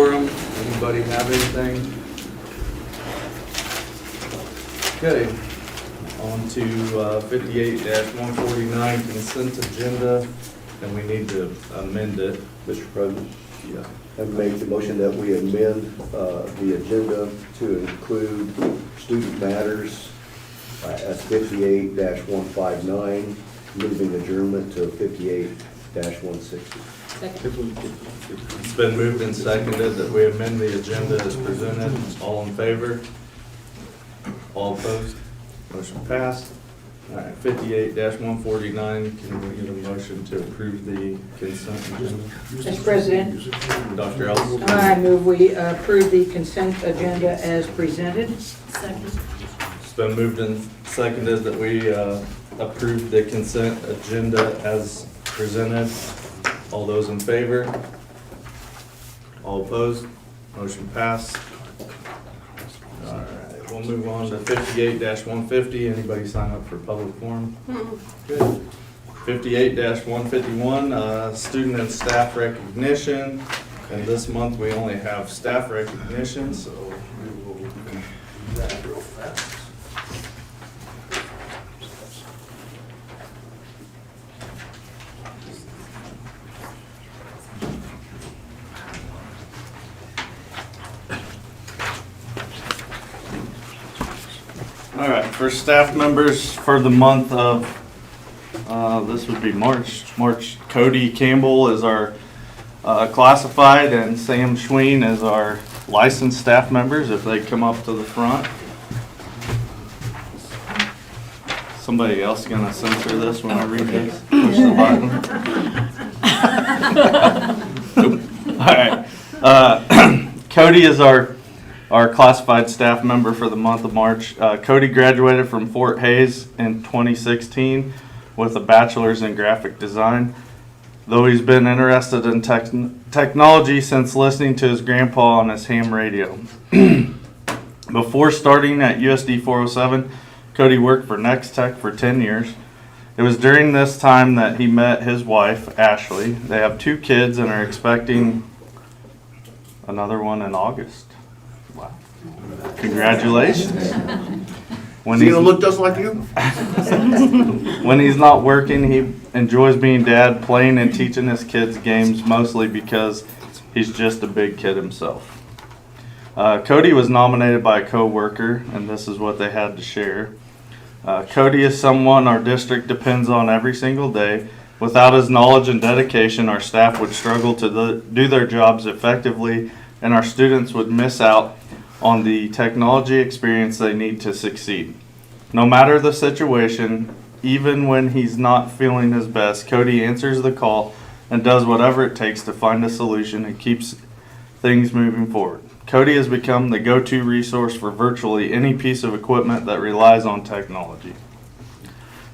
Forum, anybody have anything? Okay, on to 58-149 consent agenda, and we need to amend it. Mr. President, Yeah. I make the motion that we amend the agenda to include student matters at 58-159, moving adjournment to 58-160. It's been moved and seconded that we amend the agenda as presented. All in favor? All opposed? Motion passed. All right, 58-149, can we get a motion to approve the consent agenda? Mr. President, Dr. Ellis? I move we approve the consent agenda as presented. It's been moved and seconded that we approve the consent agenda as presented. All those in favor? All opposed? Motion passed. All right, we'll move on to 58-150. Anybody sign up for public forum? Good. 58-151, student and staff recognition. And this month we only have staff recognition, so we will do that real fast. All right, for staff members for the month of, this would be March, Cody Campbell is our classified and Sam Schween is our licensed staff members, if they come up to the front. Somebody else gonna censor this when I read this? Push the button. All right. Cody is our classified staff member for the month of March. Cody graduated from Fort Hays in 2016 with a bachelor's in graphic design. Though he's been interested in technology since listening to his grandpa on his ham radio. Before starting at USD 407, Cody worked for Next Tech for 10 years. It was during this time that he met his wife, Ashley. They have 2 kids and are expecting another one in August. Wow. Congratulations. When Is he gonna look just like you? When he's not working, he enjoys being dad, playing and teaching his kids games, mostly because he's just a big kid himself. Cody was nominated by a co-worker, and this is what they had to share. Cody is someone our district depends on every single day. Without his knowledge and dedication, our staff would struggle to do their jobs effectively, and our students would miss out on the technology experience they need to succeed. No matter the situation, even when he's not feeling his best, Cody answers the call and does whatever it takes to find a solution and keeps things moving forward. Cody has become the go-to resource for virtually any piece of equipment that relies on technology.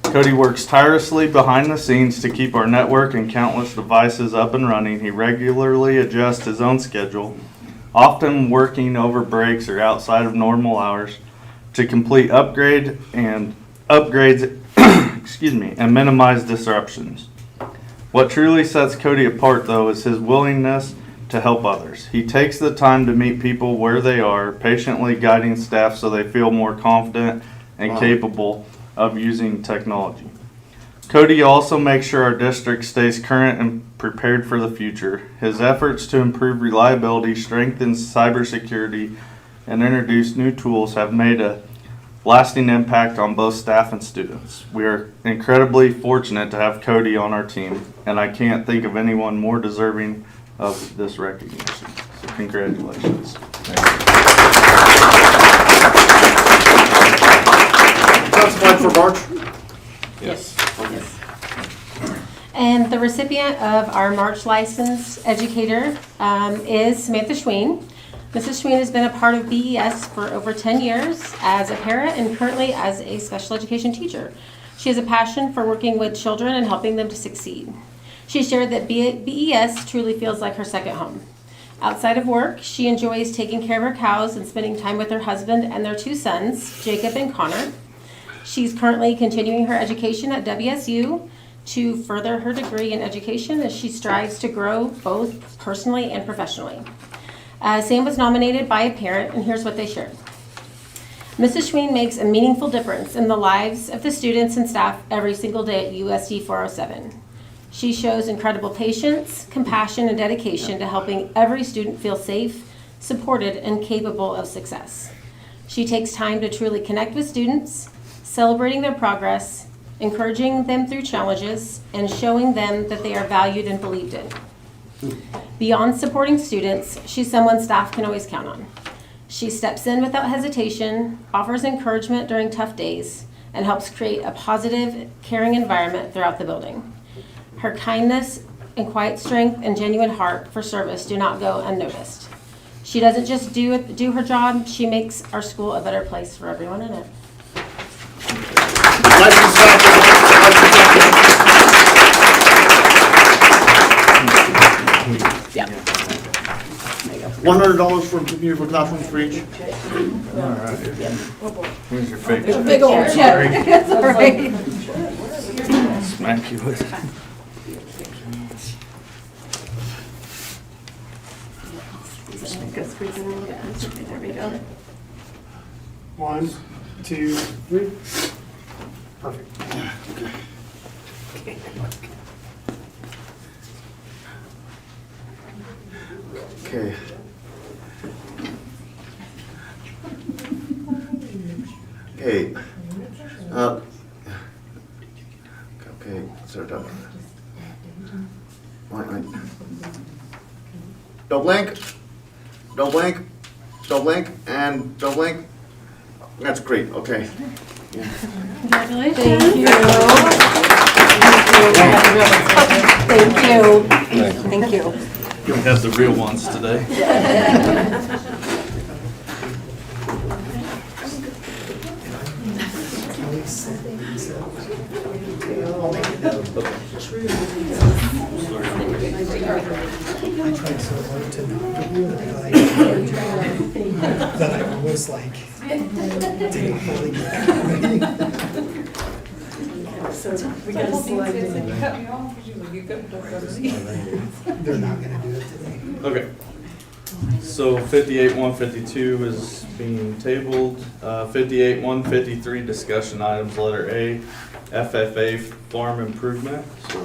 Cody works tirelessly behind the scenes to keep our network and countless devices up and running. He regularly adjusts his own schedule, often working over breaks or outside of normal hours to complete upgrades and minimize disruptions. What truly sets Cody apart, though, is his willingness to help others. He takes the time to meet people where they are, patiently guiding staff so they feel more confident and capable of using technology. Cody also makes sure our district stays current and prepared for the future. His efforts to improve reliability, strengthen cybersecurity, and introduce new tools have made a lasting impact on both staff and students. We are incredibly fortunate to have Cody on our team, and I can't think of anyone more deserving of this recognition. So congratulations. Classified for March? Yes. And the recipient of our March License Educator is Samantha Schween. Mrs. Schween has been a part of BES for over 10 years as a parent and currently as a special education teacher. She has a passion for working with children and helping them to succeed. She shared that BES truly feels like her second home. Outside of work, she enjoys taking care of her cows and spending time with her husband and their 2 sons, Jacob and Connor. She's currently continuing her education at WSU to further her degree in education as she strives to grow both personally and professionally. Sam was nominated by a parent, and here's what they shared. Mrs. Schween makes a meaningful difference in the lives of the students and staff every single day at USD 407. She shows incredible patience, compassion, and dedication to helping every student feel safe, supported, and capable of success. She takes time to truly connect with students, celebrating their progress, encouraging them through challenges, and showing them that they are valued and believed in. Beyond supporting students, she's someone staff can always count on. She steps in without hesitation, offers encouragement during tough days, and helps create a positive, caring environment throughout the building. Her kindness and quiet strength and genuine heart for service do not go unnoticed. She doesn't just do her job, she makes our school a better place for everyone in it. Yeah. $100 for beautiful classrooms for each. Here's your fake. Big old check. That's all right. Smack you with it. There we go. 1, 2, 3. Perfect. Okay. Okay. Okay, start up. Right. Don't blink. Don't blink. Don't blink. And don't blink. That's great. Okay. Congratulations. Thank you. Thank you. We have the real ones today. I tried so hard to not do it that I was like, didn't really get ready. We got to select it. They're not gonna do it today. Okay. So 58-152 is being tabled. 58-153 discussion items, letter A, FFA farm improvement. So,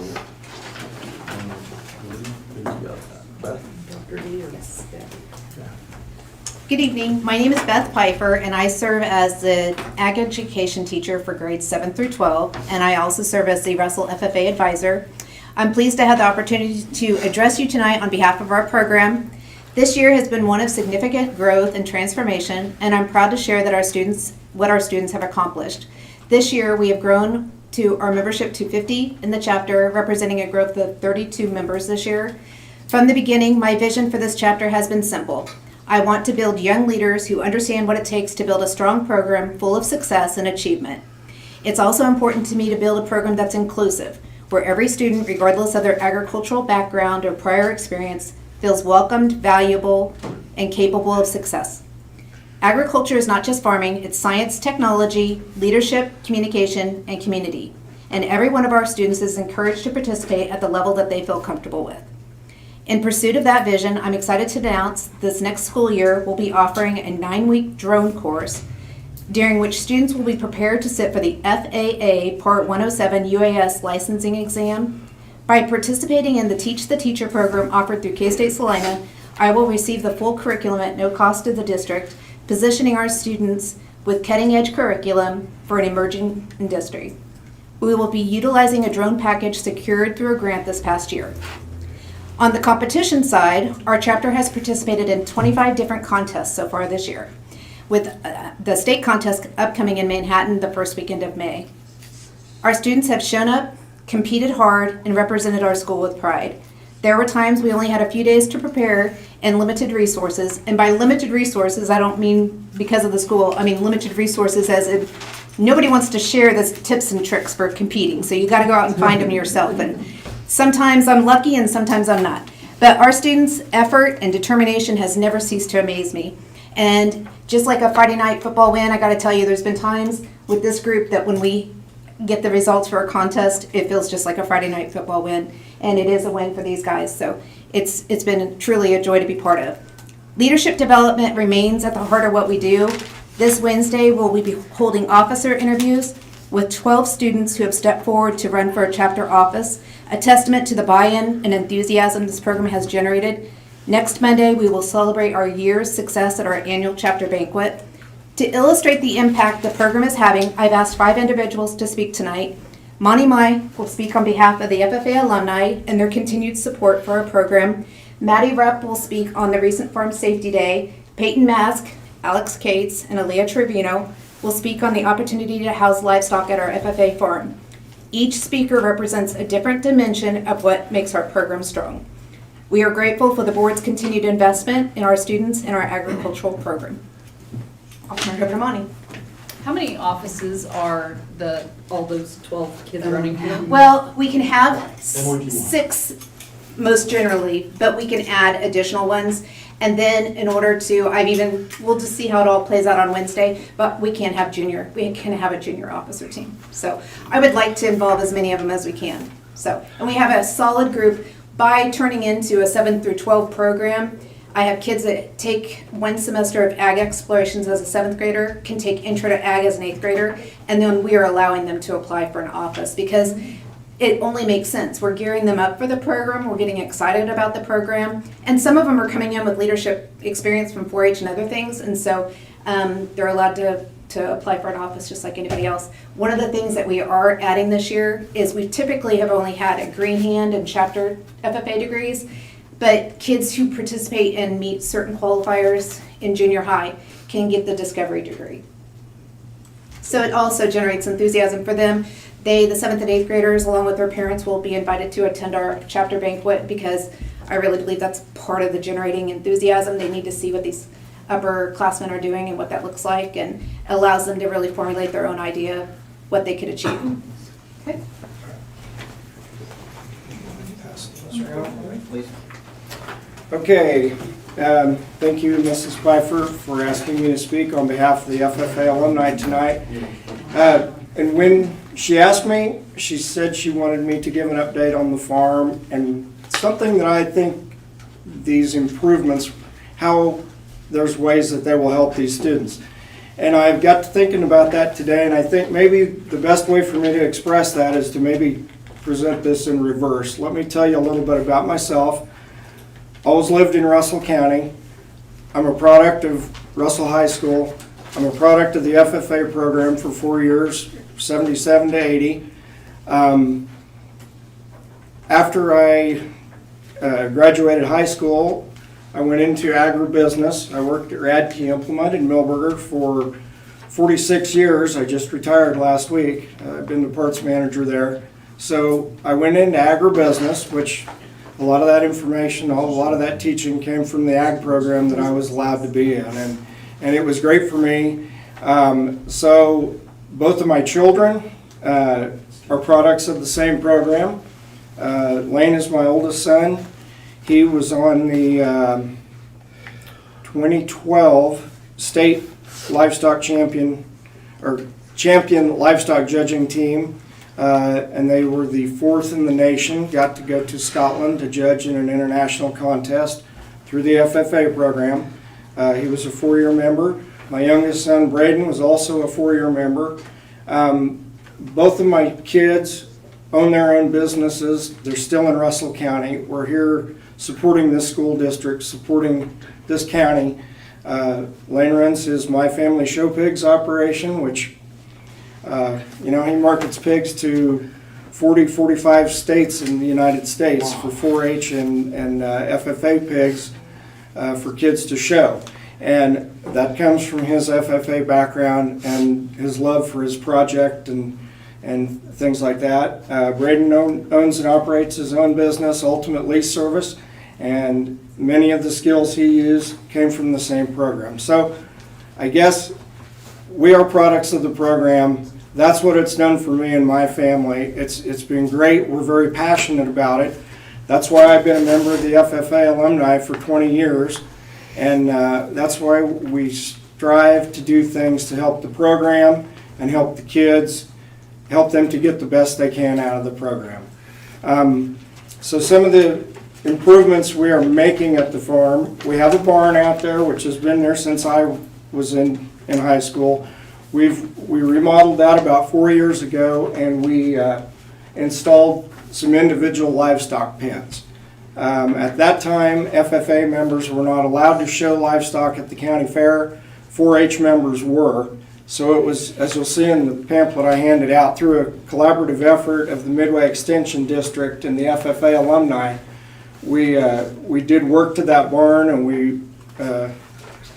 who's got that? Beth? Good evening. My name is Beth Pfeiffer, and I serve as the ag education teacher for grades 7 through 12, and I also serve as the Russell FFA advisor. I'm pleased to have the opportunity to address you tonight on behalf of our program. This year has been one of significant growth and transformation, and I'm proud to share that what our students have accomplished. This year, we have grown to our membership to 50 in the chapter, representing a growth of 32 members this year. From the beginning, my vision for this chapter has been simple. I want to build young leaders who understand what it takes to build a strong program full of success and achievement. It's also important to me to build a program that's inclusive, where every student, regardless of their agricultural background or prior experience, feels welcomed, valuable, and capable of success. Agriculture is not just farming, it's science, technology, leadership, communication, and community. And every one of our students is encouraged to participate at the level that they feel comfortable with. In pursuit of that vision, I'm excited to announce this next school year we'll be offering a 9-week drone course during which students will be prepared to sit for the FAA Part 107 UAS licensing exam. By participating in the Teach the Teacher program offered through K-State Salina, I will receive the full curriculum at no cost to the district, positioning our students with cutting-edge curriculum for an emerging industry. We will be utilizing a drone package secured through a grant this past year. On the competition side, our chapter has participated in 25 different contests so far this year, with the state contest upcoming in Manhattan the first weekend of May. Our students have shown up, competed hard, and represented our school with pride. There were times we only had a few days to prepare and limited resources, and by limited resources, I don't mean because of the school, I mean limited resources as in nobody wants to share the tips and tricks for competing, so you gotta go out and find them yourself. And sometimes I'm lucky and sometimes I'm not. But our students' effort and determination has never ceased to amaze me. And just like a Friday night football win, I gotta tell you, there's been times with this group that when we get the results for a contest, it feels just like a Friday night football win. And it is a win for these guys. So it's been truly a joy to be part of. Leadership development remains at the heart of what we do. This Wednesday, we'll be holding officer interviews with 12 students who have stepped forward to run for a chapter office, a testament to the buy-in and enthusiasm this program has generated. Next Monday, we will celebrate our year's success at our annual chapter banquet. To illustrate the impact the program is having, I've asked 5 individuals to speak tonight. Monty Mai will speak on behalf of the FFA alumni and their continued support for our program. Maddie Rupp will speak on the recent Farm Safety Day. Peyton Mask, Alex Cates, and Aaliyah Trevino will speak on the opportunity to house livestock at our FFA farm. Each speaker represents a different dimension of what makes our program strong. We are grateful for the board's continued investment in our students and our agricultural program. I'll turn it over to Monty. How many offices are all those 12 kids running for? Well, we can have 6 most generally, but we can add additional ones. And then in order to, we'll just see how it all plays out on Wednesday, but we can have a junior officer team. So I would like to involve as many of them as we can. So, and we have a solid group. By turning into a 7 through 12 program, I have kids that take 1 semester of ag explorations as a 7th grader, can take intro to ag as an 8th grader, and then we are allowing them to apply for an office because it only makes sense. We're gearing them up for the program, we're getting excited about the program, and some of them are coming in with leadership experience from 4-H and other things, and so they're allowed to apply for an office just like anybody else. One of the things that we are adding this year is we typically have only had a green hand and chapter FFA degrees, but kids who participate and meet certain qualifiers in junior high can get the discovery degree. So it also generates enthusiasm for them. They, the 7th and 8th graders, along with their parents, will be invited to attend our chapter banquet because I really believe that's part of the generating enthusiasm. They need to see what these upperclassmen are doing and what that looks like, and allows them to really formulate their own idea of what they could achieve. Okay. Okay, thank you, Mrs. Pfeiffer, for asking me to speak on behalf of the FFA alumni tonight. And when she asked me, she said she wanted me to give an update on the farm and something that I think these improvements, how there's ways that they will help these students. And I've got to thinking about that today, and I think maybe the best way for me to express that is to maybe present this in reverse. Let me tell you a little bit about myself. Always lived in Russell County. I'm a product of Russell High School. I'm a product of the FFA program for 4 years, 77 to 80. After I graduated high school, I went into agribusiness. I worked at Radke Implement in Millburger for 46 years. I just retired last week. I've been the parts manager there. So I went into agribusiness, which a lot of that information, a lot of that teaching came from the ag program that I was allowed to be in. And it was great for me. So both of my children are products of the same program. Lane is my oldest son. He was on the 2012 state livestock champion livestock judging team, and they were the 4th in the nation. Got to go to Scotland to judge in an international contest through the FFA program. He was a 4-year member. My youngest son Braden was also a 4-year member. Both of my kids own their own businesses. They're still in Russell County. We're here supporting this school district, supporting this county. Lane runs his My Family Show Pigs operation, which, he markets pigs to 45 states in the United States for 4-H and FFA pigs for kids to show. And that comes from his FFA background and his love for his project and things like that. Braden owns and operates his own business, Ultimate Lease Service, and many of the skills he used came from the same program. So I guess we are products of the program. That's what it's done for me and my family. It's been great. We're very passionate about it. That's why I've been a member of the FFA alumni for 20 years, and that's why we strive to do things to help the program and help the kids, help them to get the best they can out of the program. So some of the improvements we are making at the farm. We have a barn out there, which has been there since I was in high school. We remodeled that about 4 years ago, and we installed some individual livestock pens. At that time, FFA members were not allowed to show livestock at the county fair. 4-H members were. So it was, as you'll see in the pamphlet I handed out, through a collaborative effort of the Midway Extension District and the FFA alumni, we did work to that barn, and we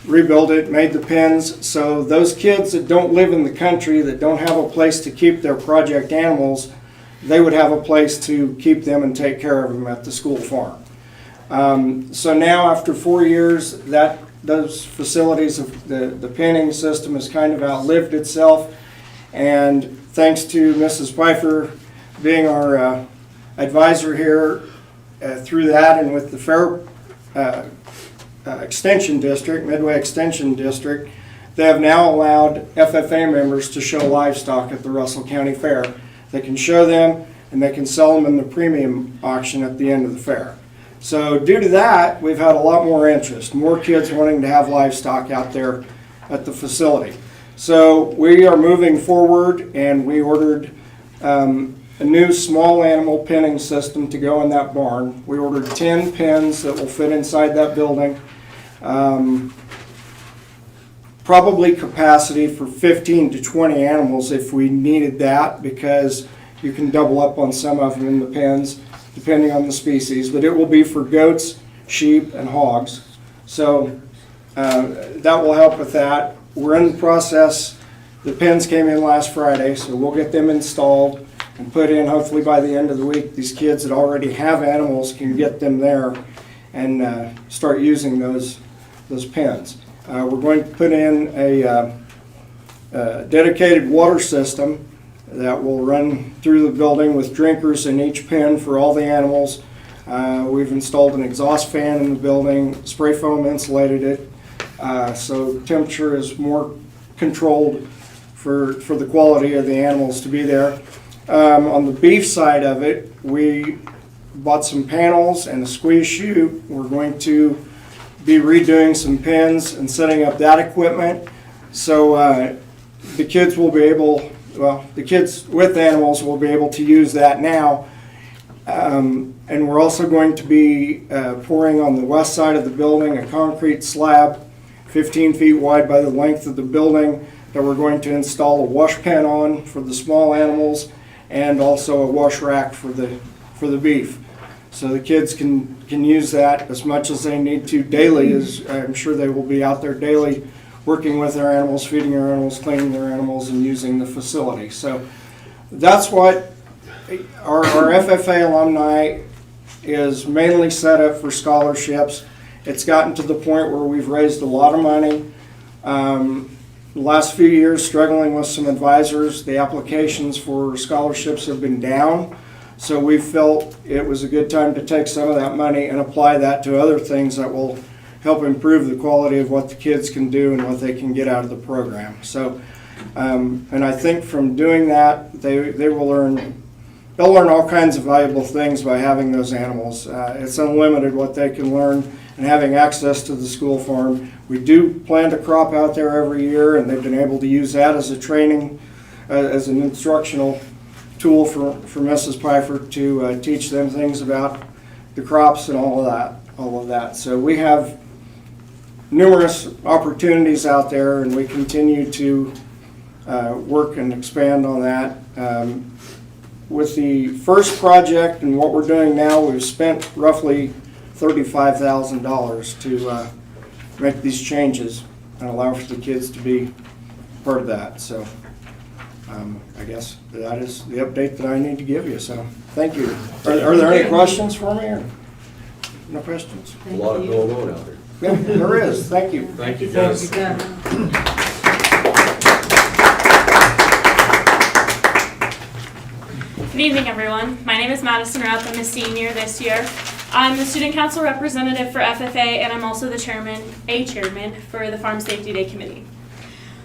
rebuilt it, made the pens, so those kids that don't live in the country, that don't have a place to keep their project animals, they would have a place to keep them and take care of them at the school farm. So now, after 4 years, those facilities, the penning system has kind of outlived itself, and thanks to Mrs. Pfeiffer being our advisor here through that, and with the fair Extension District, Midway Extension District, they have now allowed FFA members to show livestock at the Russell County Fair. They can show them, and they can sell them in the premium auction at the end of the fair. So due to that, we've had a lot more interest, more kids wanting to have livestock out there at the facility. So we are moving forward, and we ordered a new small animal penning system to go in that barn. We ordered 10 pens that will fit inside that building. Probably capacity for 15 to 20 animals if we needed that, because you can double up on some of them in the pens depending on the species, but it will be for goats, sheep, and hogs. So that will help with that. We're in the process. The pens came in last Friday, so we'll get them installed and put in hopefully by the end of the week. These kids that already have animals can get them there and start using those pens. We're going to put in a dedicated water system that will run through the building with drinkers in each pen for all the animals. We've installed an exhaust fan in the building, spray foam insulated it, so temperature is more controlled for the quality of the animals to be there. On the beef side of it, we bought some panels and a squeeze chute. We're going to be redoing some pens and setting up that equipment, so the kids will be able, the kids with animals will be able to use that now. And we're also going to be pouring on the west side of the building a concrete slab 15 feet wide by the length of the building that we're going to install a wash pen on for the small animals, and also a wash rack for the beef. So the kids can use that as much as they need to daily, as I'm sure they will be out there daily working with their animals, feeding their animals, cleaning their animals, and using the facility. So that's what our FFA alumni is mainly set up for scholarships. It's gotten to the point where we've raised a lot of money. The last few years, struggling with some advisors, the applications for scholarships have been down. So we felt it was a good time to take some of that money and apply that to other things that will help improve the quality of what the kids can do and what they can get out of the program. So, and I think from doing that, they'll learn all kinds of valuable things by having those animals. It's unlimited what they can learn, and having access to the school farm. We do plant a crop out there every year, and they've been able to use that as a training, as an instructional tool for Mrs. Pfeiffer to teach them things about the crops and all of that. So we have numerous opportunities out there, and we continue to work and expand on that. With the first project and what we're doing now, we've spent roughly $35,000 to make these changes and allow for the kids to be part of that. So I guess that is the update that I need to give you. So thank you. Are there any questions for me? Or no questions? A lot of going on out there. Yeah, there is. Thank you. Thank you, guys. Good evening, everyone. My name is Madison Rupp. I'm a senior this year. I'm the student council representative for FFA, and I'm also the chairman for the Farm Safety Day Committee.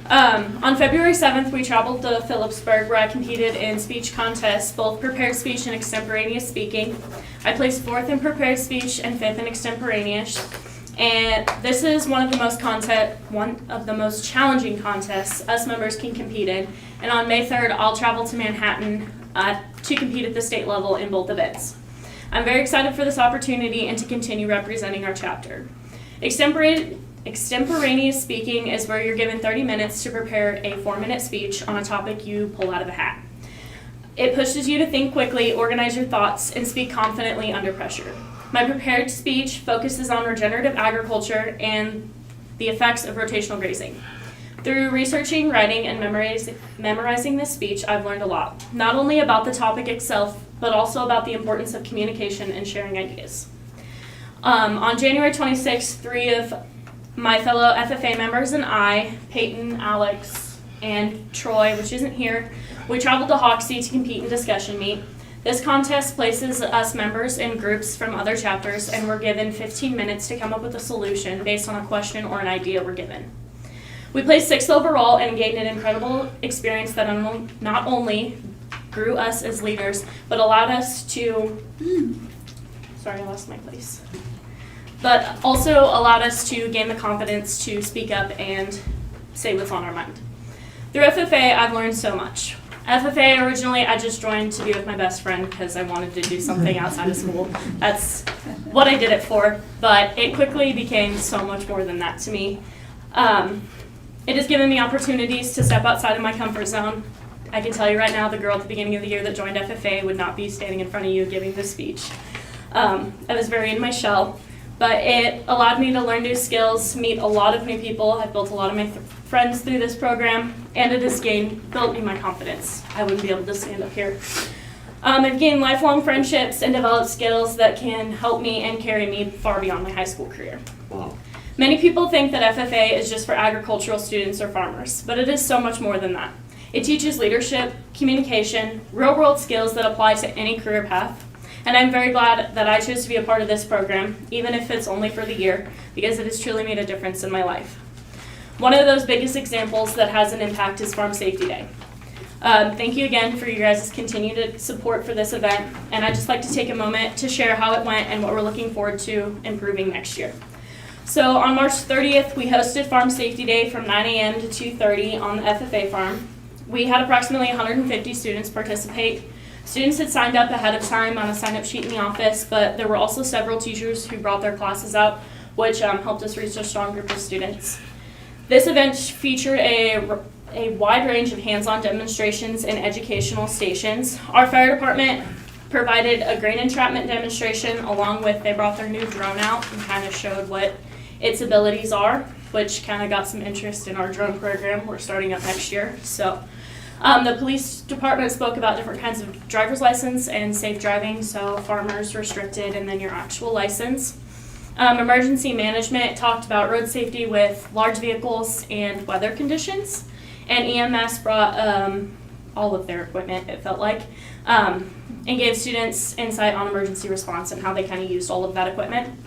On February 7th, we traveled to Phillipsburg where I competed in speech contests, both prepared speech and extemporaneous speaking. I placed 4th in prepared speech and 5th in extemporaneous. And this is one of the most challenging contests us members can compete in. And on May 3rd, I'll travel to Manhattan to compete at the state level in both events. I'm very excited for this opportunity and to continue representing our chapter. Extemporaneous speaking is where you're given 30 minutes to prepare a 4-minute speech on a topic you pull out of a hat. It pushes you to think quickly, organize your thoughts, and speak confidently under pressure. My prepared speech focuses on regenerative agriculture and the effects of rotational grazing. Through researching, writing, and memorizing this speech, I've learned a lot, not only about the topic itself, but also about the importance of communication and sharing ideas. On January 26th, 3 of my fellow FFA members and I, Peyton, Alex, and Troy, which isn't here, we traveled to Hoxie to compete in discussion meet. This contest places us members in groups from other chapters, and we're given 15 minutes to come up with a solution based on a question or an idea we're given. We placed 6th overall and gained an incredible experience that not only grew us as leaders, but allowed us to, sorry, I lost my place, but also allowed us to gain the confidence to speak up and say what's on our mind. Through FFA, I've learned so much. FFA, originally, I just joined to be with my best friend because I wanted to do something outside of school. That's what I did it for, but it quickly became so much more than that to me. It has given me opportunities to step outside of my comfort zone. I can tell you right now, the girl at the beginning of the year that joined FFA would not be standing in front of you giving this speech. I was very in my shell, but it allowed me to learn new skills, meet a lot of new people. I've built a lot of my friends through this program, and it has built me my confidence. I wouldn't be able to stand up here. I've gained lifelong friendships and developed skills that can help me and carry me far beyond my high school career. Wow. Many people think that FFA is just for agricultural students or farmers, but it is so much more than that. It teaches leadership, communication, real-world skills that apply to any career path. And I'm very glad that I chose to be a part of this program, even if it's only for the year, because it has truly made a difference in my life. One of those biggest examples that has an impact is Farm Safety Day. Thank you again for your guys' continued support for this event, and I'd just like to take a moment to share how it went and what we're looking forward to improving next year. So on March 30th, we hosted Farm Safety Day from 9 a.m. to 2:30 on the FFA farm. We had approximately 150 students participate. Students had signed up ahead of time on a sign-up sheet in the office, but there were also several teachers who brought their classes out, which helped us reach a strong group of students. This event featured a wide range of hands-on demonstrations and educational stations. Our fire department provided a grain entrapment demonstration along with, they brought their new drone out and kind of showed what its abilities are, which kind of got some interest in our drone program. We're starting up next year. So the police department spoke about different kinds of driver's license and safe driving, so farmers restricted and then your actual license. Emergency management talked about road safety with large vehicles and weather conditions. And EMS brought all of their equipment, it felt like, and gave students insight on emergency response and how they kind of used all of that equipment.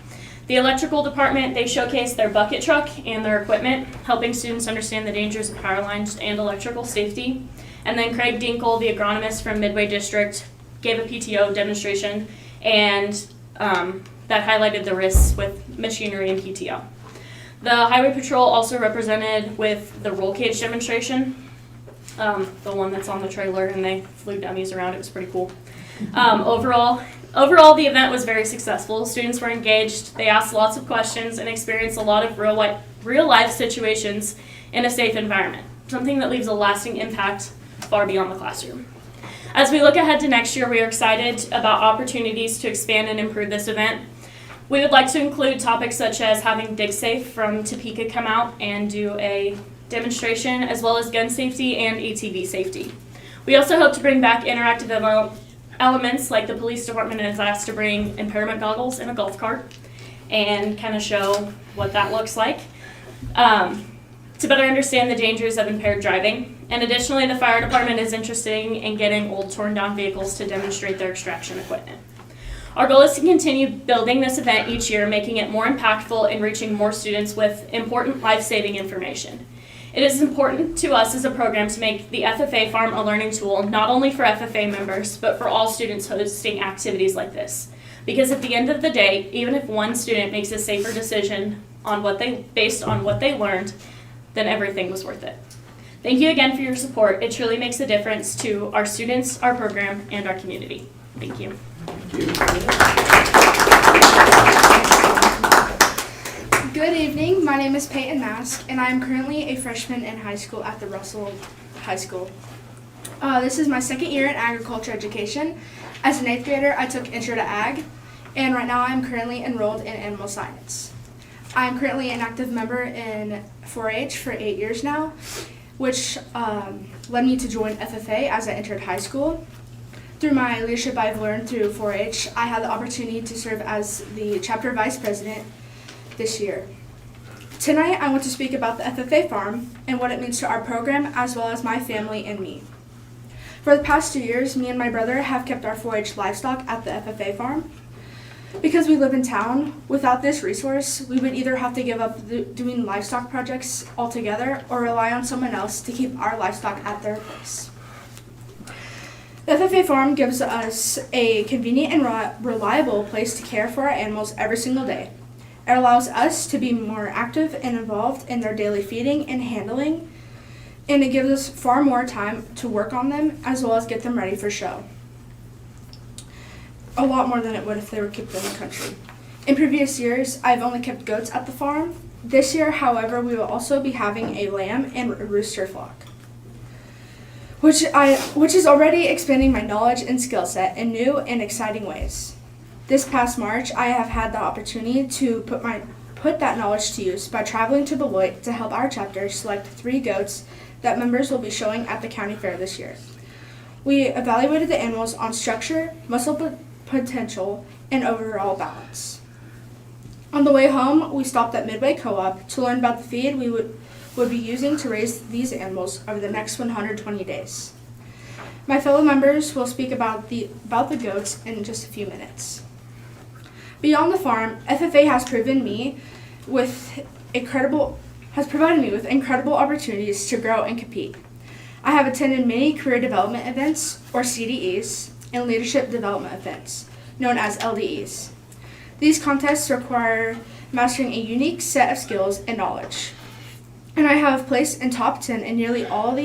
The electrical department, they showcased their bucket truck and their equipment, helping students understand the dangers of power lines and electrical safety. And then Craig Dinkle, the agronomist from Midway District, gave a PTO demonstration, and that highlighted the risks with machinery and PTO. The Highway Patrol also represented with the roll cage demonstration, the one that's on the trailer, and they flew dummies around. It was pretty cool. Overall, the event was very successful. Students were engaged, they asked lots of questions, and experienced a lot of real life situations in a safe environment, something that leaves a lasting impact far beyond the classroom. As we look ahead to next year, we are excited about opportunities to expand and improve this event. We would like to include topics such as having DigSafe from Topeka come out and do a demonstration, as well as gun safety and ATV safety. We also hope to bring back interactive elements like the police department is asked to bring impairment goggles in a golf cart and kind of show what that looks like to better understand the dangers of impaired driving. And additionally, the fire department is interested in getting old torn down vehicles to demonstrate their extraction equipment. Our goal is to continue building this event each year, making it more impactful and reaching more students with important life-saving information. It is important to us as a program to make the FFA Farm a learning tool, not only for FFA members, but for all students hosting activities like this. Because at the end of the day, even if one student makes a safer decision based on what they learned, then everything was worth it. Thank you again for your support. It truly makes a difference to our students, our program, and our community. Thank you. Good evening, my name is Peyton Mask, and I am currently a freshman in high school at the Russell High School. This is my second year in agriculture education. As an 8th grader, I took Intro to Ag, and right now I am currently enrolled in animal science. I am currently an active member in 4-H for 8 years now, which led me to join FFA as I entered high school. Through my leadership I've learned through 4-H, I had the opportunity to serve as the chapter vice president this year. Tonight I want to speak about the FFA Farm and what it means to our program as well as my family and me. For the past 2 years, me and my brother have kept our 4-H livestock at the FFA Farm. Because we live in town, without this resource, we would either have to give up doing livestock projects altogether or rely on someone else to keep our livestock at their place. The FFA Farm gives us a convenient and reliable place to care for our animals every single day. It allows us to be more active and involved in their daily feeding and handling, and it gives us far more time to work on them as well as get them ready for show. A lot more than it would if they were kept in the country. In previous years, I've only kept goats at the farm. This year, however, we will also be having a lamb and a rooster flock, which is already expanding my knowledge and skill set in new and exciting ways. This past March, I have had the opportunity to put that knowledge to use by traveling to Beloit to help our chapter select 3 goats that members will be showing at the county fair this year. We evaluated the animals on structure, muscle potential, and overall balance. On the way home, we stopped at Midway Co-op to learn about the feed we would be using to raise these animals over the next 120 days. My fellow members will speak about the goats in just a few minutes. Beyond the farm, FFA has provided me with incredible opportunities to grow and compete. I have attended many career development events, or CDEs, and leadership development events, known as LDEs. These contests require mastering a unique set of skills and knowledge. And I have placed in top 10 in nearly all of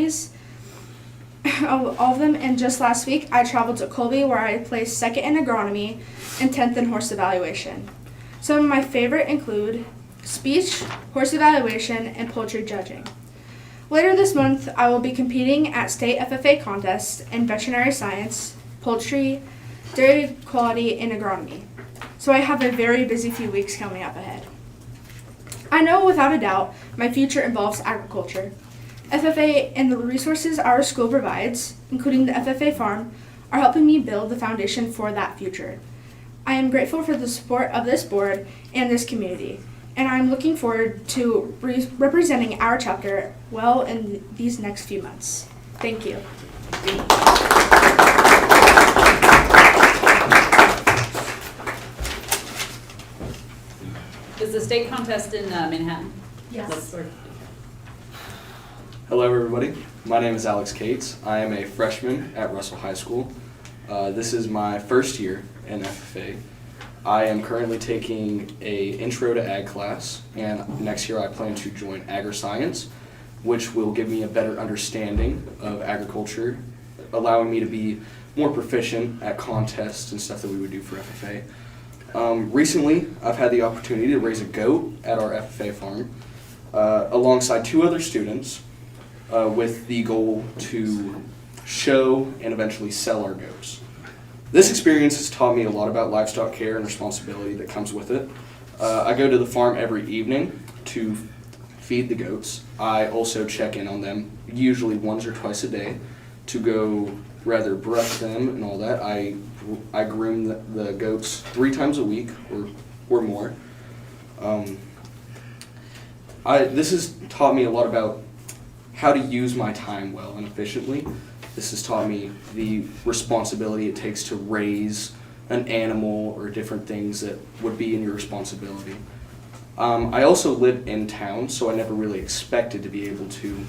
them, and just last week I traveled to Colby where I placed 2nd in agronomy and 10th in horse evaluation. Some of my favorite include speech, horse evaluation, and poultry judging. Later this month, I will be competing at state FFA contests in veterinary science, poultry, dairy quality, and agronomy. So I have a very busy few weeks coming up ahead. I know without a doubt my future involves agriculture. FFA and the resources our school provides, including the FFA Farm, are helping me build the foundation for that future. I am grateful for the support of this board and this community, and I am looking forward to representing our chapter well in these next few months. Thank you. Is the state contest in Manhattan? Yes. Hello everybody, my name is Alex Cates. I am a freshman at Russell High School. This is my first year in FFA. I am currently taking a Intro to Ag class, and next year I plan to join Agri-Science, which will give me a better understanding of agriculture, allowing me to be more proficient at contests and stuff that we would do for FFA. Recently, I've had the opportunity to raise a goat at our FFA farm alongside 2 other students with the goal to show and eventually sell our goats. This experience has taught me a lot about livestock care and responsibility that comes with it. I go to the farm every evening to feed the goats. I also check in on them, usually once or twice a day, to go rather brush them and all that. I groom the goats 3 times a week or more. This has taught me a lot about how to use my time well and efficiently. This has taught me the responsibility it takes to raise an animal or different things that would be in your responsibility. I also live in town, so I never really expected to be able to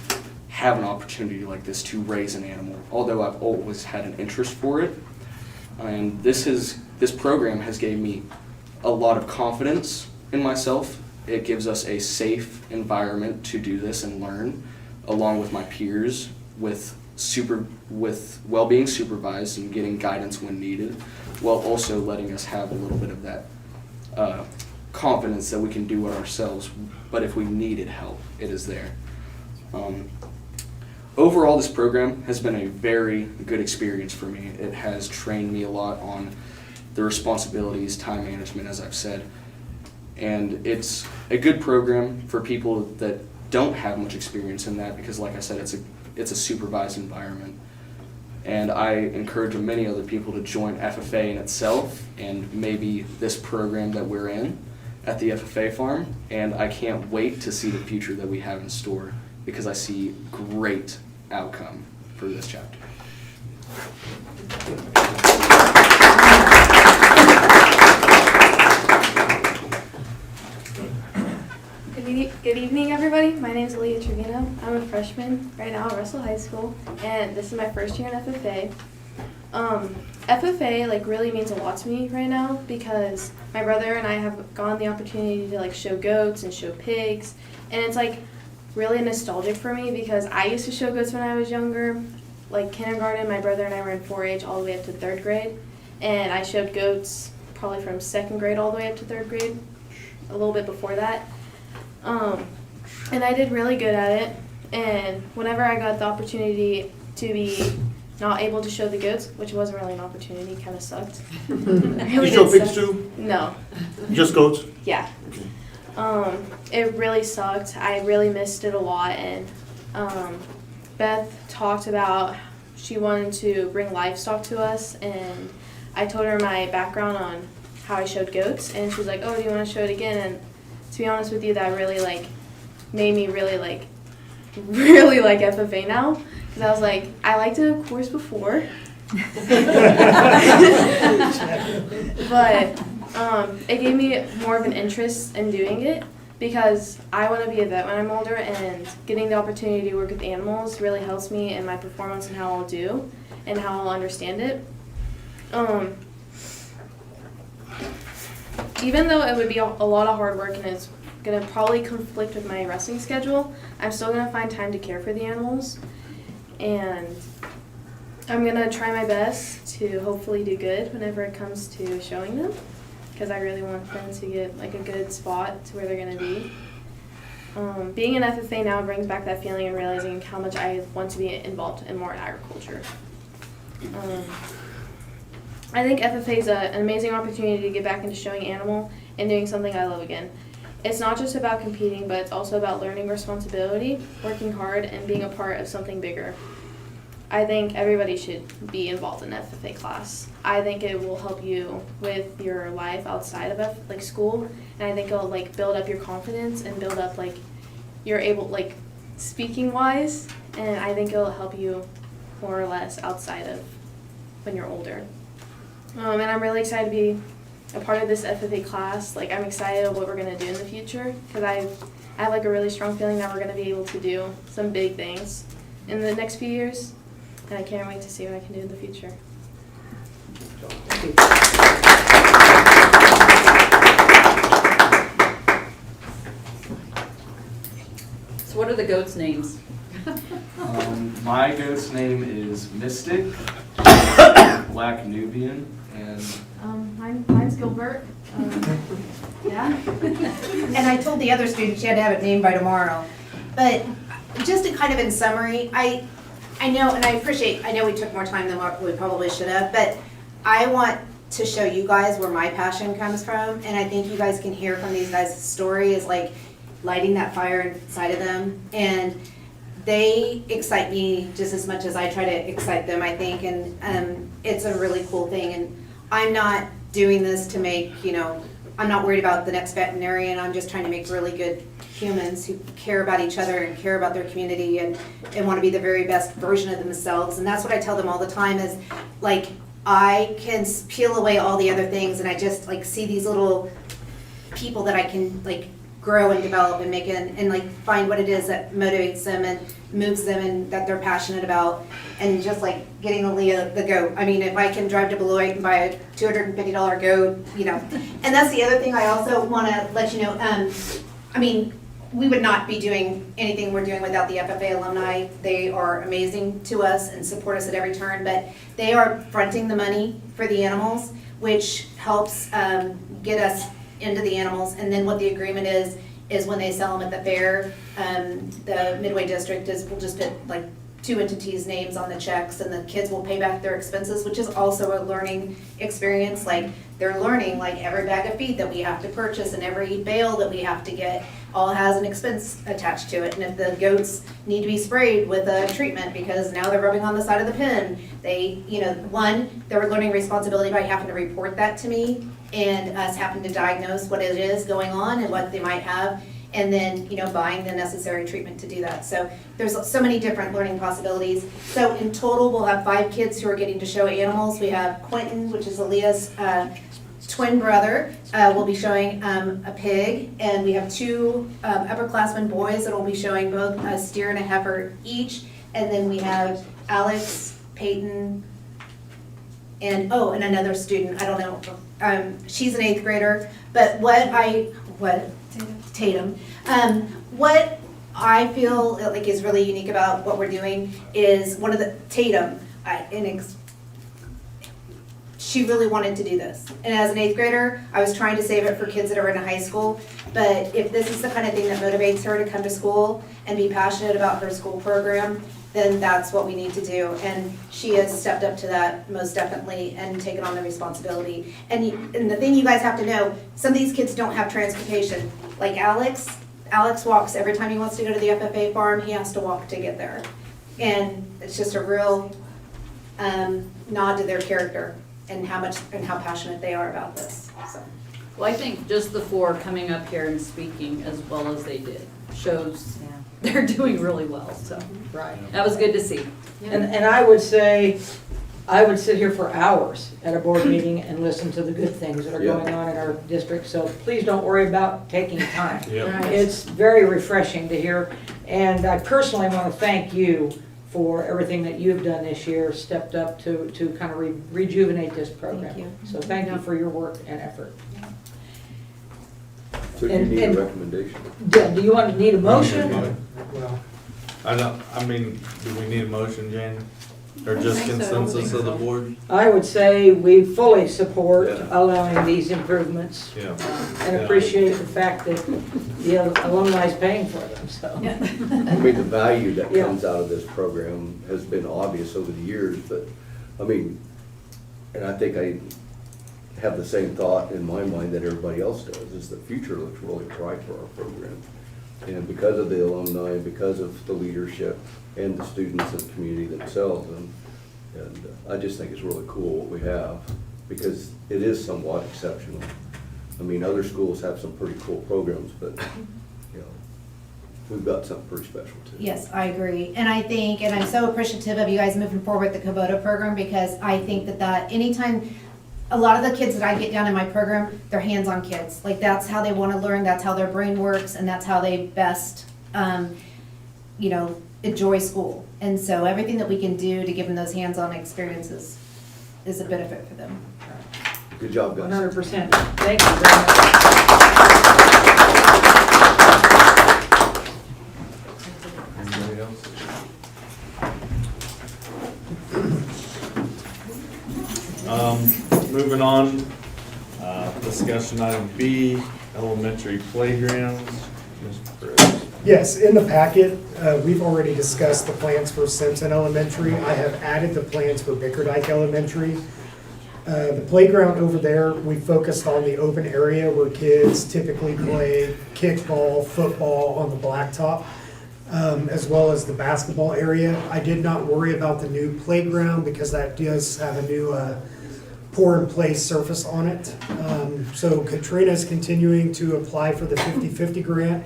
have an opportunity like this to raise an animal, although I've always had an interest for it. And this program has gave me a lot of confidence in myself. It gives us a safe environment to do this and learn, along with my peers, with well being supervised and getting guidance when needed, while also letting us have a little bit of that confidence that we can do it ourselves, but if we needed help, it is there. Overall, this program has been a very good experience for me. It has trained me a lot on the responsibilities, time management, as I've said, and it's a good program for people that don't have much experience in that, because like I said, it's a supervised environment. And I encourage many other people to join FFA in itself, and maybe this program that we're in at the FFA farm, and I can't wait to see the future that we have in store, because I see great outcome for this chapter. Good evening, everybody. My name is Aaliyah Trevino. I'm a freshman right now at Russell High School, and this is my first year in FFA. FFA really means a lot to me right now, because my brother and I have gotten the opportunity to show goats and show pigs, and it's really nostalgic for me, because I used to show goats when I was younger. Kindergarten, my brother and I were in 4-H all the way up to 3rd grade, and I showed goats probably from 2nd grade all the way up to 3rd grade, a little bit before that. And I did really good at it, and whenever I got the opportunity to be not able to show the goats, which wasn't really an opportunity, kind of sucked. You show pigs too? No. Just goats? Yeah. It really sucked. I really missed it a lot, and Beth talked about she wanted to bring livestock to us, and I told her my background on how I showed goats, and she was like, "Oh, do you want to show it again?" And to be honest with you, that really made me really like FFA now, because I was like, I liked it of course before, but it gave me more of an interest in doing it, because I want to be a vet when I'm older, and getting the opportunity to work with animals really helps me in my performance and how I'll do and how I'll understand it. Even though it would be a lot of hard work and it's going to probably conflict with my wrestling schedule, I'm still going to find time to care for the animals, and I'm going to try my best to hopefully do good whenever it comes to showing them, because I really want them to get a good spot to where they're going to be. Being an FFA now brings back that feeling and realizing how much I want to be involved in more agriculture. I think FFA is an amazing opportunity to get back into showing animal and doing something I love again. It's not just about competing, but it's also about learning responsibility, working hard, and being a part of something bigger. I think everybody should be involved in FFA class. I think it will help you with your life outside of school, and I think it'll build up your confidence and build up you're able speaking wise, and I think it'll help you more or less outside of when you're older. And I'm really excited to be a part of this FFA class. I'm excited of what we're going to do in the future, because I have a really strong feeling that we're going to be able to do some big things in the next few years, and I can't wait to see what I can do in the future. So what are the goats' names? My goat's name is Mystic, Black Nubian, and Mine's Gilbert. Yeah. And I told the other students she had to have it named by tomorrow. But just to kind of in summary, I know, and I appreciate, I know we took more time than what we probably should have, but I want to show you guys where my passion comes from, and I think you guys can hear from these guys' story is lighting that fire inside of them, and they excite me just as much as I try to excite them, I think, and it's a really cool thing, and I'm not doing this to make, I'm not worried about the next veterinarian, I'm just trying to make really good humans who care about each other and care about their community and want to be the very best version of themselves, and that's what I tell them all the time is, I can peel away all the other things and I just see these little people that I can grow and develop and make it, and like find what it is that motivates them and moves them and that they're passionate about. And just like getting Aaliyah the goat. I mean, if I can drive to Beloit and buy a $250 goat, you know. And that's the other thing I also want to let you know. I mean, we would not be doing anything we're doing without the FFA alumni. They are amazing to us and support us at every turn, but they are fronting the money for the animals, which helps get us into the animals. And then what the agreement is when they sell them at the fair, the Midway District will just put like 2 entities' names on the checks, and the kids will pay back their expenses, which is also a learning experience. Like, they're learning, like, every bag of feed that we have to purchase and every bale that we have to get all has an expense attached to it. And if the goats need to be sprayed with a treatment because now they're rubbing on the side of the pen, they, you know, they're learning responsibility by having to report that to me, and us having to diagnose what it is going on and what they might have, and then, you know, buying the necessary treatment to do that. So there's so many different learning possibilities. So in total, we'll have 5 kids who are getting to show animals. We have Quentin, which is Aaliyah's twin brother, will be showing a pig, and we have 2 upperclassmen boys that will be showing both a steer and a heifer each. And then we have Alex, Peyton, and another student, I don't know, she's an 8th grader. But Tatum. What I feel like is really unique about what we're doing is Tatum, she really wanted to do this. And as an 8th grader, I was trying to save it for kids that are in high school. But if this is the kind of thing that motivates her to come to school and be passionate about her school program, then that's what we need to do. And she has stepped up to that most definitely and taken on the responsibility. And the thing you guys have to know, some of these kids don't have transportation. Like Alex walks every time he wants to go to the FFA farm, he has to walk to get there. And it's just a real nod to their character and how passionate they are about this. So. Well, I think just the 4 coming up here and speaking as well as they did shows they're doing really well, so. Right. That was good to see. And I would say, I would sit here for hours at a board meeting and listen to the good things that are Yeah. going on in our district, so please don't worry about taking time. Yep. It's very refreshing to hear, and I personally want to thank you for everything that you've done this year, stepped up to kind of rejuvenate this program. Thank you. So thank you for your work and effort. So you And- need a and- recommendation? Do you need a motion? I mean, do we need a motion, Jane? Or just consensus of the board? I would say we fully support Yeah. allowing these improvements. Yeah. And appreciate the fact that the alumni is paying for them, so. I mean, the value that Yeah. comes out of this program has been obvious over the years, but, I mean, and I think I have the same thought in my mind that everybody else does, is the future looks really bright for our program. And because of the alumni, and because of the leadership and the students and community themselves, and I just think it's really cool what we have, because it is somewhat exceptional. I mean, other schools have some pretty cool programs, but, you know, we've got something pretty special too. Yes, I agree. And I think, and I'm so appreciative of you guys moving forward with the Kubota program, because I think that anytime, a lot of the kids that I get down in my program, they're hands-on kids. Like, that's how they want to learn, that's how their brain works, and that's how they best, enjoy school. And so everything that we can do to give them those hands-on experiences is a benefit for them. Good job, guys. 100%. Thank you very much. Anybody else? Moving on, discussion item B, elementary playgrounds. Mr. Chris. Yes, in the packet, we've already discussed the plans for Simpson Elementary. I have added the plans for Bickerdike Elementary. The playground over there, we focused on the open area where kids typically play kickball, football on the blacktop, as well as the basketball area. I did not worry about the new playground because that does have a new pour-in-place surface on it. So Katrina is continuing to apply for the 50/50 grant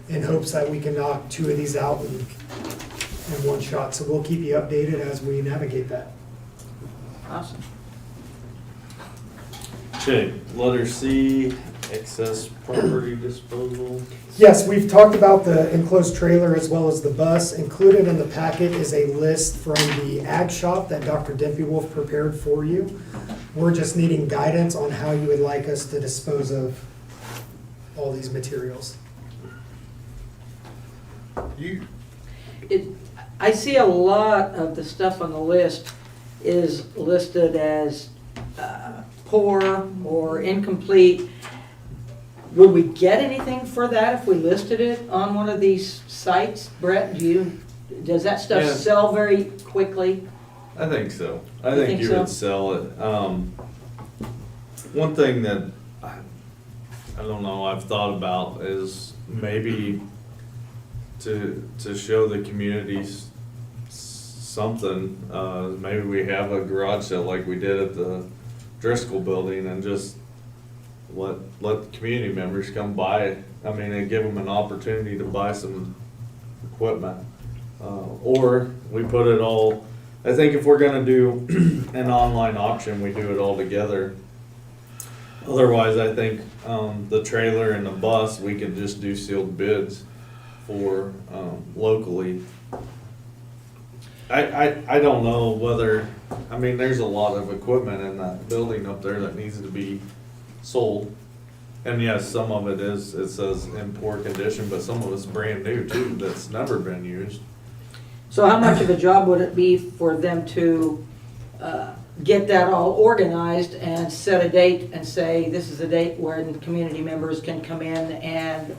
in hopes that we can knock 2 of these out in one shot. So we'll keep you updated as we navigate that. Awesome. Okay, letter C, excess property disposal. Yes, we've talked about the enclosed trailer as well as the bus. Included in the packet is a list from the ag shop that Dr. Dimpy Wolf prepared for you. We're just needing guidance on how you would like us to dispose of all these materials. I see a lot of the stuff on the list is listed as poor or incomplete. Would we get anything for that if we listed it on one of these sites? Brett, does that stuff Yeah. sell very quickly? I think so. I You think think you so? would sell it. One thing that I don't know, I've thought about is maybe to show the communities something, maybe we have a garage sale like we did at the Driscoll building and just let community members come buy, I mean, and give them an opportunity to buy some equipment. Or we put it all, I think if we're gonna do an online auction, we do it all together. Otherwise, I think, the trailer and the bus, we could just do sealed bids for, locally. I don't know whether, I mean, there's a lot of equipment in that building up there that needs to be sold. And yes, some of it is, it says in poor condition, but some of it's brand new too, that's never been used. So how much of a job would it be for them to get that all organized and set a date and say, this is a date when community members can come in and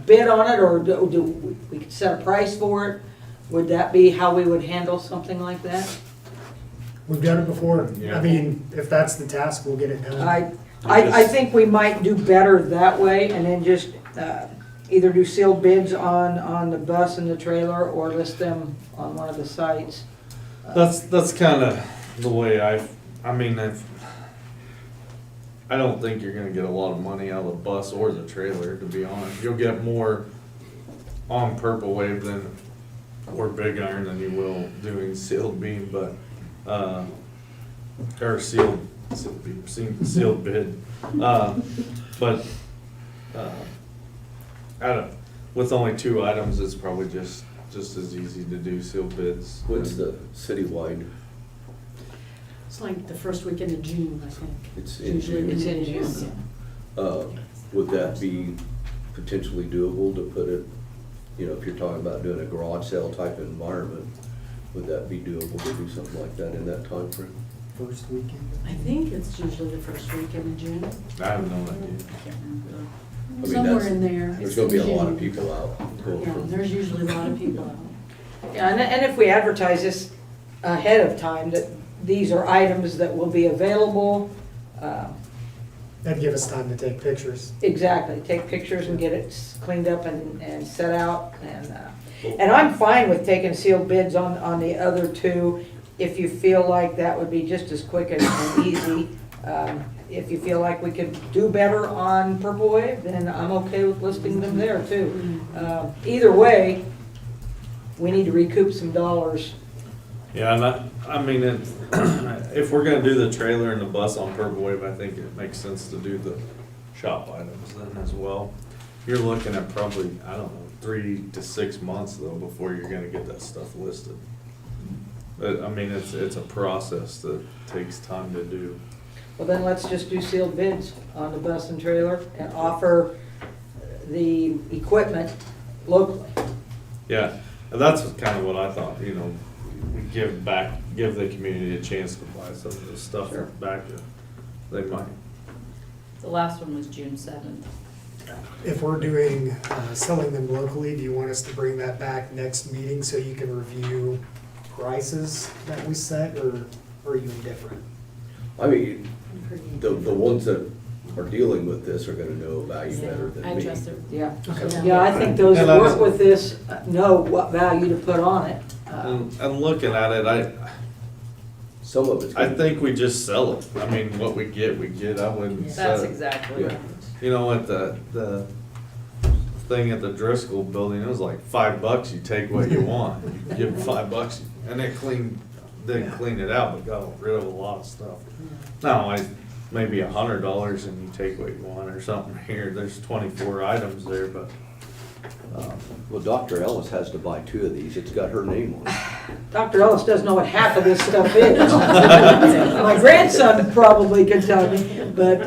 bid on it, or do we could set a price for it? Would that be how we would handle something like that? We've done it before. Yeah. I mean, if that's the task, we'll get it done. I think we might do better that way and then just either do sealed bids on the bus and the trailer or list them on one of the sites. That's kind of the way I don't think you're gonna get a lot of money out of the bus or the trailer, to be honest. You'll get more on Purple Wave or Big Iron than you will doing sealed beam, but, or sealed bid. But, I don't, with only 2 items, it's probably just as easy to do sealed bids. What's the citywide? It's like the first weekend of June, I think. It's in Usually June. It's in June. Would that be potentially doable to put it, you know, if you're talking about doing a garage sale type of environment, would that be doable to do something like that in that time frame? First weekend. I think it's usually the first weekend of June. I have no idea. I can't remember. I mean, Somewhere that's- in there. There's It's gonna be a in lot of June. people out going Yeah, from. there's usually a lot of people out. Yeah, and if we advertise this ahead of time, that these are items that will be available, That'd give us time to take pictures. exactly, take pictures and get it cleaned up and set out. And I'm fine with taking sealed bids on the other 2, if you feel like that would be just as quick and easy. If you feel like we could do better on Purple Wave, then I'm okay with listing them there too. Either way, we need to recoup some dollars. Yeah, and I mean, if we're gonna do the trailer and the bus on Purple Wave, I think it makes sense to do the shop items then as well. You're looking at probably, I don't know, 3 to 6 months though, before you're gonna get that stuff listed. But, I mean, it's a process that takes time to do. Well, then let's just do sealed bids on the bus and trailer and offer the equipment locally. Yeah, and that's kind of what I thought, you know, give the community a chance to buy some of this stuff Sure. back that they might. The last one was June 7th. If we're doing, selling them locally, do you want us to bring that back next meeting so you can review prices that we set, or are you indifferent? I mean, the ones that are dealing with this are gonna know value better than me. I trust it. Yeah. Okay. Yeah, I think those that And I work just- with this know what value to put on it. And looking at it, Some of it's. I think we just sell it. I mean, what we get, I wouldn't That's set it. exactly Yeah. right. You know, at the thing at the Driscoll building, it was like $5, you take what you want. You give them $5, and they didn't clean it out, but got rid of a lot of stuff. No, maybe $100 and you take what you want or something here. There's 24 items there, but, Well, Dr. Ellis has to buy 2 of these. It's got her name on it. Dr. Ellis doesn't know what half of this stuff is. My grandson probably could tell me, but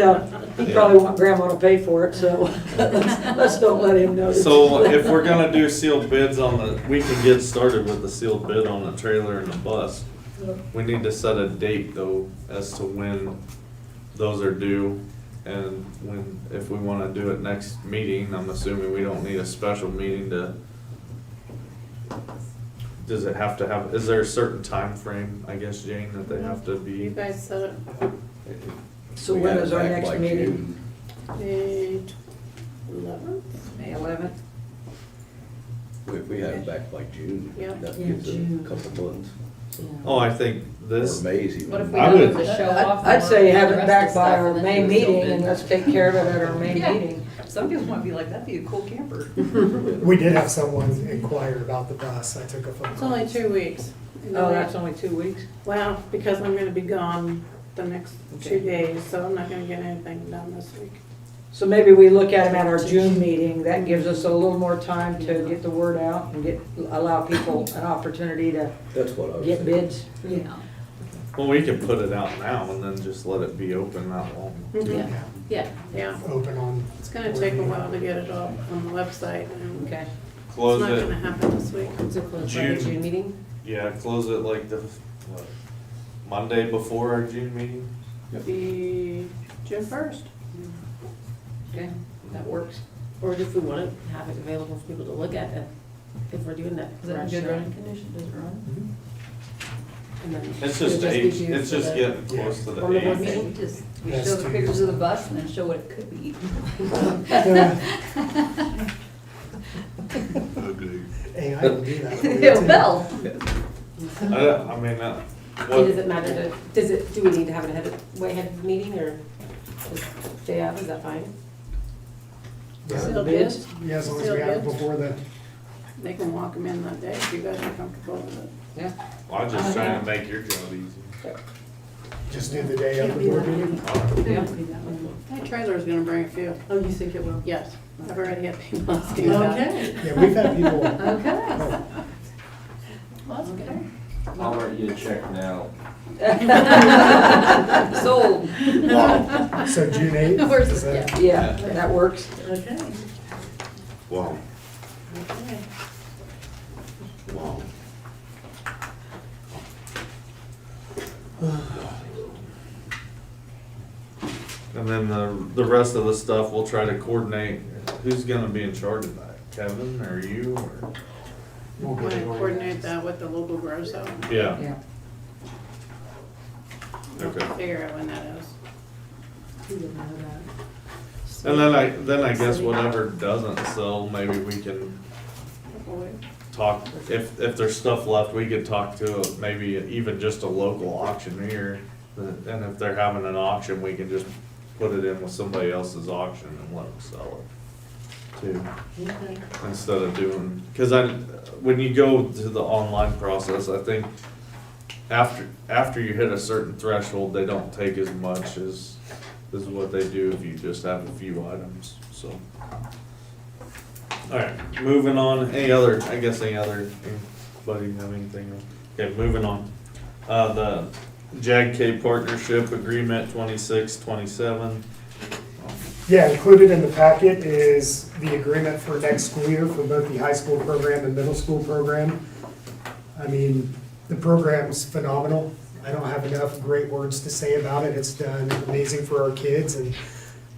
he probably want grandma to pay for it, so let's don't let him know. so if we're gonna do sealed bids we can get started with the sealed bid on the trailer and the bus. We need to set a date though, as to when those are due, and when, if we wanna do it next meeting, I'm assuming we don't need a special meeting to. Does it have to have, is there a certain time frame, I guess, Jane, that they have to You be? guys said it, So We when had it is our back next by meeting? June. the 11th? May 11th? If we had it back by June, Yep. that Yeah, gives it June. a couple months, Oh, I think or this, May's even. What if we I go would- to the show off? I'd say have the it rest back of by stuff our and then May do a sealed meeting, bid? and let's take care of it at our May Yeah. meeting. Some people might be like, that'd be a cool camper. We did have someone inquire about the bus. I took a phone It's call. only 2 weeks. Oh, that's only 2 weeks? Well, because I'm gonna be gone the next Okay. 2 days, so I'm not gonna get anything done this week. So maybe we look at them at our June meeting, that gives us a little more time to get the word out and allow people an opportunity to That's what I was get thinking. bids. Yeah. well, we can put it out now and then just let it be open that long. Yeah. Yeah. Yeah, Open on, it's gonna take a while to get it up on the website, and Okay. it's Close not gonna it, happen this week. So close by June. the June meeting? yeah, close it like the, what, Monday before our June meeting? Be June 1st. Okay, that works. Or if we want to have it available for people to look at if we're doing that. Is that in rush good hour. running condition? Does it run? And then It's it'll just be age, due it's for just the- getting close to the On the board age. meeting? We just, we Yes, show the to- pictures of the bus and then show what it could be. hey, I can do that. It will. I mean, Does what, it matter do we need to have it way ahead of the meeting or just day of, is that fine? Sealed bids? bids, Yeah, as long as Sealed we have it bids? before the, they can walk them in that day if you guys are comfortable with it. Yeah. I'm just trying to make your job easy. just do the day of the board meeting. Yeah. My trailer's gonna bring a few. Oh, you think it will? Yes, I've already had people asking about it. Okay. Yeah, we've had people, Okay. oh, Well, that's good. I'll write you a check now. Sold. so June 8th. Where's is the- that- Yeah, that works. Okay. Wow. Okay. Wow. And then the rest of the stuff, we'll try to coordinate. Who's gonna be in charge of that? Kevin or you or? we'll I'm get it gonna on. coordinate that with the local grosso. Yeah, Yeah. okay. Figure out when that is. And then I guess whatever doesn't sell, maybe we can talk, if there's stuff left, we could talk to maybe even just a local auctioneer. And if they're having an auction, we can just put it in with somebody else's auction and let them sell it too. Okay. Instead of doing, cause when you go to the online process, I think after you hit a certain threshold, they don't take as much as what they do if you just have a few items, so. Alright, moving on, anybody have anything else? Okay, moving on. The JAG-K Partnership Agreement 26-27. Yeah, included in the packet is the agreement for next school year for both the high school program and middle school program. I mean, the program's phenomenal. I don't have enough great words to say about it. It's done amazing for our kids, and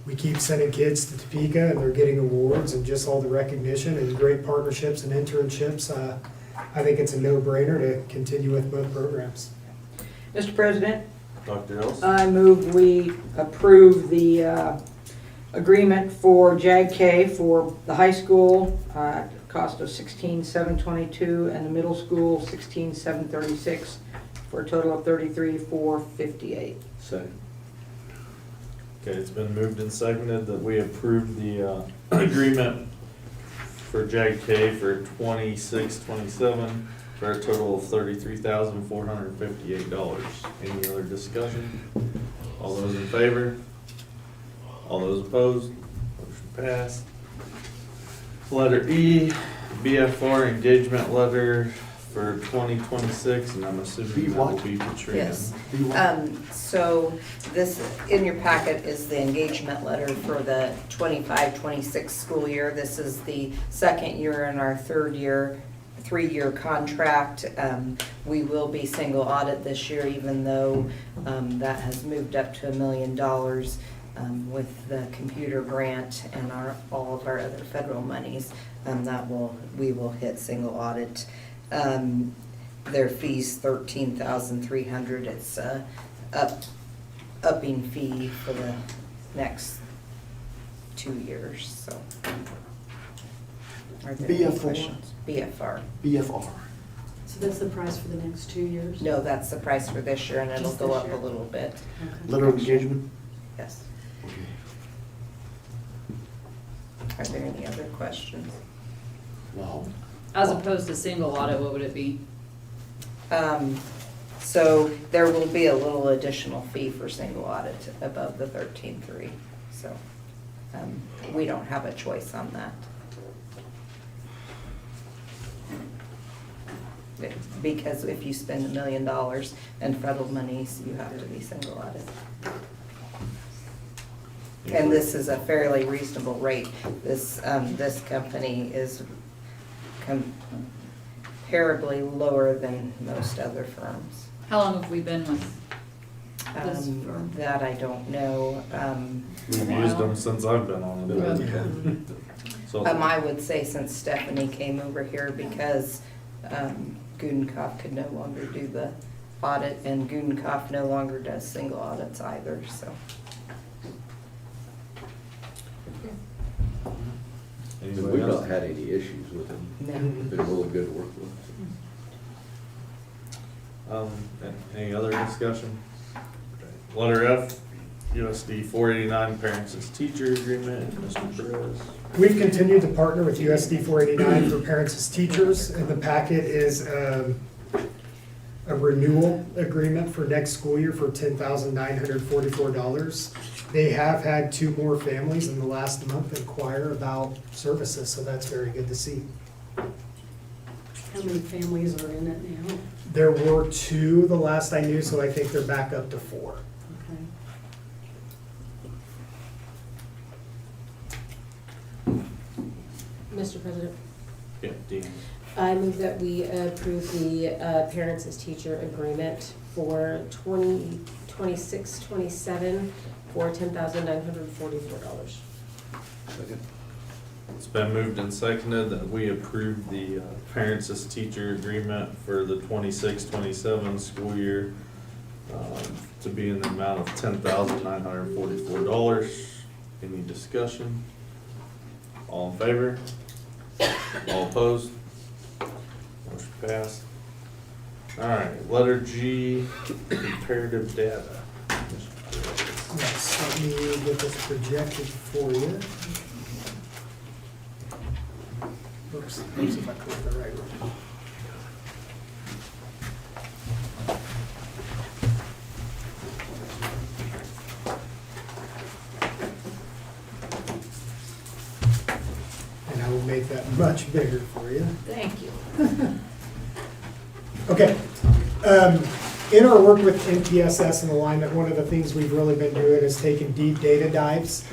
we keep sending kids to Topeka, and they're getting awards and just all the recognition and great partnerships and internships. I think it's a no-brainer to continue with both programs. Mr. President, Dr. Ellis? I move we approve the agreement for JAG-K for the high school, cost of $16,722, and the middle school, $16,736, for a total of $33,458. Second. Okay, it's been moved and seconded that we approve the agreement for JAG-K for 26-27 for a total of $33,458. Any other discussion? All those in favor? All those opposed? Motion passed. Letter E, BFR engagement letter for 2026, and I'm assuming that will be Katrina. Yes. So this, in your packet is the engagement letter for the 25-26 school year. This is the second year in our third year, 3-year contract. We will be single audit this year, even though that has moved up to $1 million with the computer grant and all of our other federal monies. We will hit single audit. Their fee's $13,300. It's a upping fee for the next 2 years, so. Are there any BFR? questions? BFR. BFR. So that's the price for the next 2 years? No, that's the price for this year, and it'll Just go this up year? a little bit. Okay. Letter of engagement? Yes. Are there any other questions? Wow. As opposed to single audit, what would it be? So there will be a little additional fee for single audit above the 13.3. So we don't have a choice on that. Because if you spend $1 million in federal monies, you have to be single audit. And this is a fairly reasonable rate. This company is comparably lower than most other firms. How long have we been with this firm? That I don't know. We've used them since I've been on the board. So, I would say since Stephanie came over here, because Gudenkauf could no longer do the audit, and Gudenkauf no longer does single audits either, so. We've anybody not else? had any issues with them. No. Been really good to work with. Any other discussion? Letter F, USD 489 parents as teacher agreement, Mr. Perez. We've continued to partner with USD 489 for parents as teachers, and the packet is a renewal agreement for next school year for $10,944. They have had 2 more families in the last month inquire about services, so that's very good to see. How many families are in it now? There were 2 the last I knew, so I think they're back up to 4. Okay. Mr. President, Yeah, Dean. I move that we approve the parents as teacher agreement for 2026-27 for $10,944. Second. It's been moved and seconded that we approve the parents as teacher agreement for the 26-27 school year to be in the amount of $10,944. Any discussion? All in favor? All opposed? Motion passed. All right, letter G, comparative data. Yes, let me get this projected for you. Oops, let's see if I clicked the right one. And I will make that much bigger for you. Thank you. Okay. In our work with MTSS and alignment, one of the things we've really been doing is taking deep data dives.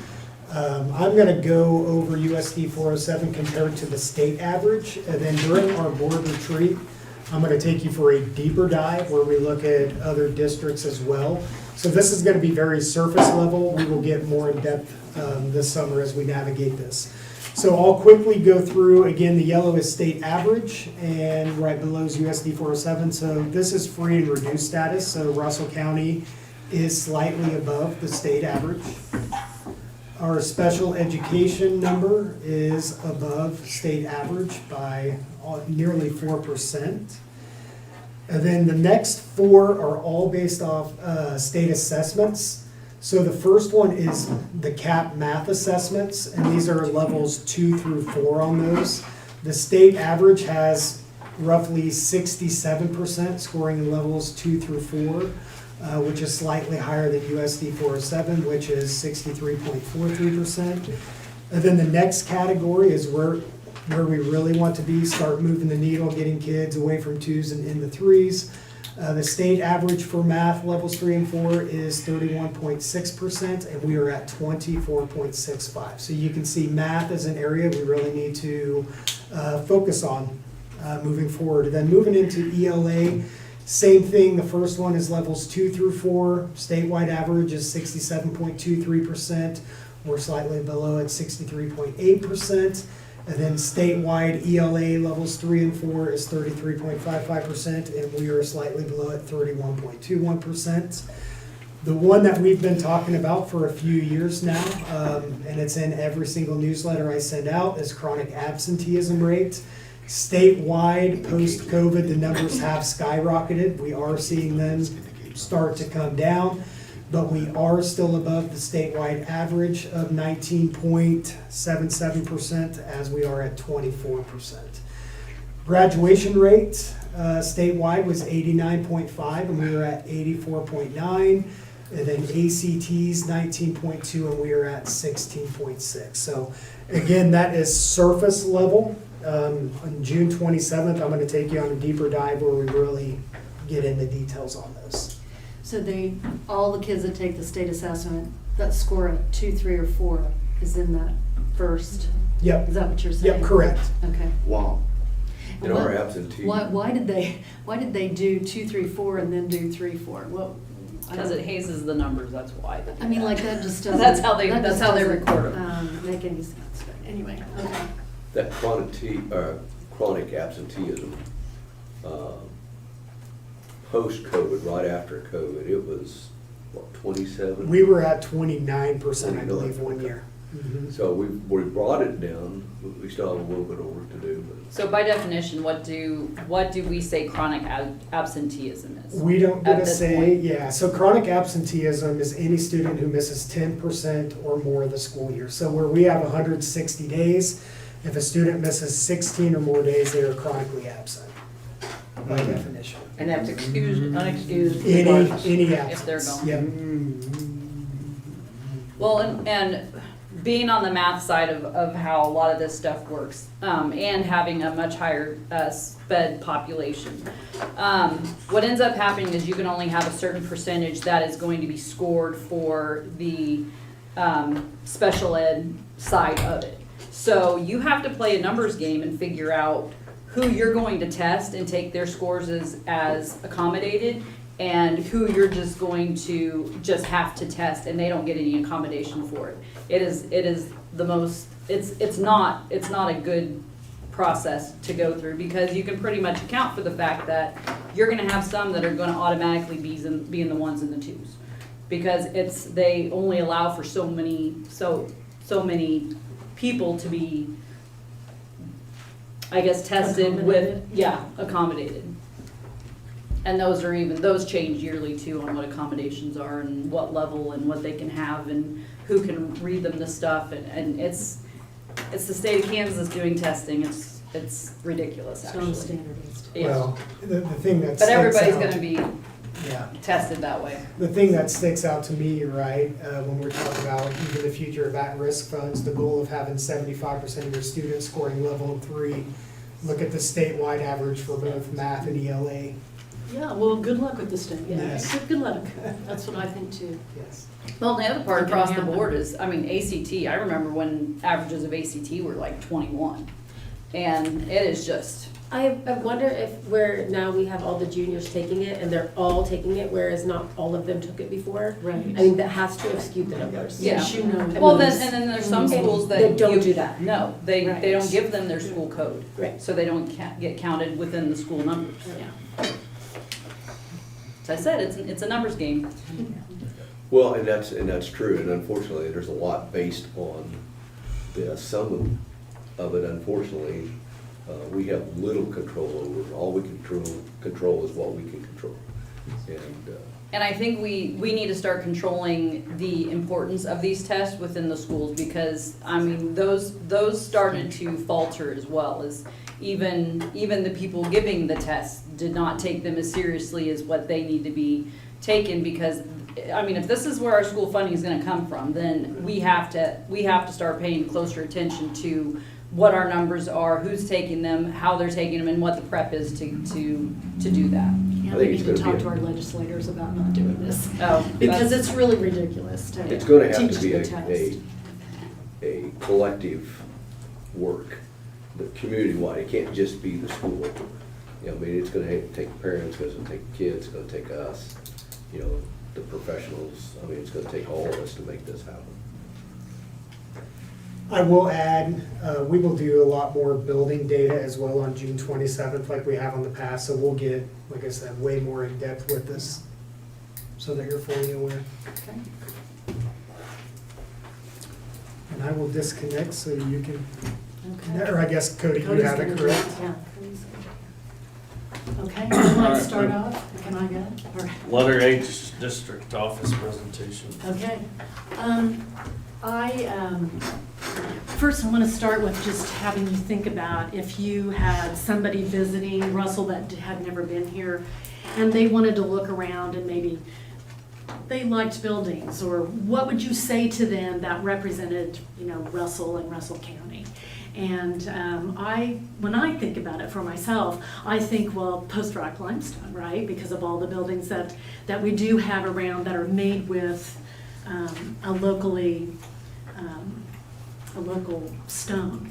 I'm going to go over USD 407 compared to the state average, and then during our board retreat, I'm going to take you for a deeper dive where we look at other districts as well. So this is going to be very surface level. We will get more in depth this summer as we navigate this. So I'll quickly go through, again, the yellow is state average, and right below is USD 407. So this is free and reduced status, so Russell County is slightly above the state average. Our special education number is above state average by nearly 4%. And then the next 4 are all based off state assessments. So the first one is the CAP math assessments, and these are levels 2 through 4 on those. The state average has roughly 67% scoring in levels 2 through 4. which is slightly higher than USD 407, which is 63.43%. And then the next category is where we really want to be, start moving the needle, getting kids away from 2s and into 3s. The state average for math levels 3 and 4 is 31.6%, and we are at 24.65. So you can see math is an area we really need to focus on moving forward. And then moving into ELA, same thing. The first one is levels 2 through 4. Statewide average is 67.23%. We're slightly below at 63.8%. And then statewide ELA levels 3 and 4 is 33.55%, and we are slightly below at 31.21%. The one that we've been talking about for a few years now, and it's in every single newsletter I send out, is chronic absenteeism rate. Statewide, post-COVID, the numbers have skyrocketed. We are seeing them start to come down, but we are still above the statewide average of 19.77%, as we are at 24%. Graduation rate statewide was 89.5, and we were at 84.9. And then ACT's 19.2, and we are at 16.6. So again, that is surface level. On June 27th, I'm going to take you on a deeper dive where we really get into details on this. So all the kids that take the state assessment that score a 2, 3, or 4 is in that first. Yep. Is that what you're saying? Yep, correct. Okay. Wow. In our absentee. Why did they do 2, 3, 4 and then do 3, 4? Well, Because it hazes the numbers, that's why. I mean, like that just doesn't. That's how they doesn't, record them. Make any sense, but anyway, okay. That chronic absenteeism, post-COVID, right after COVID, it was, what, 27? We were at 29%, I believe, one year. Mhm. So we brought it down, we still have a little bit of work to do, but. So by definition, what do we say chronic absenteeism is? We don't get at a this say, point? yeah. So chronic absenteeism is any student who misses 10% or more of the school year. So where we have 160 days, if a student misses 16 or more days, they are chronically absent, by definition. And that's unexcused. Any absence. If they're gone. Yep. Well, and being on the math side of how a lot of this stuff works, and having a much higher sped population, what ends up happening is you can only have a certain percentage that is going to be scored for the special ed side of it. So you have to play a numbers game and figure out who you're going to test and take their scores as accommodated, and who you're just going to just have to test and they don't get any accommodation for it. It is the most, it's not a good process to go through, because you can pretty much account for the fact that you're gonna have some that are gonna automatically be in the 1s and the 2s. Because they only allow for so many people to be, I guess, tested with, accommodated. And those change yearly too, on what accommodations are and what level and what they can have and who can read them the stuff, and it's the state of Kansas doing testing. It's ridiculous, actually. It's non-standardized. Yeah. Well, the thing that But sticks everybody's out- gonna be Yeah. tested that way. The thing that sticks out to me, right, when we're talking about even the future of at-risk funds, the goal of having 75% of your students scoring level 3, look at the statewide average for both math and ELA. Yeah, well, good luck with this thing. Yes. Good luck. That's what I think too. Yes. Well, the other part It's gonna across the happen. board is, ACT, I remember when averages of ACT were like 21. And it is just, I wonder if now we have all the juniors taking it and they're all taking it, whereas not all of them took it before. Right. I mean, that has to have skewed the numbers. Yes, you know. well, then there's some Okay. schools that. That don't do that. No, they Right. don't give them their school code. Right. So they don't get counted within the school numbers. Yeah. So I said, it's a numbers game. Well, and that's true, and unfortunately, there's a lot based on this. Some of it, unfortunately, we have little control over. All we control is what we can control. And I think we need to start controlling the importance of these tests within the schools, because, those started to falter as well. even the people giving the tests did not take them as seriously as what they need to be taken, because, I mean, if this is where our school funding is gonna come from, then we have to start paying closer attention to what our numbers are, who's taking them, how they're taking them, and what the prep is to do that. Yeah, I we think need it's to gonna talk be to our legislators about not doing this. Oh, Because that's- it's really ridiculous to It's gonna have teach to be the test. a collective work, the community-wide, it can't just be the school. You know, I mean, it's gonna take parents, it's gonna take kids, it's gonna take us, you know, the professionals, I mean, it's gonna take all of us to make this happen. I will add, we will do a lot more building data as well on June 27th like we have on the past, so we'll get, like I said, way more in depth with this, so that you're fully aware. Okay. And I will disconnect so you can, Okay. or I guess Cody, you Cody's have it gonna do correct? Yeah. Cody's gonna do it. Okay, would you like to start off? Can I go? Or- Letter H, district office presentation. Okay. First I want to start with just having you think about if you had somebody visiting Russell that had never been here and they wanted to look around and maybe they liked buildings, or what would you say to them that represented, you know, Russell and Russell County? And when I think about it for myself, I think, well, post-rock limestone, right? Because of all the buildings that we do have around that are made with a local stone.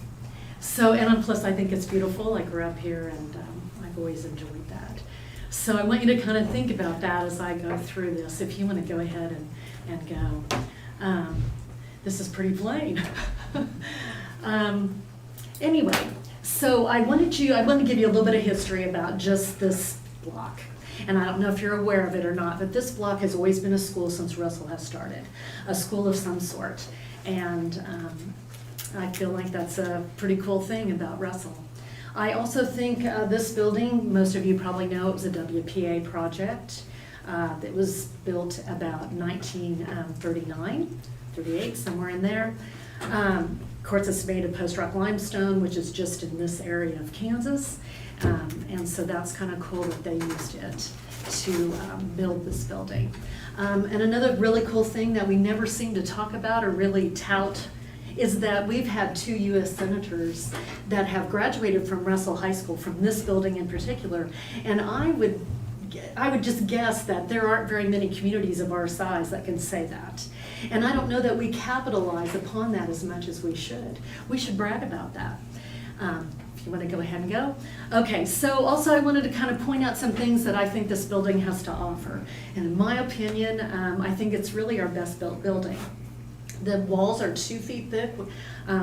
So, and plus I think it's beautiful. I grew up here and I've always enjoyed that. So I want you to kind of think about that as I go through this. If you want to go ahead and go. This is pretty plain. Anyway, so I want to give you a little bit of history about just this block. And I don't know if you're aware of it or not, but this block has always been a school since Russell has started, a school of some sort. And I feel like that's a pretty cool thing about Russell. I also think this building, most of you probably know, it was a WPA project. It was built about 1939, 38, somewhere in there. Of course, it's made of post-rock limestone, which is just in this area of Kansas. And so that's kind of cool that they used it to build this building. And another really cool thing that we never seem to talk about or really tout is that we've had 2 U.S. senators that have graduated from Russell High School, from this building in particular. And I would just guess that there aren't very many communities of our size that can say that. And I don't know that we capitalize upon that as much as we should. We should brag about that. If you want to go ahead and go. Okay, so also I wanted to kind of point out some things that I think this building has to offer. And in my opinion, I think it's really our best built building. The walls are 2 feet thick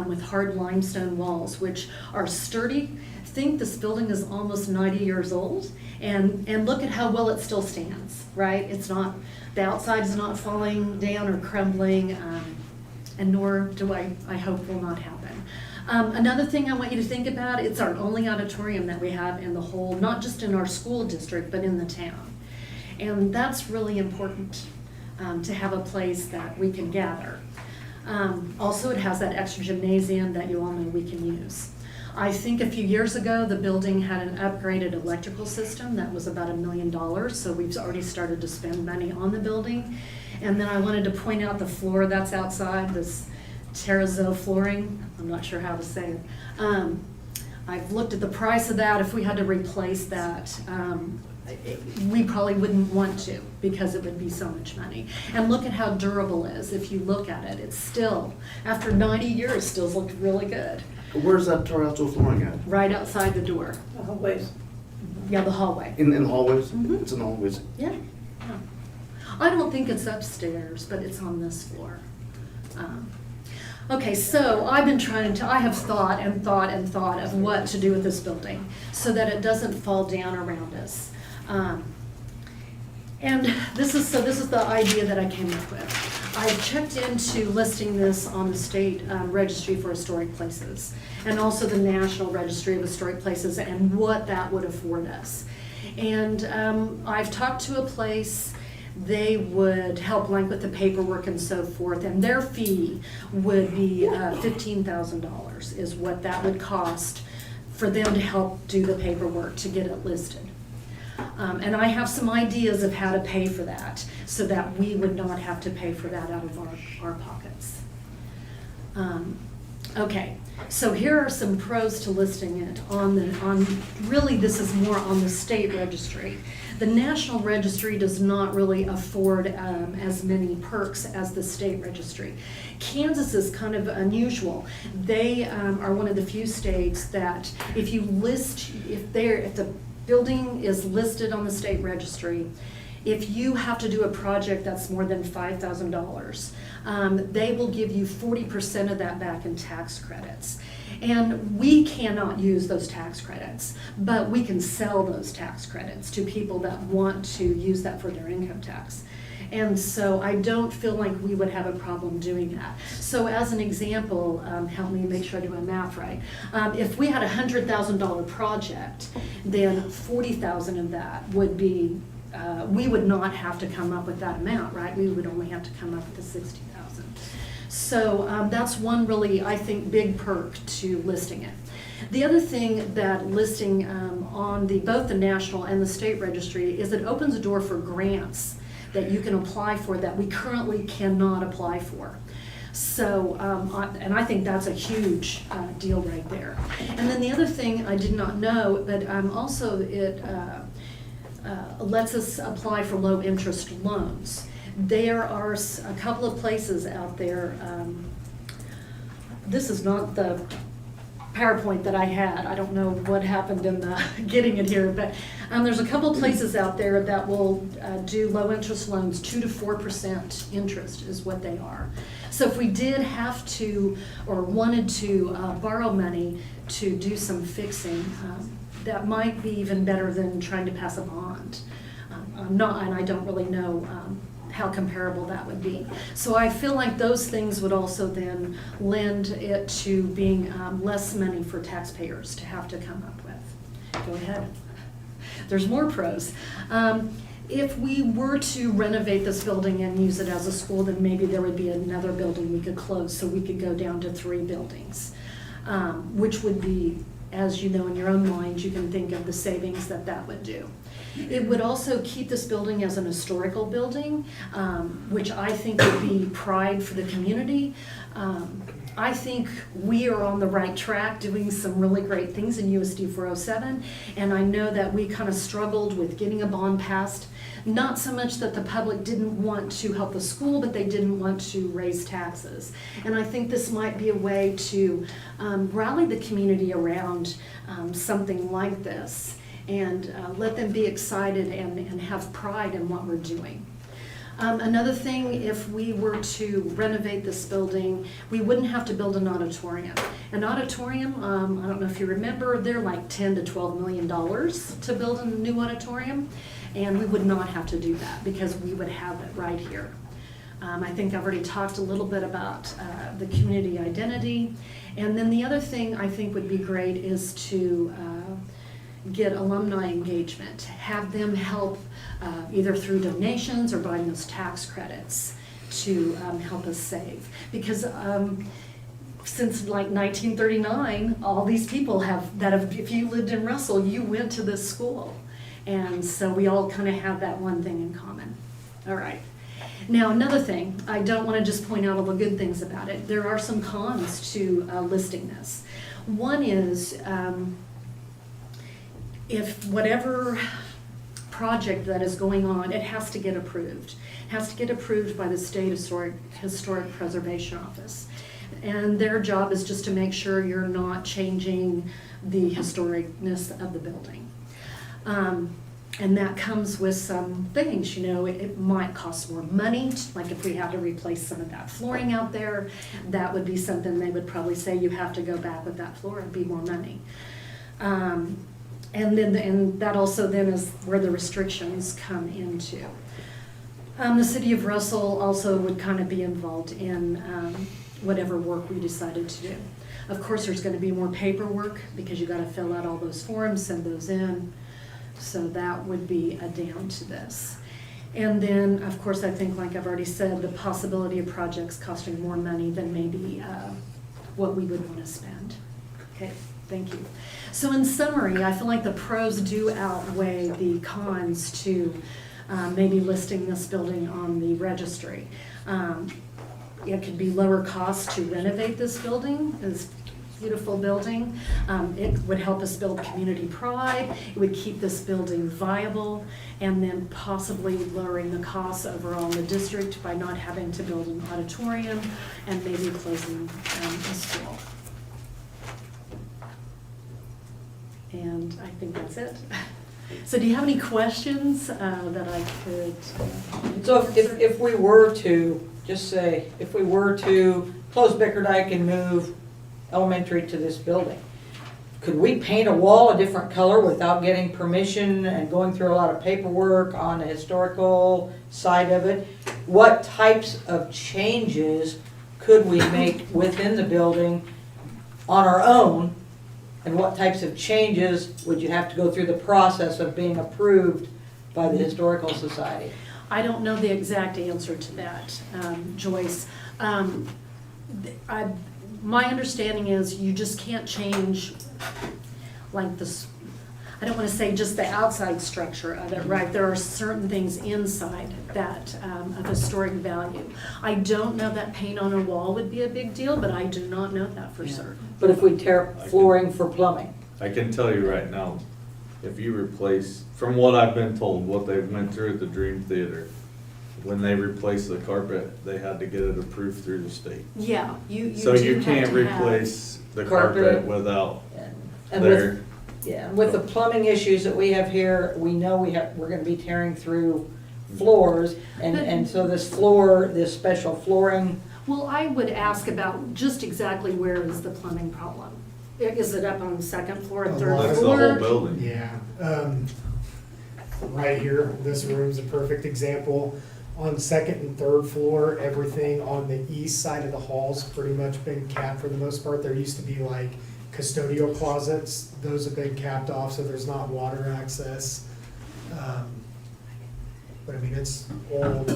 with hard limestone walls, which are sturdy. I think this building is almost 90 years old, and look at how well it still stands, right? It's not, the outside is not falling down or crumbling, and nor do I hope will not happen. Another thing I want you to think about, it's our only auditorium that we have in the whole, not just in our school district, but in the town. And that's really important, to have a place that we can gather. Also, it has that extra gymnasium that you all know we can use. I think a few years ago, the building had an upgraded electrical system that was about $1 million, so we've already started to spend money on the building. And then I wanted to point out the floor that's outside, this terrazzo flooring. I'm not sure how to say it. I've looked at the price of that. If we had to replace that, we probably wouldn't want to, because it would be so much money. And look at how durable it is. If you look at it, it's still, after 90 years, still looks really good. Where's that terrazzo flooring at? Right outside the door. The hallways. Yeah, the hallway. In the hallways? Mhm. It's in the hallways. Yeah. Yeah. I don't think it's upstairs, but it's on this floor. Okay, so I have thought and thought and thought of what to do with this building so that it doesn't fall down around us. And this is the idea that I came up with. I checked into listing this on the state registry for historic places, and also the National Registry of Historic Places, and what that would afford us. And I've talked to a place. They would help Blank with the paperwork and so forth, and their fee would be $15,000 is what that would cost for them to help do the paperwork to get it listed. And I have some ideas of how to pay for that, so that we would not have to pay for that out of our pockets. Okay, so here are some pros to listing it really this is more on the state registry. The National Registry does not really afford as many perks as the state registry. Kansas is kind of unusual. They are one of the few states that if the building is listed on the state registry, if you have to do a project that's more than $5,000, they will give you 40% of that back in tax credits. And we cannot use those tax credits, but we can sell those tax credits to people that want to use that for their income tax. And so I don't feel like we would have a problem doing that. So as an example, help me make sure I do my math right. If we had a $100,000 project, then $40,000 of that would be, we would not have to come up with that amount, right? We would only have to come up with the $60,000. So that's one really, I think, big perk to listing it. The other thing that listing on both the national and the state registry is it opens a door for grants that you can apply for that we currently cannot apply for. So, and I think that's a huge deal right there. And then the other thing I did not know, but also it lets us apply for low interest loans. There are a couple of places out there. This is not the PowerPoint that I had. I don't know what happened in the getting it here, but there's a couple of places out there that will do low interest loans. 2 to 4% interest is what they are. So if we did have to or wanted to borrow money to do some fixing, that might be even better than trying to pass a bond. And I don't really know how comparable that would be. So I feel like those things would also then lend it to being less money for taxpayers to have to come up with. Go ahead. There's more pros. If we were to renovate this building and use it as a school, then maybe there would be another building we could close, so we could go down to 3 buildings, which would be, as you know in your own mind, you can think of the savings that would do. It would also keep this building as an historical building, which I think would be pride for the community. I think we are on the right track doing some really great things in USD 407, and I know that we kind of struggled with getting a bond passed. Not so much that the public didn't want to help the school, but they didn't want to raise taxes. And I think this might be a way to rally the community around something like this and let them be excited and have pride in what we're doing. Another thing, if we were to renovate this building, we wouldn't have to build an auditorium. An auditorium, I don't know if you remember, they're like $10 to $12 million to build a new auditorium, and we would not have to do that because we would have it right here. I think I've already talked a little bit about the community identity, and then the other thing I think would be great is to get alumni engagement, have them help either through donations or buying those tax credits to help us save. Because since like 1939, all these people if you lived in Russell, you went to this school. And so we all kind of have that one thing in common. All right. Now, another thing, I don't want to just point out all the good things about it. There are some cons to listing this. One is if whatever project that is going on, it has to get approved. It has to get approved by the State Historic Preservation Office. And their job is just to make sure you're not changing the historicness of the building. And that comes with some things, it might cost more money, like if we had to replace some of that flooring out there, that would be something they would probably say you have to go back with that floor, it'd be more money. And that also then is where the restrictions come into. The city of Russell also would kind of be involved in whatever work we decided to do. Of course, there's going to be more paperwork because you got to fill out all those forms, send those in. So that would be a down to this. And then, of course, I think, like I've already said, the possibility of projects costing more money than maybe what we would want to spend. Okay. Thank you. So in summary, I feel like the pros do outweigh the cons to maybe listing this building on the registry. It could be lower cost to renovate this building, this beautiful building. It would help us build community pride. It would keep this building viable, and then possibly lowering the costs overall in the district by not having to build an auditorium and maybe closing a school. And I think that's it. So do you have any questions that I could? So if we were to, just say, if we were to close Bickerdike and move elementary to this building, could we paint a wall a different color without getting permission and going through a lot of paperwork on the historical side of it? What types of changes could we make within the building on our own? And what types of changes would you have to go through the process of being approved by the Historical Society? I don't know the exact answer to that, Joyce. My understanding is you just can't change like this, I don't want to say just the outside structure of it, right? There are certain things inside that of historic value. I don't know that paint on a wall would be a big deal, but I do not know that for certain. But if we tear flooring for plumbing? I can tell you right now, if you replace, from what I've been told, what they've been through at the Dream Theater, when they replaced the carpet, they had to get it approved through the state. Yeah, you So do you have can't to have- replace the Carpet. carpet without And their, with, yeah, and with the plumbing issues that we have here, we know we're gonna be tearing through floors, and so this floor, this special flooring, Well, I would ask about just exactly where is the plumbing problem? Is it up on the second floor, third that's the floor? whole building. Yeah, right here, this room's a perfect example. On second and third floor, everything on the east side of the hall's pretty much been capped for the most part. There used to be like custodial closets, those have been capped off, so there's not water access. But I mean, it's old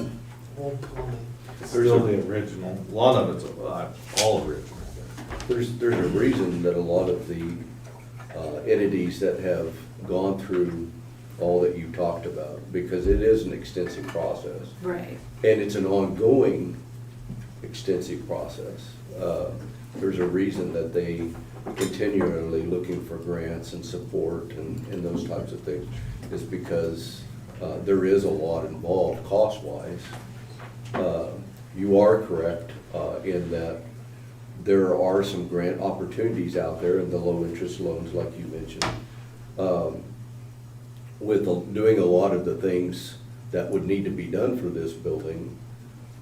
plumbing. still the original, a lot of it's all original. There's a reason that a lot of the entities that have gone through all that you talked about, because it is an extensive process. Right. And it's an ongoing extensive process. There's a reason that they continually looking for grants and support and those types of things, is because there is a lot involved cost-wise. You are correct in that there are some grant opportunities out there in the low-interest loans, like you mentioned. With doing a lot of the things that would need to be done for this building,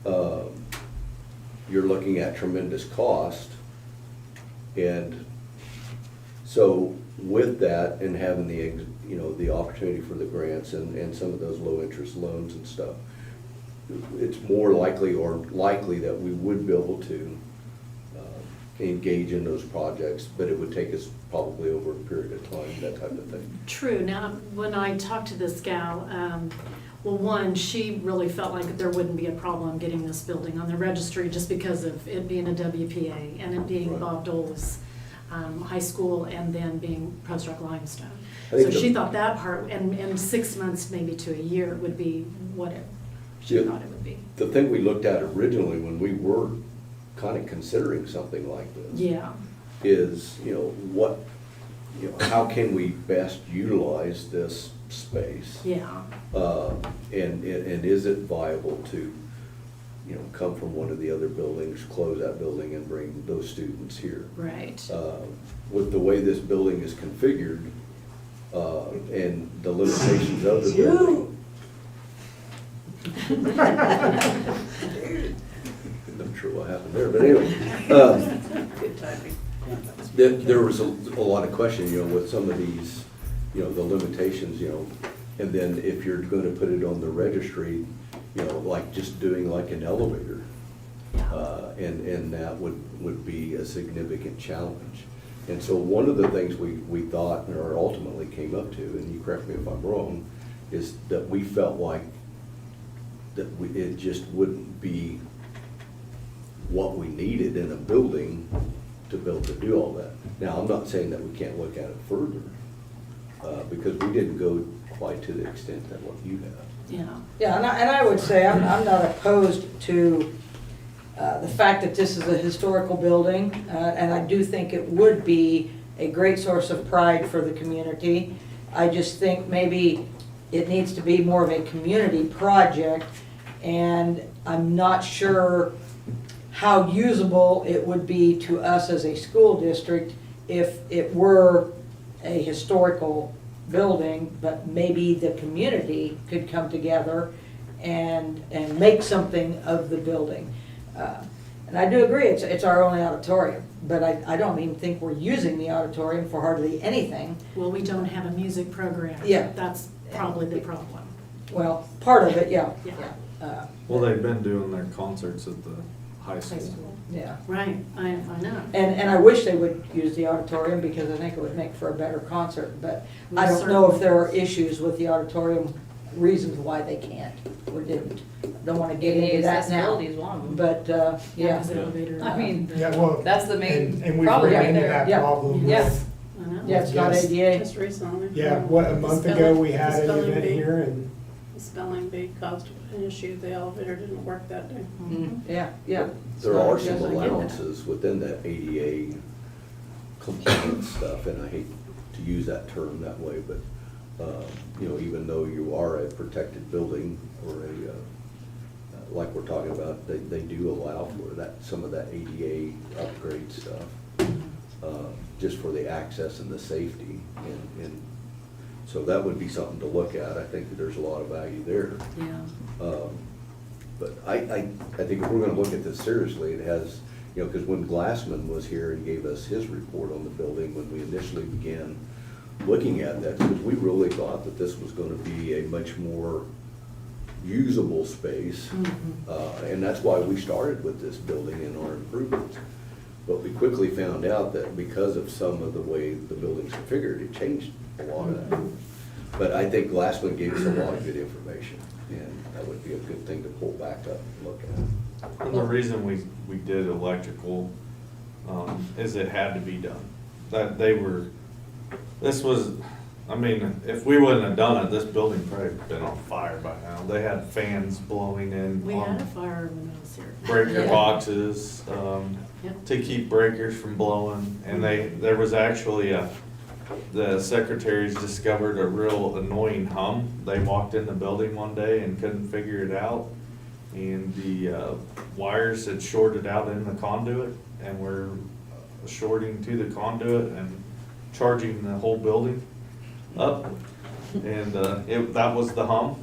you're looking at tremendous cost. And so with that and having the opportunity for the grants and some of those low-interest loans and stuff, it's more likely that we would be able to engage in those projects, but it would take us probably over a period of time, that type of thing. True. Now, when I talked to this gal, well, one, she really felt like there wouldn't be a problem getting this building on the registry just because of it being a WPA and it being Right. Bob Dole's high school and then being Post Rock Limestone. I think So she the- thought that part, and 6 months maybe to a year would be what she Yeah. thought it would be. The thing we looked at originally when we were kind of considering something like this Yeah. is, how can we best utilize this space? Yeah. And is it viable to, come from one of the other buildings, close that building and bring those students here? Right. With the way this building is configured, and the limitations of the building. Not sure what happened there, but anyway. Good timing. There was a lot of question, with some of these, the limitations, and then if you're gonna put it on the registry, like just doing like an elevator. And that would be a significant challenge. And so one of the things we thought, or ultimately came up to, and you correct me if I'm wrong, is that we felt like it just wouldn't be what we needed in a building to be able to do all that. Now, I'm not saying that we can't look at it further, because we didn't go quite to the extent that what you have. Yeah. Yeah, and I would say I'm not opposed to the fact that this is a historical building, and I do think it would be a great source of pride for the community. I just think maybe it needs to be more of a community project, and I'm not sure how usable it would be to us as a school district if it were a historical building, but maybe the community could come together and make something of the building. And I do agree, it's our only auditorium, but I don't even think we're using the auditorium for hardly anything. Well, we don't have a music program. Yeah. That's probably the problem. Well, part of it, yeah. Yeah. Well, they've been doing their concerts at the high school. Yeah. Right, I know. And I wish they would use the auditorium because I think it would make for a better concert, but I don't know if there are issues with the auditorium, reasons why they can't or didn't. Don't want to get into that now. Accessibility is one of them. But, yeah. Because elevator. I mean, Yeah, well, that's the main and we've problem ran right into there. that Yeah. problem Yeah. with, I know. Yeah, it's not Yes. ADA. Just recently. yeah, what, a month ago, we had an event here, and The spelling bee caused an issue, the elevator didn't work that day. Yeah, yeah. There are some Yes, I get that. allowances within that ADA compliance stuff, and I hate to use that term that way, but, you know, even though you are a protected building or like we're talking about, they do allow for that, some of that ADA upgrade stuff, just for the access and the safety. And so that would be something to look at. I think that there's a lot of value there. Yeah. But I think if we're gonna look at this seriously, it has, you know, because when Glassman was here and gave us his report on the building, when we initially began looking at that, because we really thought that this was gonna be a much more usable space. And that's why we started with this building and our improvements. But we quickly found out that because of some of the way the building's configured, it changed a lot of that. But I think Glassman gave us a lot of good information, and that would be a good thing to pull back up and look at. And the reason we did electrical, is it had to be done. That this was, I mean, if we wouldn't have done it, this building probably would have been on fire by now. They had fans blowing in We had a on fire when I was here. breaker boxes, Yep. to keep breakers from blowing. And there was actually the secretaries discovered a real annoying hum. They walked in the building one day and couldn't figure it out. And the wires had shorted out in the conduit and were shorting to the conduit and charging the whole building up. And that was the hum.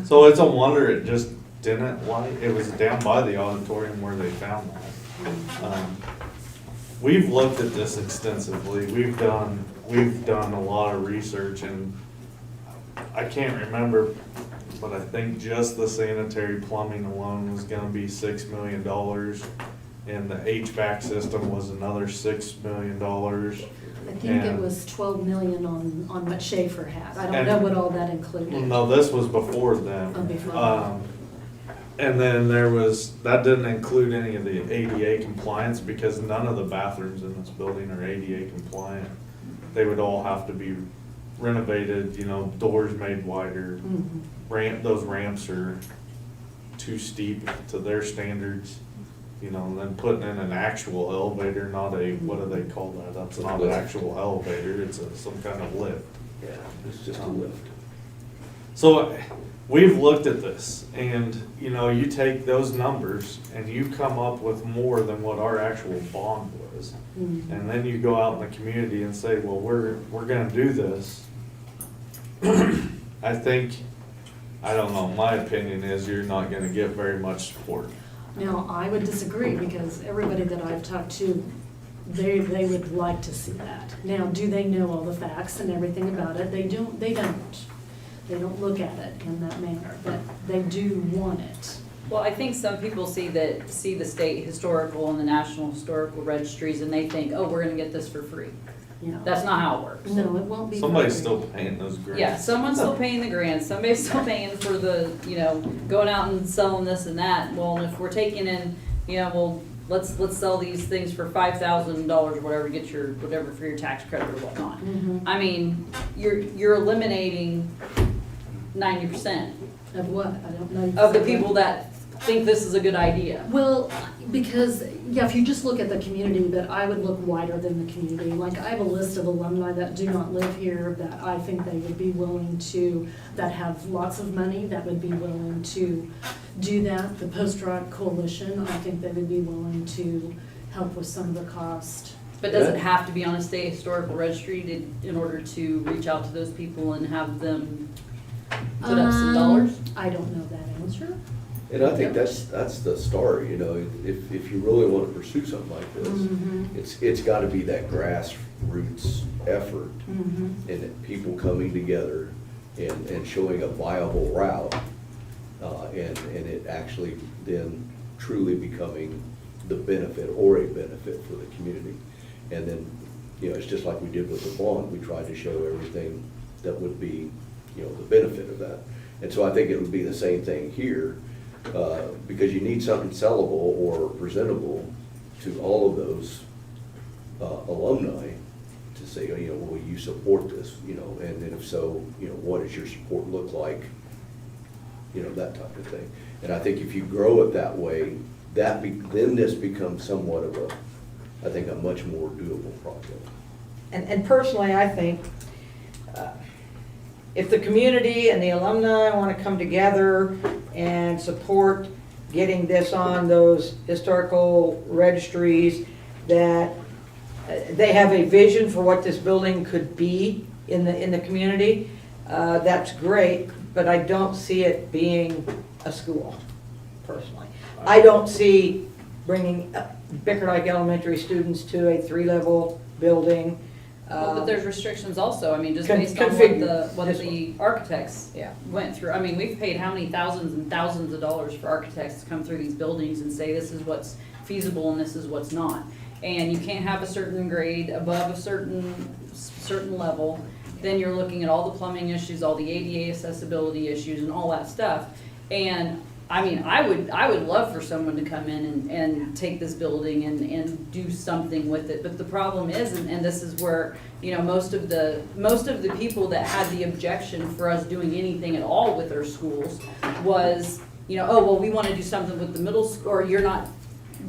So it's a wonder it just didn't light. It was down by the auditorium where they found that. We've looked at this extensively. We've done a lot of research, and I can't remember, but I think just the sanitary plumbing alone was gonna be $6 million. And the HVAC system was another $6 million. I think it was 12 million on what Schaefer had. I don't And- know what all that included. Well, no, this was before them. Oh, before. And then that didn't include any of the ADA compliance because none of the bathrooms in this building are ADA compliant. They would all have to be renovated, you know, doors made wider. Those ramps are too steep to their standards, you know, and then putting in an actual elevator, not a, what do they call that? That's not an actual elevator, it's some kind of lift. Yeah, it's just a lift. So we've looked at this and, you know, you take those numbers and you come up with more than what our actual bond was. And then you go out in the community and say, well, we're gonna do this. I think, I don't know, my opinion is you're not gonna get very much support. Now, I would disagree because everybody that I've talked to, they would like to see that. Now, do they know all the facts and everything about it? They don't. They don't look at it in that manner, but they do want it. Well, I think some people see the state historical and the national historical registries and they think, oh, we're gonna get this for free. Yeah. That's not how it works. No, it won't be. Somebody's free. still paying those grants. Yeah, someone's still paying the grants, somebody's still paying for the, you know, going out and selling this and that. Well, if we're taking in, you know, well, let's sell these things for $5,000 or whatever, get your, whatever for your tax credit or whatnot. I mean, you're eliminating 90% Of what? I don't know. of the people that think this is a good idea. Well, because, yeah, if you just look at the community, but I would look wider than the community. Like, I have a list of alumni that do not live here that I think they would be willing to, that have lots of money, that would be willing to do that. The Post-Rock Coalition, I think they would be willing to help with some of the cost. But does it have to be on a state historical registry in order to reach out to those people and have them put up some dollars? I don't know that answer. And I think that's the start, you know, if you really want to pursue something like this, it's got to be that grassroots effort, and that people coming together and showing a viable route, and it actually then truly becoming the benefit or a benefit for the community. And then, you know, it's just like we did with the bond, we tried to show everything that would be, you know, the benefit of that. And so I think it would be the same thing here. Because you need something sellable or presentable to all of those alumni to say, you know, will you support this, you know, and then if so, you know, what does your support look like, you know, that type of thing. And I think if you grow it that way, then this becomes somewhat of I think a much more doable project. And personally, I think if the community and the alumni want to come together and support getting this on those historical registries, that they have a vision for what this building could be in the community, that's great, but I don't see it being a school, personally. I don't see bringing Bickerdike Elementary students to a 3-level building. Well, but there's restrictions also, I mean, just Con- based on configure what this the architects Yeah. went through. I mean, we've paid how many thousands and thousands of dollars for architects to come through these buildings and say this is what's feasible and this is what's not. And you can't have a certain grade above a certain level. Then you're looking at all the plumbing issues, all the ADA accessibility issues and all that stuff. And I mean, I would love for someone to come in and take this building and do something with it. But the problem is, and this is where, you know, most of the people that had the objection for us doing anything at all with our schools was, you know, oh, well, we want to do something with the middle school, or you're not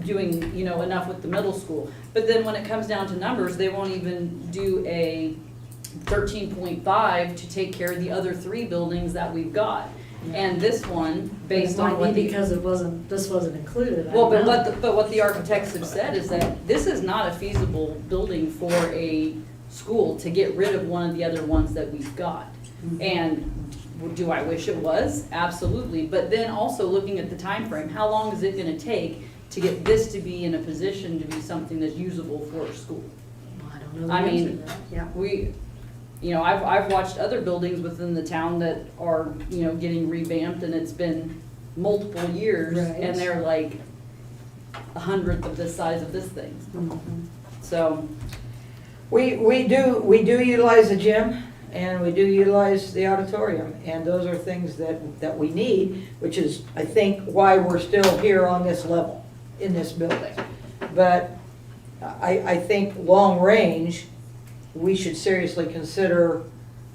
doing, you know, enough with the middle school. But then when it comes down to numbers, they won't even do a 13.5 to take care of the other 3 buildings that we've got. And this one, based on what because this wasn't included. Well, but what the architects have said is that this is not a feasible building for a school to get rid of one of the other ones that we've got. And do I wish it was? Absolutely. But then also looking at the time frame, how long is it going to take to get this to be in a position to be something that's usable for a school? I don't know the I answer mean, to that. Yeah. You know, I've watched other buildings within the town that are, you know, getting revamped, and it's been multiple years, Right. and they're like 1/100th of the size of this thing. So, We do utilize the gym, and we do utilize the auditorium, and those are things that we need, which is, I think, why we're still here on this level, in this building. But I think long range, we should seriously consider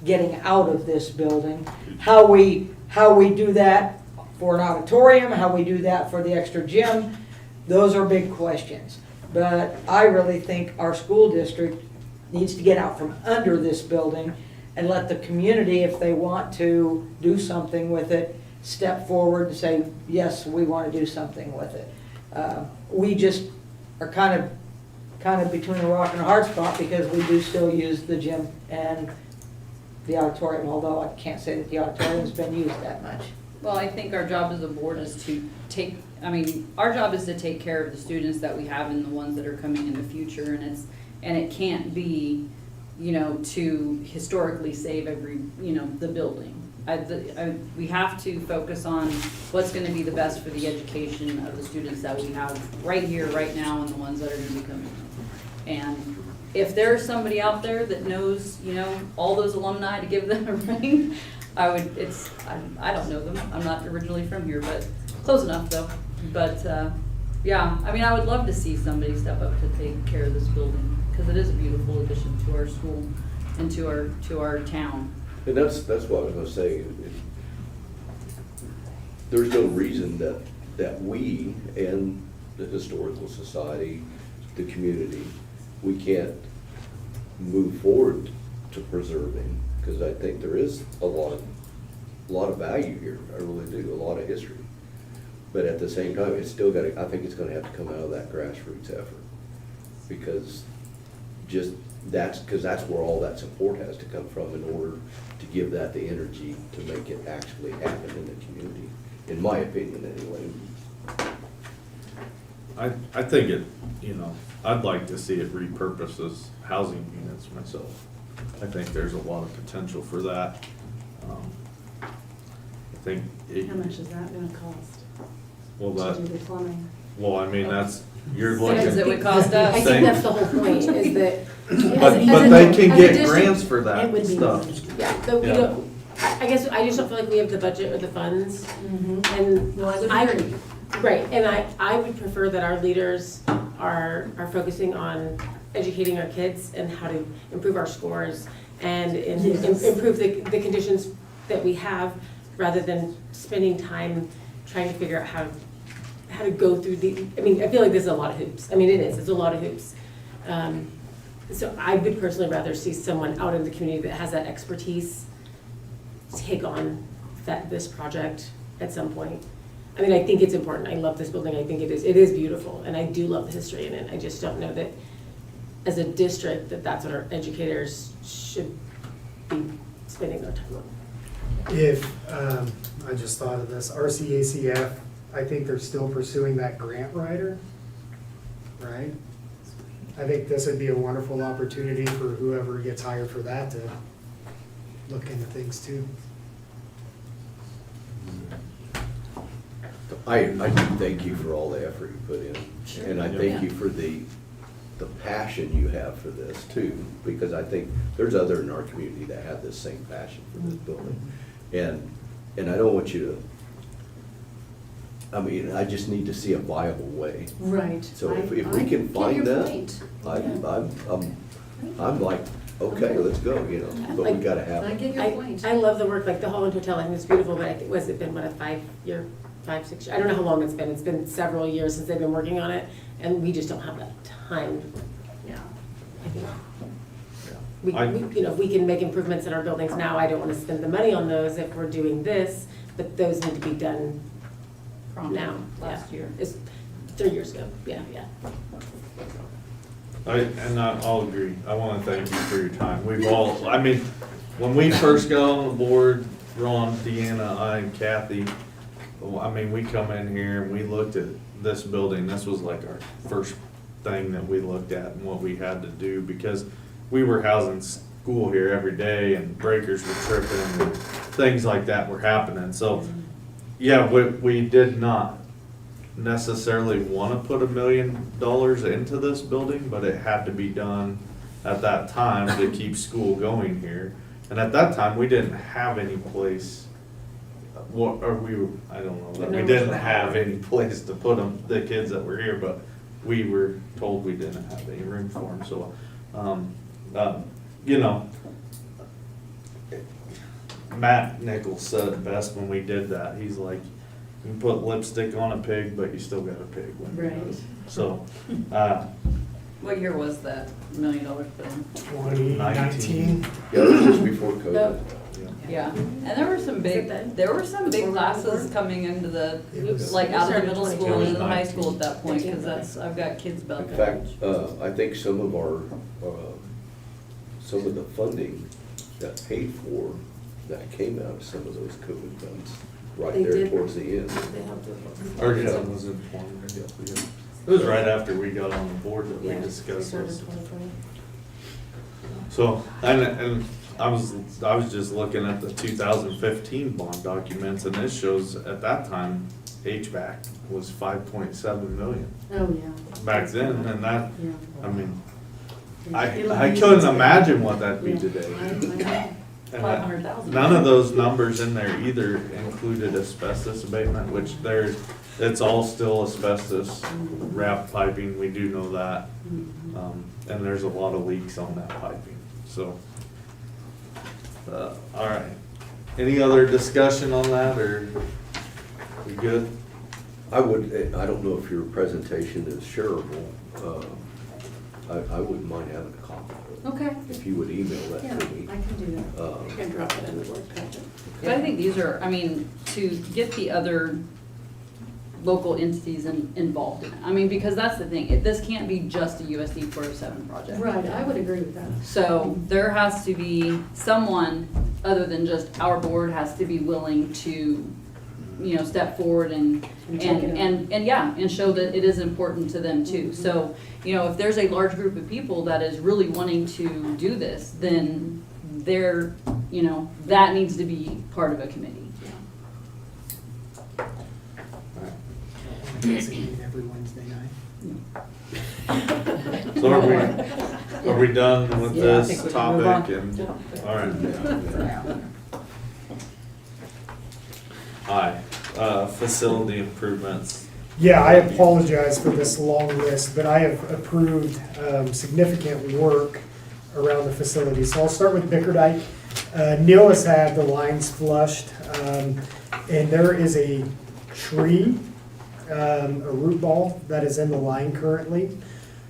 getting out of this building. How we do that for an auditorium, how we do that for the extra gym, those are big questions. But I really think our school district needs to get out from under this building and let the community, if they want to do something with it, step forward and say, yes, we want to do something with it. We just are kind of between a rock and a hard spot, because we do still use the gym and the auditorium, although I can't say that the auditorium's been used that much. well, I think our job as a board is to our job is to take care of the students that we have and the ones that are coming in the future, and it can't be, you know, to historically save every, you know, the building. We have to focus on what's going to be the best for the education of the students that we have right here, right now, and the ones that are going to be coming. And if there's somebody out there that knows, you know, all those alumni to give them a ring, I don't know them. I'm not originally from here, but close enough though. But yeah, I mean, I would love to see somebody step up to take care of this building, because it is a beautiful addition to our school and to our town. And that's what I was gonna say. There's no reason that we and the Historical Society, the community, we can't move forward to preserving, because I think there is a lot of value here. I really do, a lot of history. But at the same time, it's still gotta, I think it's gonna have to come out of that grassroots effort. Because that's where all that support has to come from in order to give that the energy to make it actually happen in the community, in my opinion anyway. I think it, I'd like to see it repurposed as housing units myself. I think there's a lot of potential for that. I think. How much is that gonna cost? Well, To do the plumbing? well, I mean, you're Same as it looking. would cost us. I think that's the whole point, is that. But they can get grants for It that would be stuff. Yeah, but we Yeah. don't, I guess, I just don't feel like we have the budget or the funds, and Well, I would I, agree. right, and I would prefer that our leaders are focusing on educating our kids and how to improve our scores and Yes. improve the conditions that we have, rather than spending time trying to figure out how to go through I mean, I feel like there's a lot of hoops. I mean, it's a lot of hoops. So I would personally rather see someone out in the community that has that expertise take on this project at some point. I mean, I think it's important. I love this building. I think it is beautiful, and I do love the history in it. I just don't know that as a district that's what our educators should be spending their time on. If, I just thought of this, RCACF, I think they're still pursuing that grant writer, right? I think this would be a wonderful opportunity for whoever gets hired for that to look into things too. I do thank you for all the effort you put in. And I thank you for the passion you have for this too, because I think there's others in our community that have this same passion for this building. And I don't want you to, I mean, I just need to see a viable way. Right. So if we can find that, I'm like, okay, let's go, but we gotta have I it. get your point. I love the work, like the Holland Hotel, I think it's beautiful, but I think, was it been, what, a 5 year, 5, 6 years? I don't know how long it's been. It's been several years since they've been working on it, and we just don't have that time. Yeah. I think if we can make improvements in our buildings now, I don't want to spend the money on those if we're doing this, but those need to be done now. Last year. It's 3 years ago, yeah. I'll agree. I want to thank you for your time. I mean, when we first got on the board, Ron, Deanna, I, and Kathy, I mean, we come in here and we looked at this building. This was like our first thing that we looked at and what we had to do, because we were housing school here every day and breakers were tripping and things like that were happening. So, yeah, we did not necessarily want to put $1 million into this building, but it had to be done at that time to keep school going here. And at that time, we didn't have any place, I don't know, that we didn't have any place to put them, the kids that were here, but we were told we didn't have any room for them. So, Matt Nichols said it best when we did that. He's like, you can put lipstick on a pig, but you still got a pig. Right. So, What year was that $1 million put in? 2019. Yeah, it was just before COVID. Yeah, and there were some big classes coming into the, It was- like out of the middle school and into the high 19. school at that point, because I've got kids about In that fact, age. I think some of the funding that paid for, that came out of some of those COVID funds, right They there did. towards the end. They helped with it. our son was informed. It was right after we got on the board that we Yeah, discussed started this. 2020. So, and I was just looking at the 2015 bond documents, and this shows at that time, HVAC was 5.7 million Oh, yeah. back then, and that, Yeah. I mean, It'll I be couldn't easy. imagine what that'd be Yeah. today. I know. And $500,000. none of those numbers in there either included asbestos abatement, which it's all still asbestos wrapped piping, we do know that. And there's a lot of leaks on that piping, so. All right, any other discussion on that, or we good? I don't know if your presentation is shareable. I wouldn't mind having a copy of it. Okay. If you would email that Yeah, to me. I can do that. You can drop it in the work packet. But I think these are, I mean, to get the other local entities involved in it. I mean, because that's the thing, this can't be just a USD 407 project. Right, I would agree with that. So there has to be someone, other than just our board, has to be willing to, you know, step forward and take it up. and show that it is important to them too. So, you know, if there's a large group of people that is really wanting to do this, then they're, you know, that needs to be part of a committee. Every Wednesday night. So are we done with Yeah, I think this we can move topic on. and, all right. Facility improvements. Yeah, I apologize for this long list, but I have approved significant work around the facility. So I'll start with Bickerdike. Neil has had the lines flushed, and there is a tree, a root ball that is in the line currently.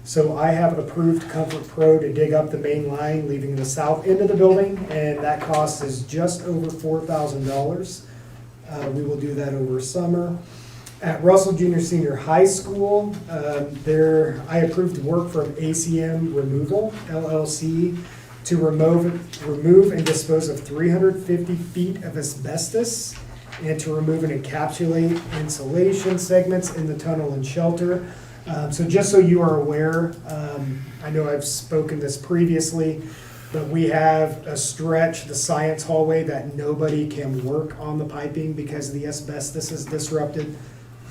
So I have approved Comfort Pro to dig up the main line, leaving the south end of the building, and that cost is just over $4,000. We will do that over summer. At Russell Junior Senior High School, I approved work from ACM Removal LLC to remove and dispose of 350 feet of asbestos and to remove and encapsulate insulation segments in the tunnel and shelter. So just so you are aware, I know I've spoken this previously, but we have a stretch, the science hallway, that nobody can work on the piping because the asbestos is disrupted.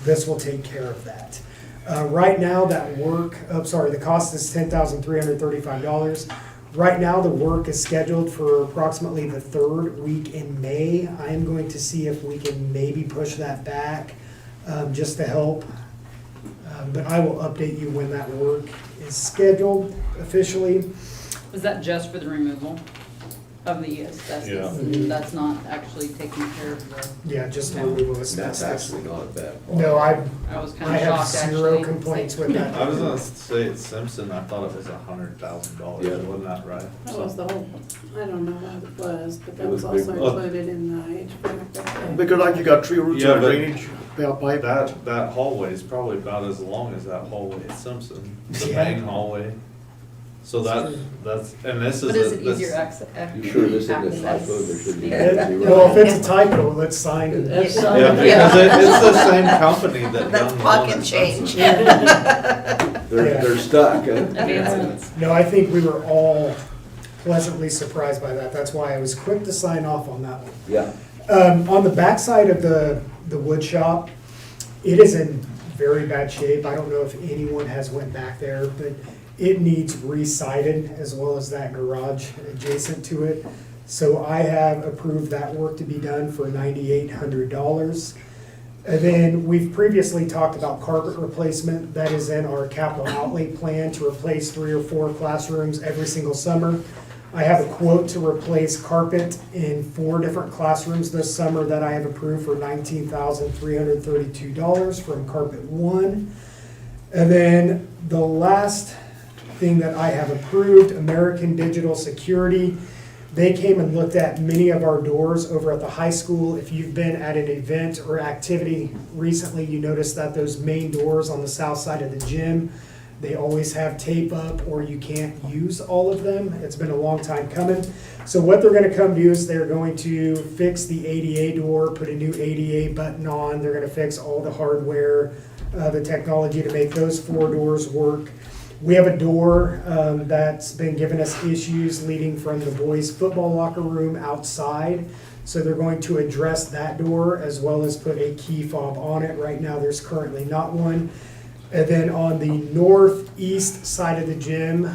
This will take care of that. Right now, the cost is $10,335. Right now, the work is scheduled for approximately the third week in May. I am going to see if we can maybe push that back just to help. But I will update you when that work is scheduled officially. Is that just for the removal of the asbestos? Yeah. That's not actually taking care of the. Yeah, just No. removal of That's asbestos. actually not a bad. No, I was kind I of have shocked, zero actually. complaints with that. I was gonna say at Simpson, I thought it was $100,000, Yeah. wasn't that right? That was the whole, I don't know what it was, but that It was was also big. included in the HVAC. Because like you got tree roots Yeah, and but drainage, pipe. That hallway is probably about as long as that hallway at Simpson, the Yeah. main hallway. So that's, and this is. But is it this- easier access? You sure this isn't a typo? There should be. Well, if it's a typo, let's sign it. That's Yeah, because it's the same company that That's done the one pocket at change. Simpson. They're stuck, huh? Advancements. No, I think we were all pleasantly surprised by that. That's why I was quick to sign off on that one. Yeah. On the backside of the wood shop, it is in very bad shape. I don't know if anyone has went back there, but it needs re-sided as well as that garage adjacent to it. So I have approved that work to be done for $9,800. And then we've previously talked about carpet replacement. That is in our capital outlay plan to replace 3 or 4 classrooms every single summer. I have a quote to replace carpet in 4 different classrooms this summer that I have approved for $19,332 from Carpet One. And then the last thing that I have approved, American Digital Security. They came and looked at many of our doors over at the high school. If you've been at an event or activity recently, you notice that those main doors on the south side of the gym, they always have tape up or you can't use all of them. It's been a long time coming. So what they're gonna come do is they're going to fix the ADA door, put a new ADA button on. They're gonna fix all the hardware, the technology to make those 4 doors work. We have a door that's been giving us issues leading from the boys' football locker room outside. So they're going to address that door as well as put a key fob on it. Right now, there's currently not one. And then on the northeast side of the gym,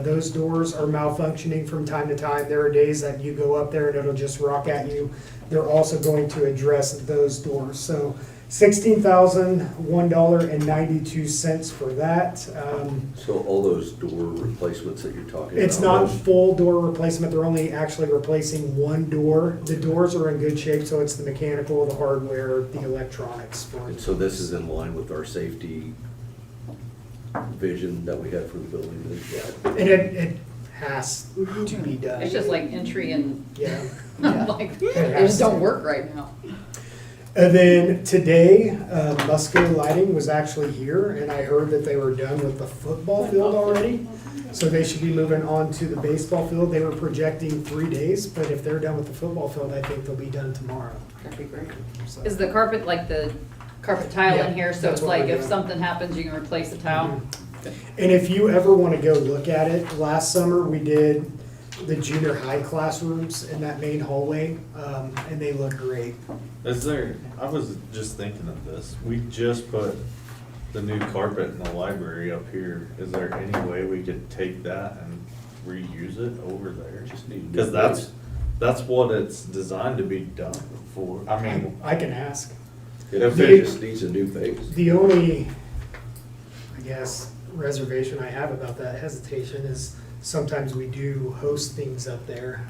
Those doors are malfunctioning from time to time. There are days that you go up there and it'll just rock at you. They're also going to address those doors. So $16,001.92 for that. So all those door replacements that you're talking about? It's not those- full door replacement, they're only actually replacing one door. The doors are in good shape, so it's the mechanical, the hardware, the electronics for And it. so this is in line with our safety vision that we have for the building? And it has to be done. It's just like entry and, Yeah. like, It they has just don't to. work right now. And then today, Musco Lighting was actually here, and I heard that they were done with the football field already. So they should be moving on to the baseball field. They were projecting 3 days, but if they're done with the football field, I think they'll be done tomorrow. That'd be great. So- Is the carpet like the carpet tile Yeah, in here, so that's it's what like we're if doing. something happens, you can replace the tile? And if you ever want to go look at it, last summer we did the junior high classrooms in that main hallway, and they look great. Is there, I was just thinking of this, we just put the new carpet in the library up here. Is there any way we could take that and reuse it over there? Just need Cause new that's what it's designed to be done for. I mean, I can ask. It If just needs a new base. The only, I guess, reservation I have about that hesitation is sometimes we do host things up there.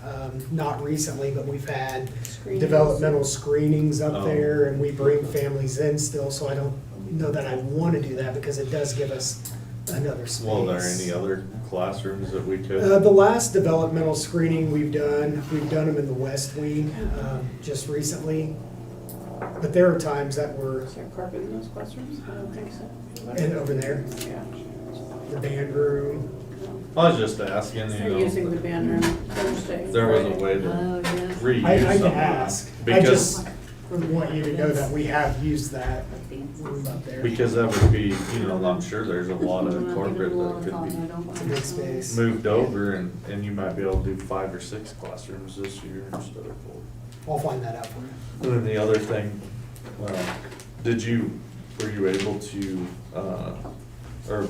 Not recently, but we've had developmental screenings up Oh. there, and we bring families in still, so I don't know that I want to do that because it does give us another space. well, are there any other classrooms that we could? The last developmental screening we've done them in the West Wing, just recently. But there are times that we're, Is there carpet in those classrooms? I don't think so. and over there, Yeah. the band room. I was just asking, They're you using know, the band room Thursday. if there was a way Oh, to yeah. reuse I some can of that. ask. I Because, just want you to know that we have used that room up there. because that would be, you know, I'm sure there's a lot of carpet that could be It's a big space. moved over and you might be able to do 5 or 6 classrooms this year instead of 4. I'll find that out for you. And then the other thing, were you able to, or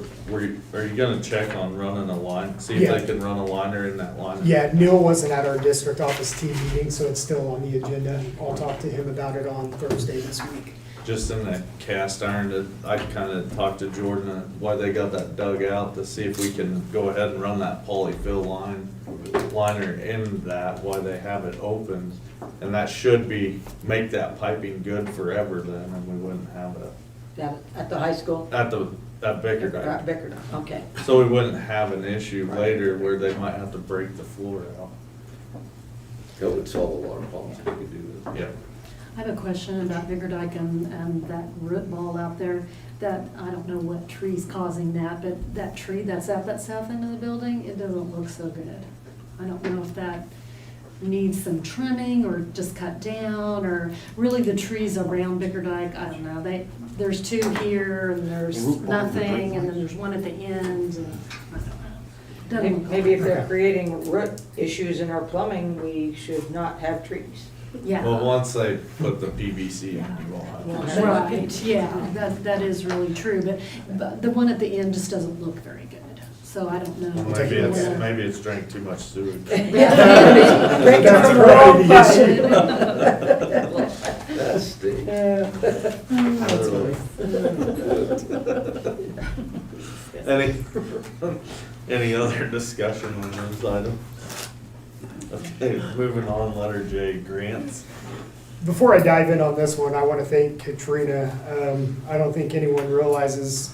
are you gonna check on running a line? See if Yeah. they can run a liner in that line? Yeah, Neil wasn't at our district office team meeting, so it's still on the agenda. I'll talk to him about it on Thursday this week. Just in that cast iron, that I kinda talked to Jordan, why they got that dug out, to see if we can go ahead and run that polyfill liner in that, why they have it open. And that should make that piping good forever then, and we wouldn't have it At the high school? at Bickerdike. Bickerd, okay. So we wouldn't have an issue later where they might have to break the floor out. That would solve a lot of problems if we could do that. Yeah. I have a question about Bickerdike and that root ball out there, that, I don't know what tree's causing that, but that tree that's at that south end of the building, it doesn't look so good. I don't know if that needs some trimming or just cut down, or really the trees around Bickerdike, I don't know, there's 2 here, and there's nothing, and then there's one at the end, and I don't know. Doesn't look Maybe if good. they're creating root issues in our plumbing, we should not have trees. Yeah. Well, once they put the PVC in, you won't have to. Right, yeah, that is really true, but the one at the end just doesn't look very good, so I don't know. Well, maybe it's drank too much sewage. That's probably the issue. That stinks. Any other discussion on those items? Okay, moving on, letter J, grants. Before I dive in on this one, I want to thank Katrina. I don't think anyone realizes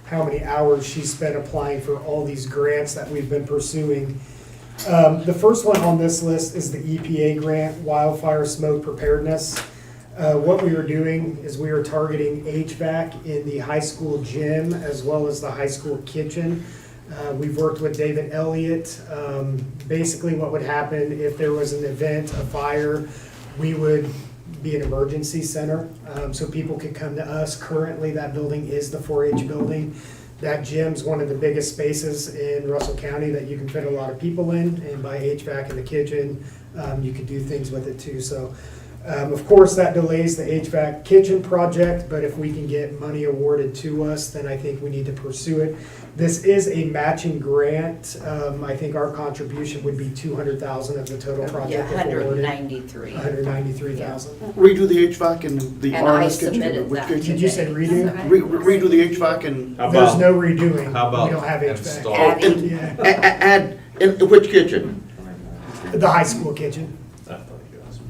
how many hours she spent applying for all these grants that we've been pursuing. The first one on this list is the EPA grant, Wildfire Smoke Preparedness. What we were doing is we were targeting HVAC in the high school gym as well as the high school kitchen. We've worked with David Elliott. Basically what would happen if there was an event, a fire, we would be an emergency center, so people could come to us. Currently, that building is the 4-H building. That gym's one of the biggest spaces in Russell County that you can fit a lot of people in, and by HVAC in the kitchen, you could do things with it too. So Of course, that delays the HVAC kitchen project, but if we can get money awarded to us, then I think we need to pursue it. This is a matching grant. I think our contribution would be 200,000 of the total Yeah, project. if awarded. 193. 193,000. Redo the HVAC and the And I RS kitchen. submitted Which that kitchen? Did you say redo? Redo the HVAC and How There's about- no redoing. How about We don't have install? HVAC. Adding. Yeah. add in which kitchen? The high school kitchen. I thought you asked.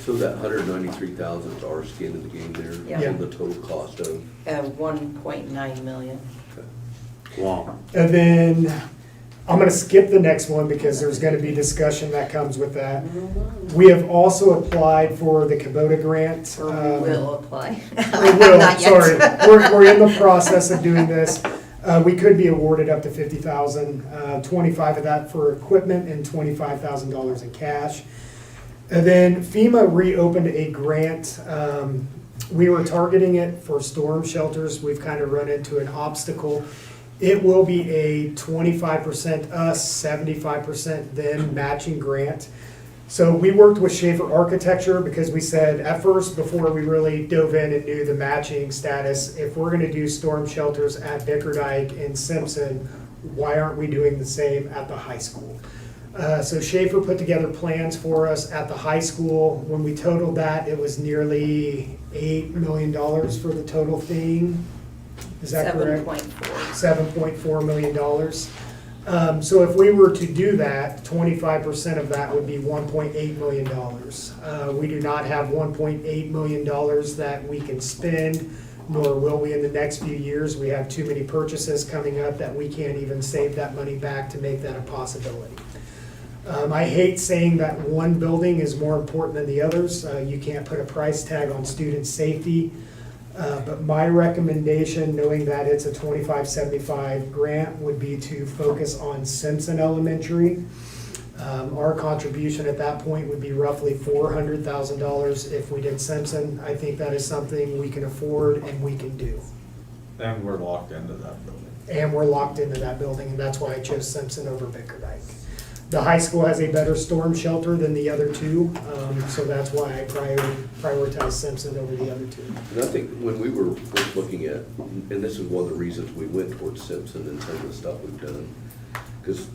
So that 193,000 is our skin in the game there, Yeah. and the total cost of. 1.9 million. Wow. And then I'm gonna skip the next one because there's gonna be discussion that comes with that. We have also applied for the Kubota grant. Or we will apply. We will, Not yet. sorry. We're in the process of doing this. We could be awarded up to 50,000, 25 of that for equipment and $25,000 in cash. And then FEMA reopened a grant. We were targeting it for storm shelters. We've kind of run into an obstacle. It will be a 25% us, 75% them matching grant. So we worked with Schaefer Architecture because we said at first, before we really dove in and knew the matching status, if we're gonna do storm shelters at Bickerdike and Simpson, why aren't we doing the same at the high school? So Schaefer put together plans for us at the high school. When we totaled that, it was nearly $8 million for the total thing. Is that correct? 7.4. $7.4 million. So if we were to do that, 25% of that would be $1.8 million. We do not have $1.8 million that we can spend, nor will we in the next few years. We have too many purchases coming up that we can't even save that money back to make that a possibility. I hate saying that one building is more important than the others. You can't put a price tag on student safety. But my recommendation, knowing that it's a 2575 grant, would be to focus on Simpson Elementary. Our contribution at that point would be roughly $400,000 if we did Simpson. I think that is something we can afford and we can do. And we're locked into that building. And we're locked into that building, and that's why I chose Simpson over Bickerdike. The high school has a better storm shelter than the other two, so that's why I prioritize Simpson over the other two. And I think when we were first looking at, and this is one of the reasons we went towards Simpson and some of the stuff we've done, because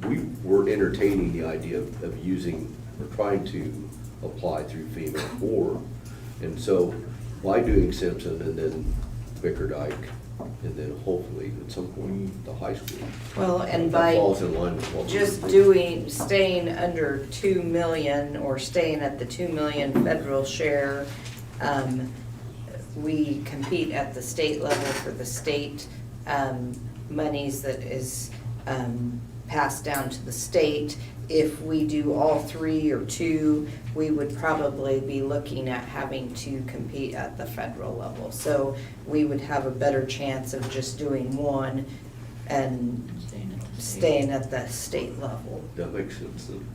we were entertaining the idea of using, or trying to apply through FEMA for, and so by doing Simpson and then Bickerdike, and then hopefully at some point the high school. Well, and that by falls in line with what we just were staying under 2 million or staying at the 2 million federal share, we compete at the state level for the state monies that is passed down to the state. If we do all 3 or 2, we would probably be looking at having to compete at the federal level. So we would have a better chance of just doing one and staying at the state level. That makes sense then.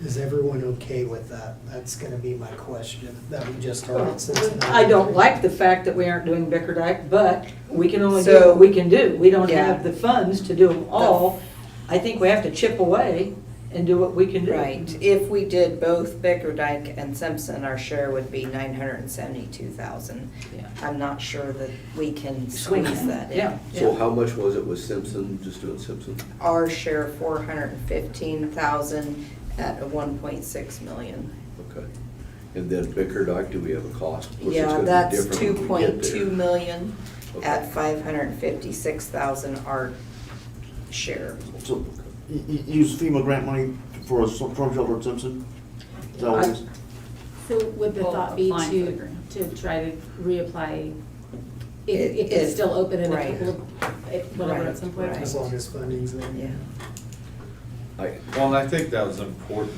Is everyone okay with that? That's gonna be my question, that we just started Simpson. I don't like the fact that we aren't doing Bickerdike, but we can only do So- what we can do. We don't Yeah. have the funds to do them all. I think we have to chip away and do what we can do. Right, if we did both Bickerdike and Simpson, our share would be 972,000. Yeah. I'm not sure that we can Swing squeeze that in. Yeah. So how much was it with Simpson, just doing Simpson? Our share 415,000 at a 1.6 million. Okay. And then Bickerdike, do we have a cost? Of course, it's Yeah, gonna be that's different when we get 2.2 there. million Okay. at 556,000 our share. So, use FEMA grant money for a storm shelter at Simpson? Is that what it is? So would the Well, thought be applying for the grant. to try to reapply if If- it's still open in a right. couple of, whatever Right, at some point? right. As long as funding's there. Yeah. Well, and I think that was important.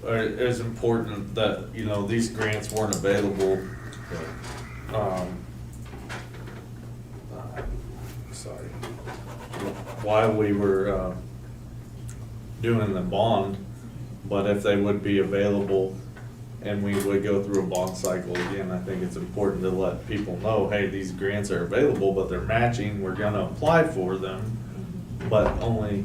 Or it was important that, you know, these grants weren't available. Sorry. While we were, doing the bond, but if they would be available and we would go through a bond cycle again, I think it's important to let people know, hey, these grants are available, but they're matching, we're gonna apply for them, but only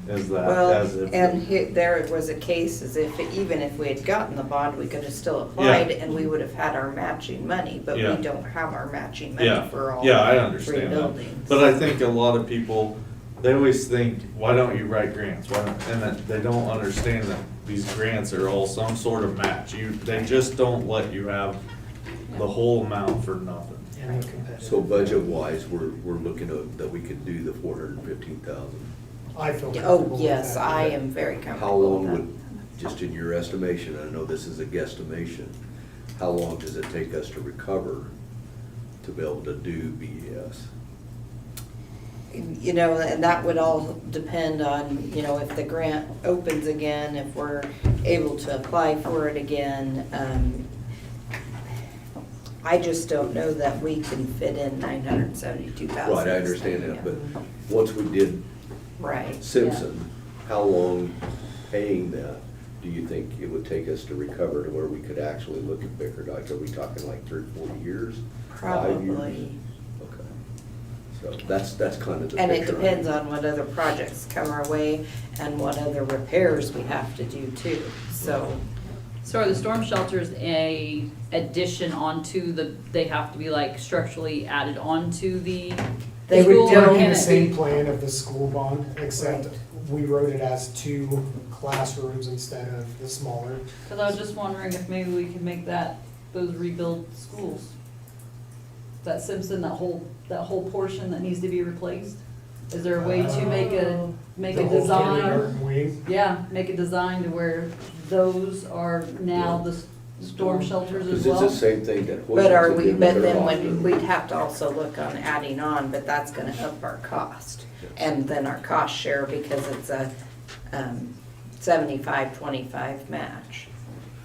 is that Well, as if. and there was a case as if, even if we had gotten the bond, we could have still applied and we would have had our matching money, but we Yeah. don't have our matching money Yeah, for all yeah, I three understand that. buildings. But I think a lot of people, they always think, why don't you write grants? Why don't, and that they don't understand that these grants are all some sort of match. They just don't let you have the whole amount for nothing. And we're competitive. So budget-wise, we're looking at, that we could do the 415,000. I feel comfortable Oh, with yes, that. I am very How comfortable with long that. would, just in your estimation, I know this is a guesstimation, how long does it take us to recover to be able to do BES? You know, and that would all depend on, you know, if the grant opens again, if we're able to apply for it again. I just don't know that we can fit in 972,000. Right, I understand that, but once we did Right. Simpson, how long paying that do you think it would take us to recover to where we could actually look at Bickerdike? Are we talking like 30, 40 years? 5 years? Probably. Okay. So that's kind of the picture. And it depends on what other projects come our way and what other repairs we have to do too, so. So are the storm shelters a addition onto they have to be like structurally added onto the They school, would or be can the it same be? plan of the school bond, except Right. we wrote it as 2 classrooms instead of the smaller. Cause I was just wondering if maybe we could make those rebuild schools. That Simpson, that whole portion that needs to be replaced? Is there a way to make a The whole design? kindergarten wing. Yeah, make a design to where those are now the storm shelters as Because it's well? the same thing that But are Hoyt we, did with but their then hospital. we'd have to also look on adding on, but that's gonna up our cost. And then our cost share because it's a 75-25 match.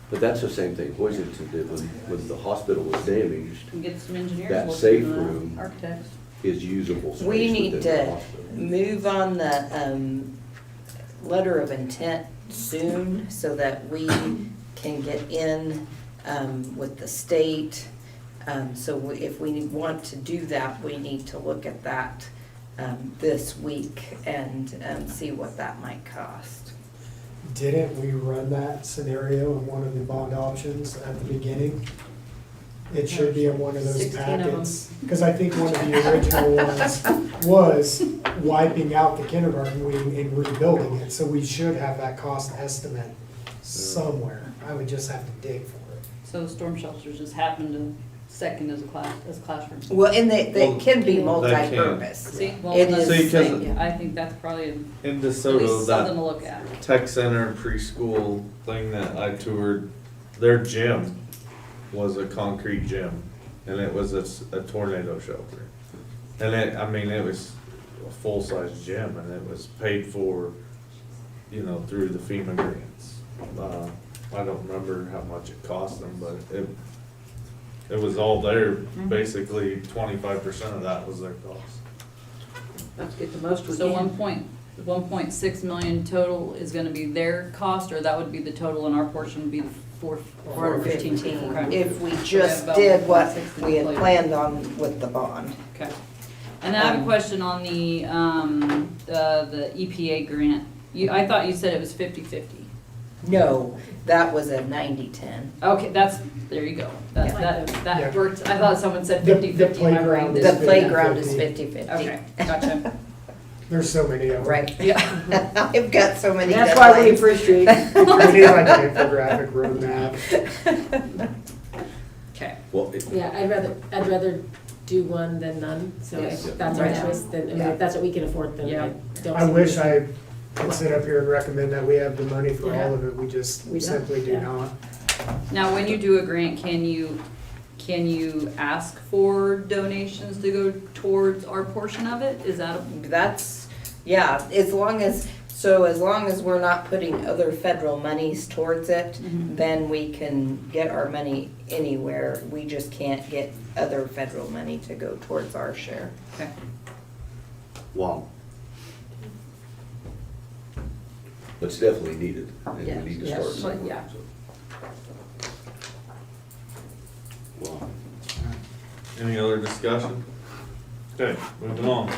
But that's the same thing Hoisington did when the hospital was damaged, And get some engineers That looking safe into that, room. architects. is usable space We need within the to hospital. move on the letter of intent soon so that we can get in with the state. So if we want to do that, we need to look at that this week and see what that might cost. Didn't we run that scenario in one of the bond options at the beginning? It should be in one of those 16 of them. packets. Because I think one of the original ones was wiping out the kindergarten wing and rebuilding it. So we should have that cost estimate somewhere. I would just have to dig for it. So the storm shelters just happen to second as classrooms. Well, and they Well, can be they can. multi-purpose. See, well, It that's, is, See, 'cause- yeah. I think that's probably In at DeSoto, least something to that look at. tech center and preschool thing that I toured, their gym was a concrete gym, and it was a tornado shelter. And it was a full-size gym, and it was paid for, through the FEMA grants. I don't remember how much it cost them, but it was all there, basically 25% of that was their cost. Let's get the most we So can. 1.6 million total is gonna be their cost, or that would be the total and our portion would be the 415? 415, Okay. if we So just about did what 160 we had later. planned on with the bond. Okay. And I have a question on the EPA grant. I thought you said it was 50/50. No, that was a 90-10. Okay, there you go. Yeah. That worked. I thought someone said The 50/50. My playground brain is The didn't- playground is 50-50. 50-50. Okay, gotcha. There's so many of them. Right. Yeah. I've got so many That's why we deadlines. appreciate We need like an infographic roadmap. Okay. Well, Yeah, I'd rather do one than none, so Yes. if that's our Yeah. choice, then, I mean, Yeah. if that's what we can afford, then Yeah. I don't. I see wish any- I could sit up here and recommend that we have the money for all of it. We just We don't. simply do Yeah. not. Now, when you do a grant, can you ask for donations to go towards our portion of it? Is that That's, yeah, as long as we're not putting other federal monies towards it, Mhm. then we can get our money anywhere. We just can't get other federal money to go towards our share. okay? wow. It's definitely needed, and Yeah. we need to Yes. start somewhere. Yeah. so. Wow. Any other discussion? Okay, moving on.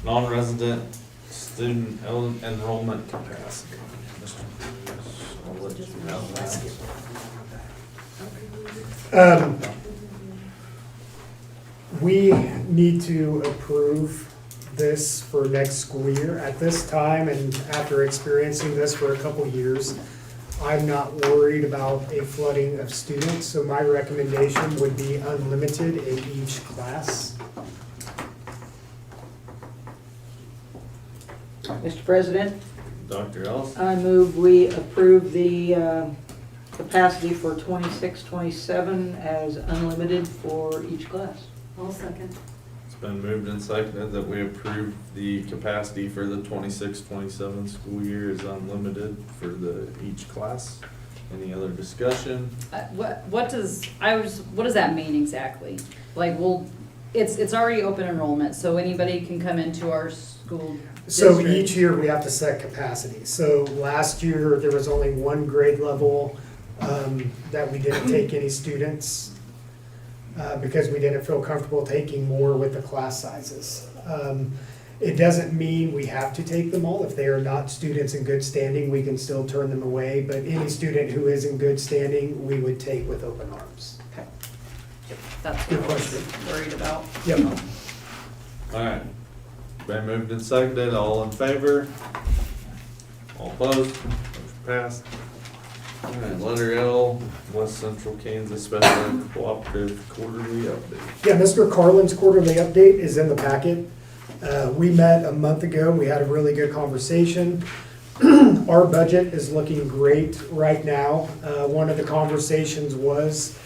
Non-resident Student enrollment capacity. Mr. Cruz, I'll let you have that. We need to approve this for next school year. At this time, and after experiencing this for a couple years, I'm not worried about a flooding of students, so my recommendation would be unlimited in each class. Mr. President, Dr. Ellis? I move we approve the capacity for 26, 27 as unlimited for each class. I'll second. It's been moved and seconded that we approve the capacity for the 26-27 school year is unlimited for each class. Any other discussion? What does that mean exactly? Like, it's already open enrollment, so anybody can come into our school So district. each year we have to set capacity. So last year, there was only one grade level that we didn't take any students because we didn't feel comfortable taking more with the class sizes. It doesn't mean we have to take them all. If they are not students in good standing, we can still turn them away. But any student who is in good standing, we would take with open arms. Okay. Yep, that's Good what I was question. worried about. Yep. All right. Been moved and seconded. All in favor? All opposed? Motion passed. All right, letter L, West Central Kansas Special Ed Cooperative Quarterly Update. Yeah, Mr. Carlin's quarterly update is in the packet. We met a month ago. We had a really good conversation. Our budget is looking great right now. One of the conversations was,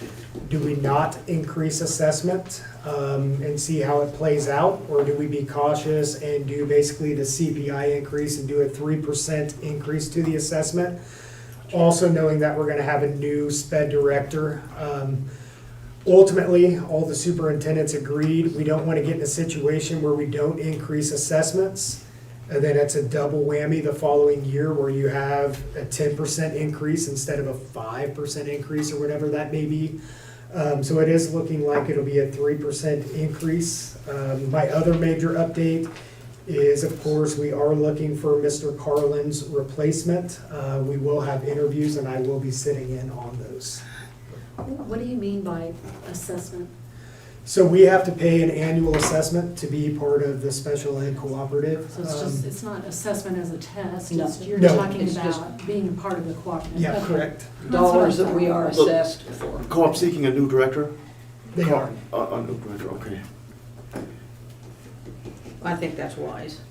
do we not increase assessment and see how it plays out? Or do we be cautious and do basically the CPI increase and do a 3% increase to the assessment? Also knowing that we're gonna have a new SPED director. Ultimately, all the superintendents agreed, we don't wanna get in a situation where we don't increase assessments. And then it's a double whammy the following year where you have a 10% increase instead of a 5% increase or whatever that may be. So it is looking like it'll be a 3% increase. My other major update is, of course, we are looking for Mr. Carlin's replacement. We will have interviews and I will be sitting in on those. What do you mean by assessment? So we have to pay an annual assessment to be part of the special ed cooperative. So it's just, it's not assessment as a test, No. it's, you're No. talking It's just- about being part of the cooperative. Yeah, Okay. correct. That's what I Dollars that thought. we are Look. assessed for. Co-op seeking a new director? They are. A new director, okay. I think that's wise.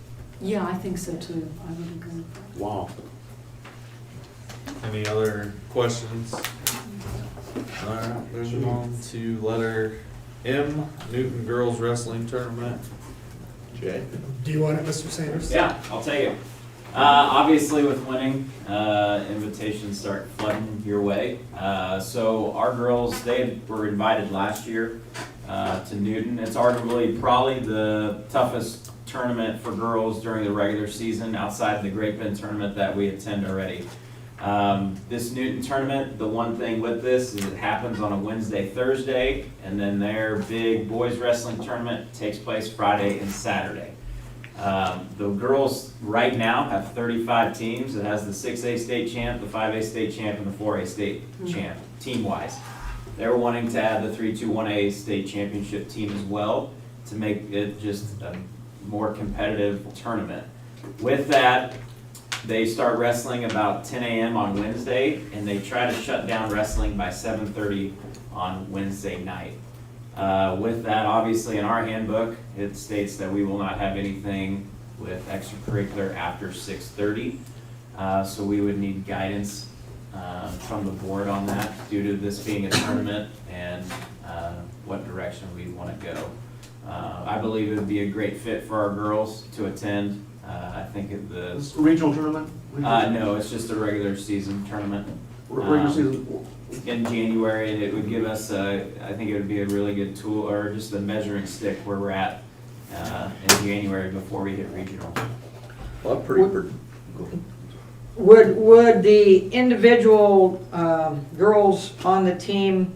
Yeah, I think so too. I would agree. Wow. Any other questions? All right, moving on to letter M, Newton Girls Wrestling Tournament. Jay? Do you want it, Mr. Sanders? Yeah, I'll take it. Obviously with winning, invitations start flooding your way. So our girls, they were invited last year to Newton. It's arguably probably the toughest tournament for girls during the regular season outside of the Great Bend tournament that we attend already. This Newton tournament, the one thing with this is it happens on a Wednesday, Thursday, and then their big boys wrestling tournament takes place Friday and Saturday. The girls right now have 35 teams. It has the 6A state champ, the 5A state champ, and the 4A state champ, team-wise. They're wanting to add the 3-2-1A state championship team as well to make it just a more competitive tournament. With that, they start wrestling about 10 a.m. on Wednesday, and they try to shut down wrestling by 7:30 on Wednesday night. With that, obviously in our handbook, it states that we will not have anything with extracurricular after 6:30. So we would need guidance from the board on that due to this being a tournament and what direction we want to go. I believe it would be a great fit for our girls to attend. I think the Regional tournament? no, it's just a regular season tournament. Regular season? In January, and it would give us, I think it would be a really good tool, or just a measuring stick where we're at in January before we hit regional. Well, I'm pretty, Would the individual girls on the team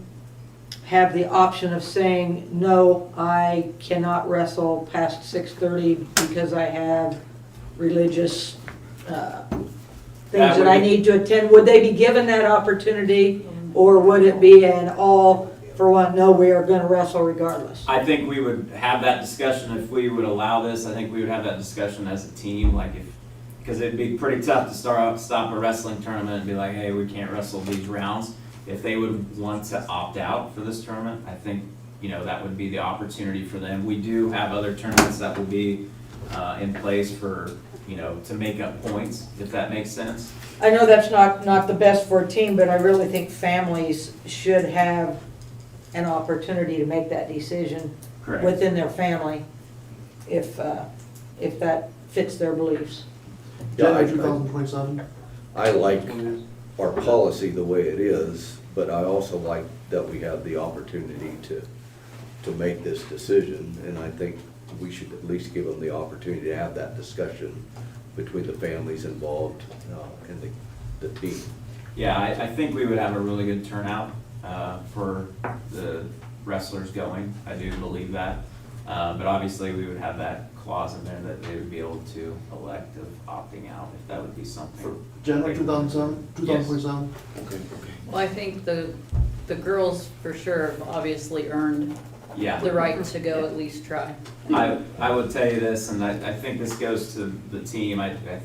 have the option of saying, no, I cannot wrestle past 6:30 because I have religious things That that I would be- need to attend, would they be given that opportunity? Or would it be an all for one, no, we are gonna wrestle regardless? I think we would have that discussion if we would allow this. I think we would have that discussion as a team, like if, because it'd be pretty tough to stop a wrestling tournament and be like, hey, we can't wrestle these rounds. If they would want to opt out for this tournament, I think, that would be the opportunity for them. We do have other tournaments that will be in place for, to make up points, if that makes sense. I know that's not the best for a team, but I really think families should have an opportunity to make that decision Correct. within their family, if that fits their beliefs. Yeah, January 2027. I like our policy the way it is, but I also like that we have the opportunity to make this decision, and I think we should at least give them the opportunity to have that discussion between the families involved and the team. Yeah, I think we would have a really good turnout for the wrestlers going. I do believe that. But obviously, we would have that clause in there that they would be able to elect of opting out, if that would be something. January 2007, 2027. Okay. Well, I think the girls for sure have obviously earned Yeah. the right to go at least try. I would tell you this, and I think this goes to the team.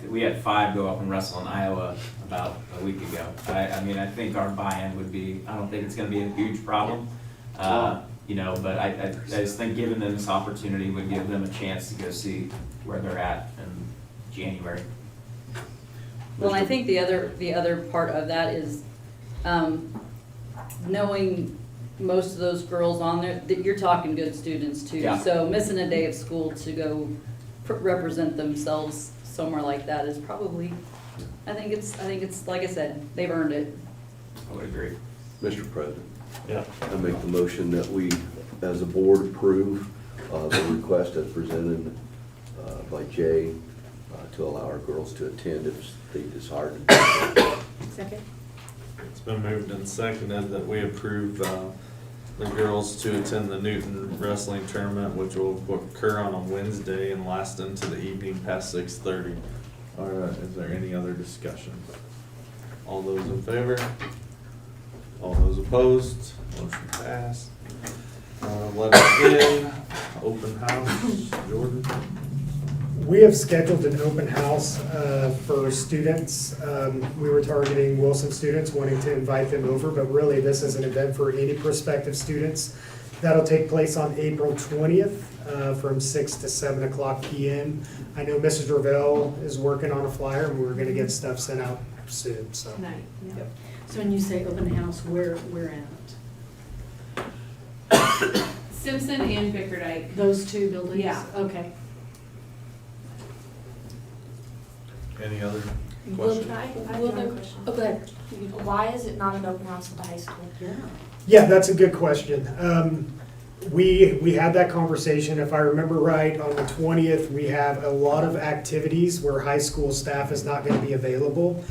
We had 5 go up and wrestle in Iowa about a week ago. I think our buy-in would be, I don't think it's gonna be a huge problem. But I just think giving them this opportunity would give them a chance to go see where they're at in January. Well, I think the other part of that is, knowing most of those girls on there, that you're talking good students too. Yeah. So missing a day of school to go represent themselves somewhere like that is probably, I think it's, like I said, they've earned it. I would agree. Mr. President, Yeah. I make the motion that we, as a board, approve the request as presented by Jay to allow our girls to attend if they desire to. Second? It's been moved and seconded that we approve the girls to attend the Newton Wrestling Tournament, which will occur on a Wednesday and last into the evening past 6:30. Is there any other discussion? All those in favor? All those opposed? Motion passed. Letter N, open house. Jordan? We have scheduled an open house for students. We were targeting Wilson students, wanting to invite them over, but really this is an event for any prospective students. That'll take place on April 20th from 6 to 7 o'clock p.m. I know Mrs. Ravel is working on a flyer, and we're going to get stuff sent out soon, so. Tonight, yeah. Yep. So when you say open house, where at? Simpson and Bickerdike. Those two buildings? Yeah. Okay. Any other Will questions? I have Will another there- question? Oh, go ahead. Why is it not an open house at the high school? Yeah. Yeah, that's a good question. We had that conversation, if I remember right, on the 20th, we have a lot of activities where high school staff is not going to be available.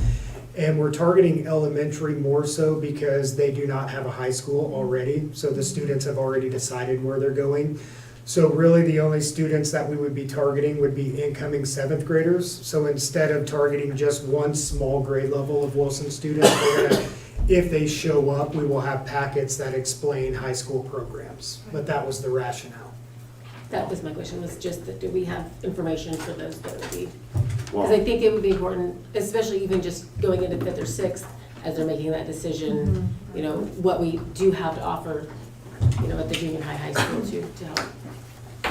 And we're targeting elementary more so because they do not have a high school already. So the students have already decided where they're going. So really the only students that we would be targeting would be incoming 7th graders. So instead of targeting just one small grade level of Wilson students, we're gonna, if they show up, we will have packets that explain high school programs. But that was the rationale. That was my question, was just that do we have information for those that would be? Because I think it would be important, especially even just going into 5th or 6th, as they're making that decision, what we do have to offer, at the junior high school to help.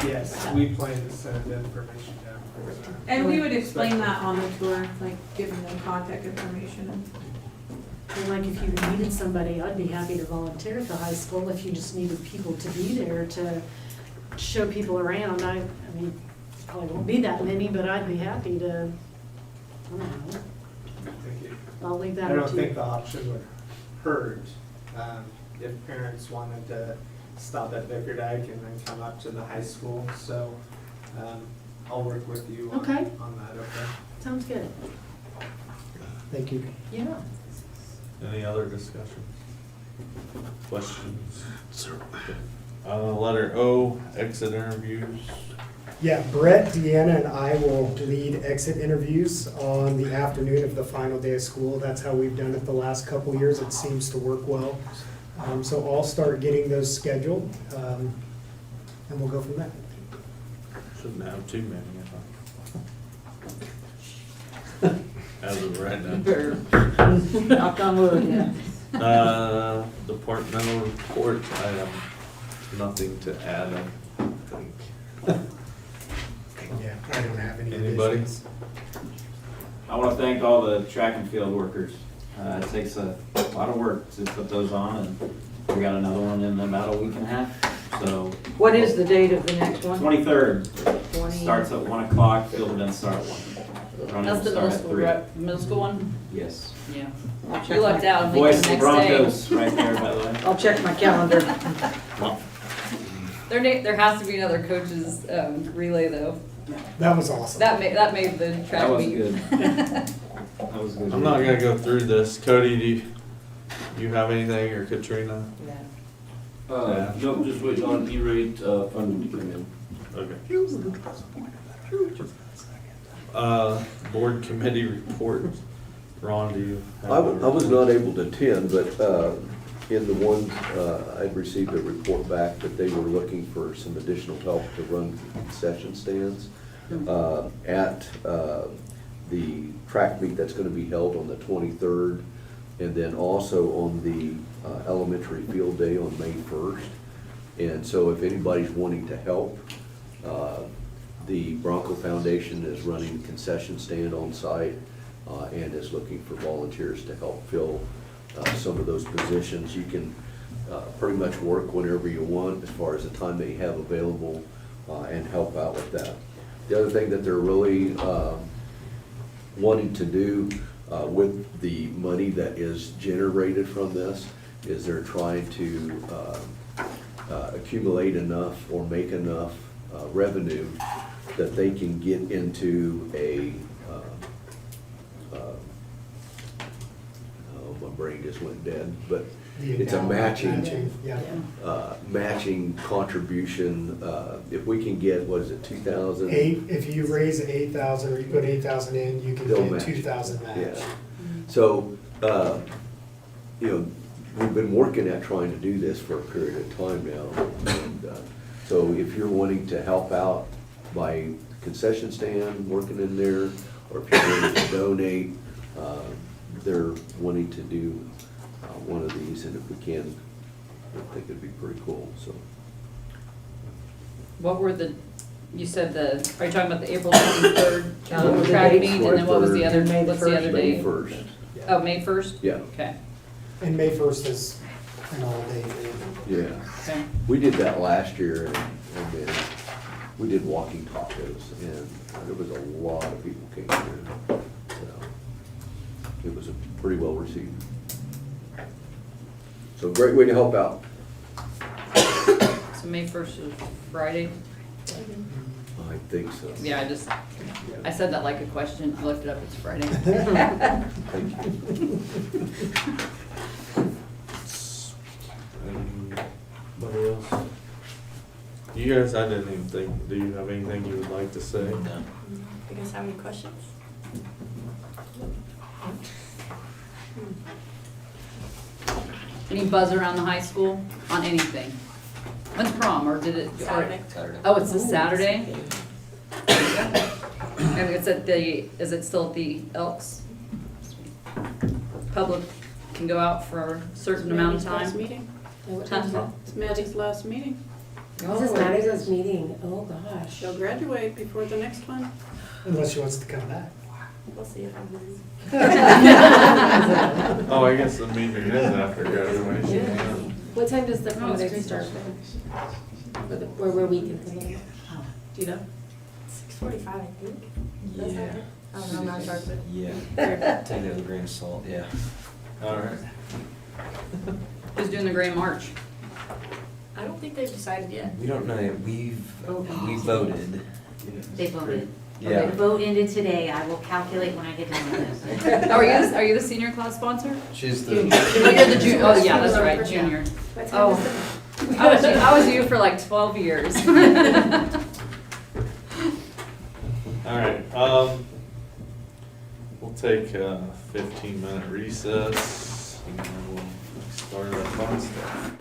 Yes, we plan to send information down. And we would explain that on the tour, like giving them contact information. And like if you needed somebody, I'd be happy to volunteer at the high school if you just needed people to be there to show people around. I mean, probably won't be that many, but I'd be happy to, I don't know. Thank you. I'll leave that I up don't to you. think the option would hurt if parents wanted to stop at Bickerdike and then come up to the high school. So I'll work with you on Okay. that, okay? Sounds good. Thank you. Yeah. Any other discussion? Questions? Letter O, exit interviews. Yeah, Brett, Deanna, and I will lead exit interviews on the afternoon of the final day of school. That's how we've done it the last couple years. It seems to work well. So I'll start getting those scheduled, and we'll go from there. Shouldn't have too many, I thought. As of right now. Knock on wood, yeah. Departmental report, I have nothing to add, I think. Yeah, I don't have any Anybody? additions. I want to thank all the track and field workers. It takes a lot of work to put those on, and we got another one in about a week and a half, so. What is the date of the next one? 23rd, 20. starts at 1 o'clock, field events start at 1. Running That's the will middle start at school, 3. right? Middle school one? Yes. Yeah. I'll check You lucked my- out and Voice make of it the the next day. Broncos, right there, by the way. I'll check my calendar. There has to be another coaches relay though. That was awesome. That made the track That was meet. good. That was good. I'm not gonna go through this. Cody, do you have anything, or Katrina? Yeah. Nope, just waiting on E-rate funding to come in. Okay. Board committee report. Ron, do you have? I was not able to attend, but in the ones, I'd received a report back that they were looking for some additional help to run concession stands at the track meet that's gonna be held on the 23rd, and then also on the elementary field day on May 1st. And so if anybody's wanting to help, the Bronco Foundation is running a concession stand on site and is looking for volunteers to help fill some of those positions. You can pretty much work whenever you want as far as the time that you have available and help out with that. The other thing that they're really wanting to do with the money that is generated from this is they're trying to accumulate enough or make enough revenue that they can get into a oh, my brain just went dead, but it's a matching contribution. If we can get, what is it, 2,000? If you raise 8,000 or you put 8,000 in, you can They'll get match. 2,000 match. Yeah. So, you know, we've been working at trying to do this for a period of time now. And so if you're wanting to help out by concession stand, working in there, or if you're wanting to donate, they're wanting to do one of these, and if we can, I think it'd be pretty cool, so. What were you said are you talking about the April 23rd track meet, and then what was the other, what's the other May date? 1st. Oh, May 1st? Yeah. Okay. And May 1st is an all-day thing. Yeah. Okay. We did that last year, and then we did walking tacos, and there was a lot of people came here. So it was pretty well received. So great way to help out. So May 1st is Friday? I think so. Yeah, I said that like a question. I looked it up, it's Friday. Thank you. Anybody else? You guys, I didn't even think, do you have anything you would like to say? No. You guys have any questions? Any buzz around the high school on anything? When's prom, or did it? Saturday. Oh, it's this Saturday? And it's at is it still at the Elks? Public can go out for a certain amount of Last time? meeting. What time is it? It's Maddie's last meeting. This is Maddie's meeting. Oh, gosh. She'll graduate before the next one. Unless she wants to come back. We'll see if I'm here. Oh, I guess the meeting is after graduation. Yeah. What time does the Oh, prom it's day great. start then? Where were we considering? Do you know? 6:45, I think. That's Yeah. all right. I don't know, I'm not sure, but. Yeah. Take it with a grain of salt, yeah. All right. Who's doing the Grand March? I don't think they've decided yet. We don't know yet. We voted. They voted. Yeah. The vote ended today. I will calculate when I get done with this. Are you the senior class sponsor? She's Oh, you're the junior, oh, yeah, that's right, junior. What time Oh, is it? I was you for like 12 years. All right, we'll take a 15-minute recess and then we'll start our fun stuff.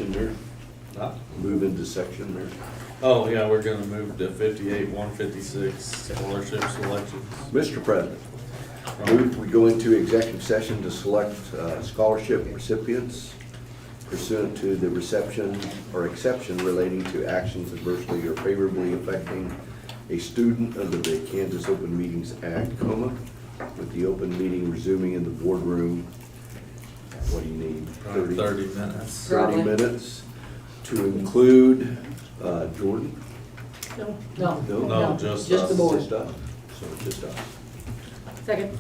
section there? Huh? Move into section there. Oh, yeah, we're gonna move to 58, 156 scholarship selections. Mr. President, move we go into executive session to select scholarship recipients pursuant to the reception or exception relating to actions adversely or favorably affecting a student under the Kansas Open Meetings Act, with the open meeting resuming in the boardroom. What do you need? 30 minutes. 30 minutes to include Jordan? No. No, just Just us. the board. Just us. So just us. Second.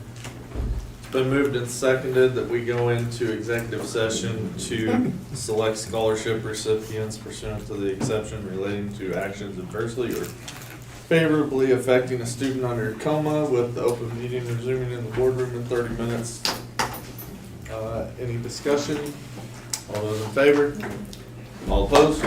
It's been moved and seconded that we go into executive session to select scholarship recipients pursuant to the exception relating to actions adversely or favorably affecting a student under coma, with the open meeting resuming in the boardroom in 30 minutes. Any discussion? All those in favor? All opposed?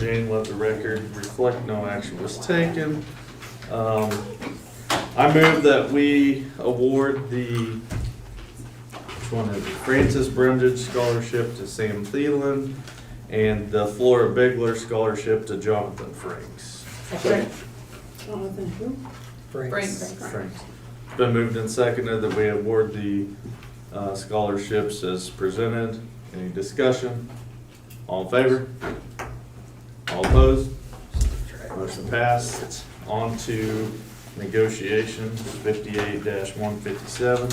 Jane, let the record reflect no action was taken. I move that we award the, which one is it? Francis Brundage Scholarship to Sam Thielen and the Flora Bigler Scholarship to Jonathan Franks. Jonathan who? Franks. Franks. It's been moved and seconded that we award the scholarships as presented. Any discussion? All in favor? All opposed? Motion passed. On to negotiations, 58-157.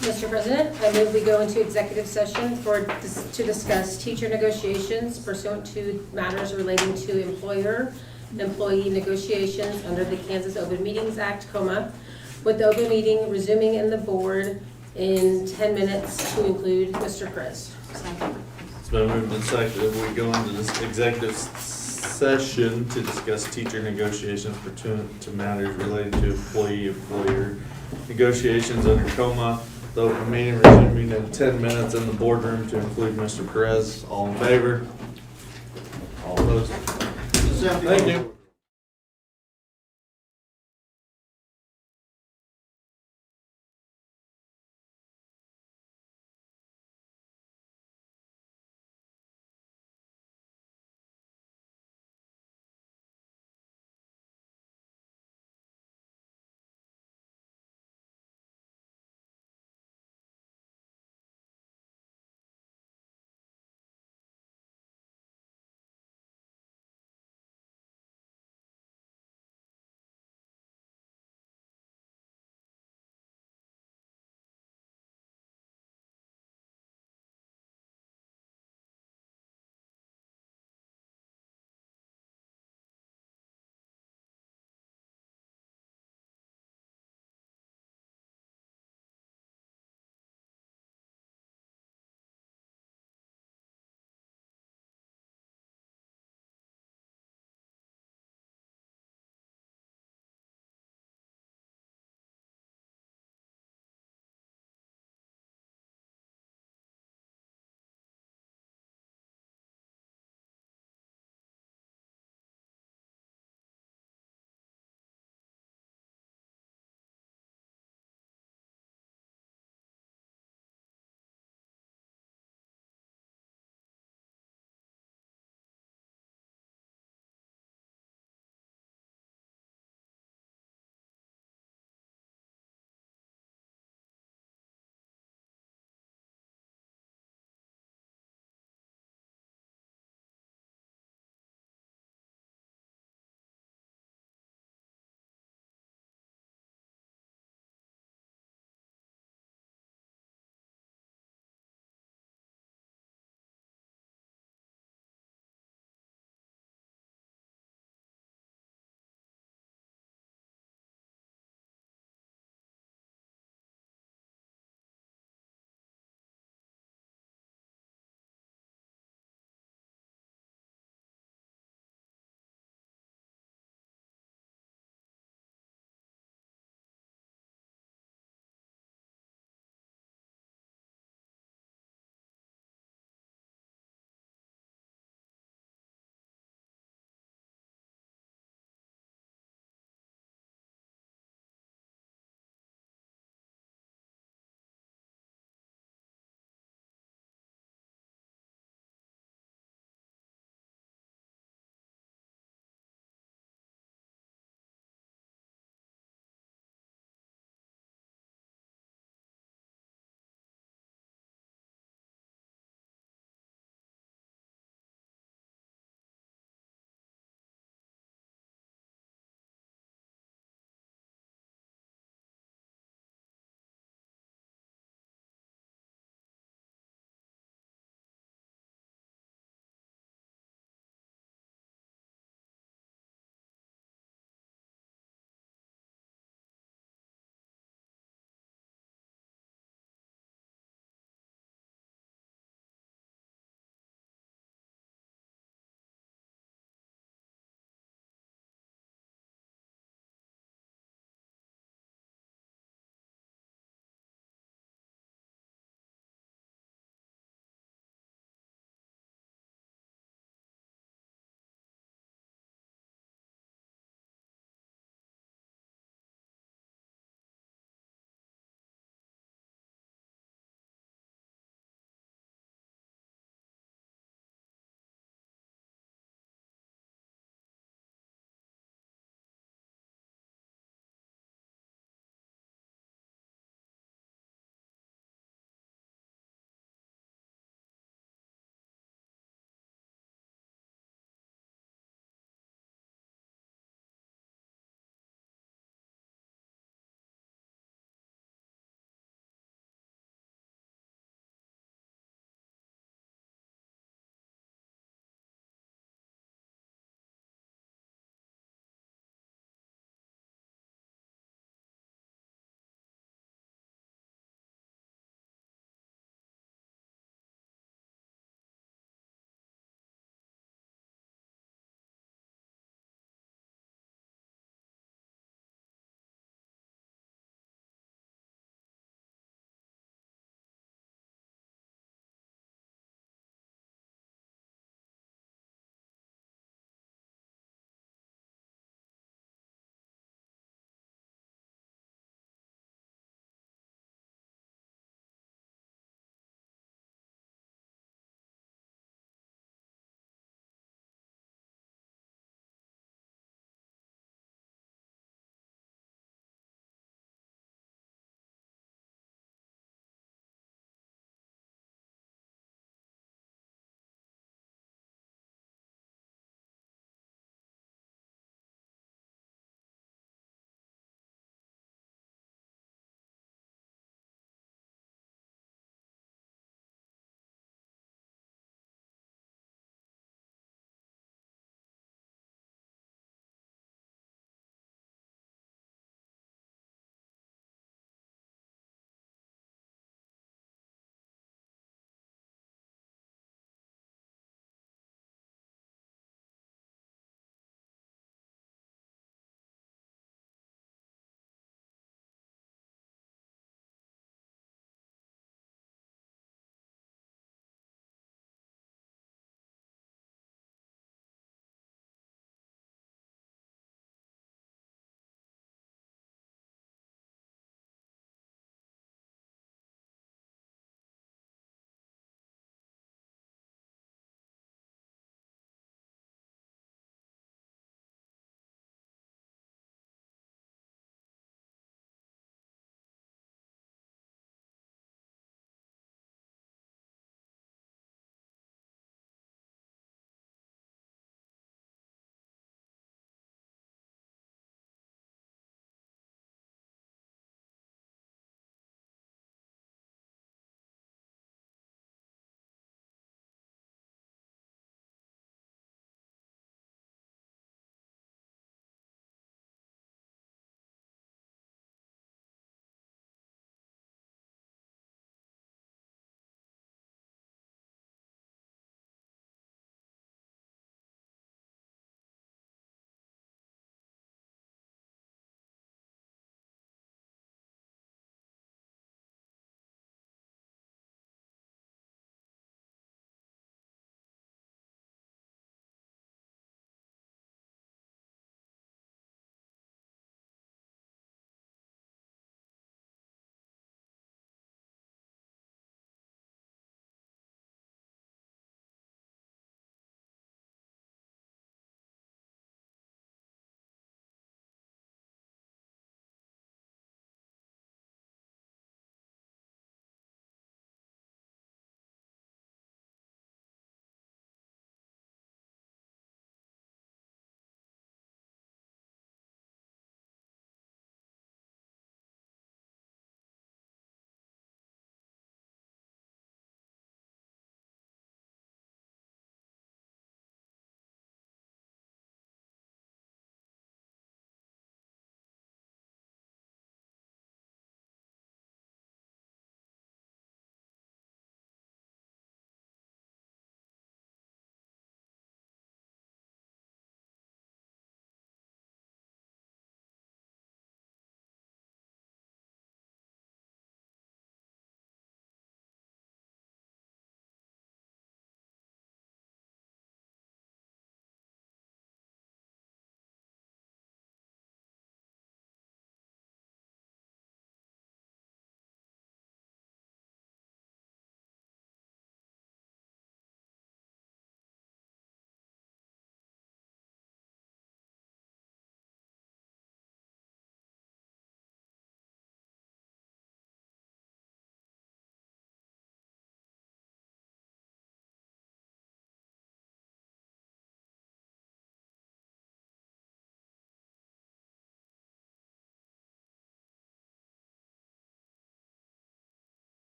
Mr. President, I move we go into executive session to discuss teacher negotiations pursuant to matters relating to employee negotiations under the Kansas Open Meetings Act, with the open meeting resuming in the board in 10 minutes to include Mr. Chris. It's been moved and seconded. We go into this executive session to discuss teacher negotiations pursuant to matters related to employer negotiations under COMA. The open meeting resuming in 10 minutes in the boardroom to include Mr. Perez. All in favor? All opposed? Thank you.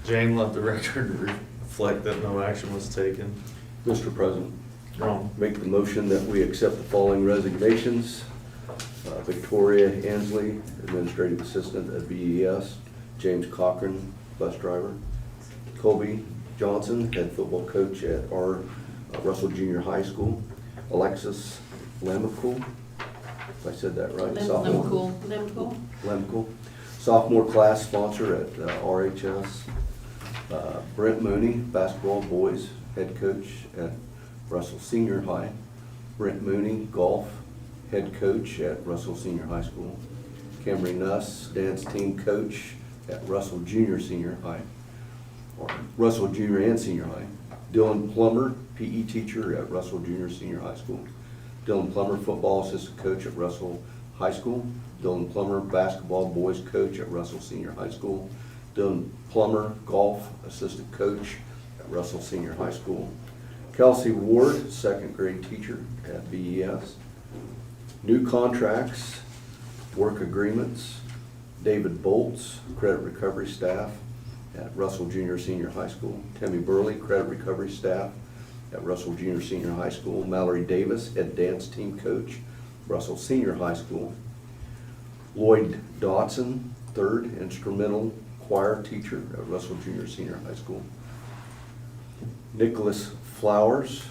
Jane, let the record reflect that no action was taken. Mr. President, Wrong. make the motion that we accept the following resignations. Victoria Ansley, Administrative Assistant at VES. James Cochran, Bus Driver. Colby Johnson, Head Football Coach at our Russell Junior High School. Alexis Lamicool, if I said that right. sophomore. Lemcool. Sophomore class sponsor at RHS. Brent Mooney, basketball boys head coach at Russell Senior High. Brent Mooney, golf head coach at Russell Senior High School. Camry Nuss, dance team coach at Russell Junior Senior High, or Russell Junior and Senior High. Dylan Plummer, PE teacher at Russell Junior Senior High School. Dylan Plummer, football assistant coach at Russell High School. Dylan Plummer, basketball boys coach at Russell Senior High School. Dylan Plummer, golf assistant coach at Russell Senior High School. Kelsey Ward, second grade teacher at VES. New contracts, work agreements. David Bolts, credit recovery staff at Russell Junior Senior High School. Tammy Burley, credit recovery staff at Russell Junior Senior High School. Mallory Davis, head dance team coach, Russell Senior High School. Lloyd Dotson, third instrumental choir teacher at Russell Junior Senior High School. Nicholas Flowers,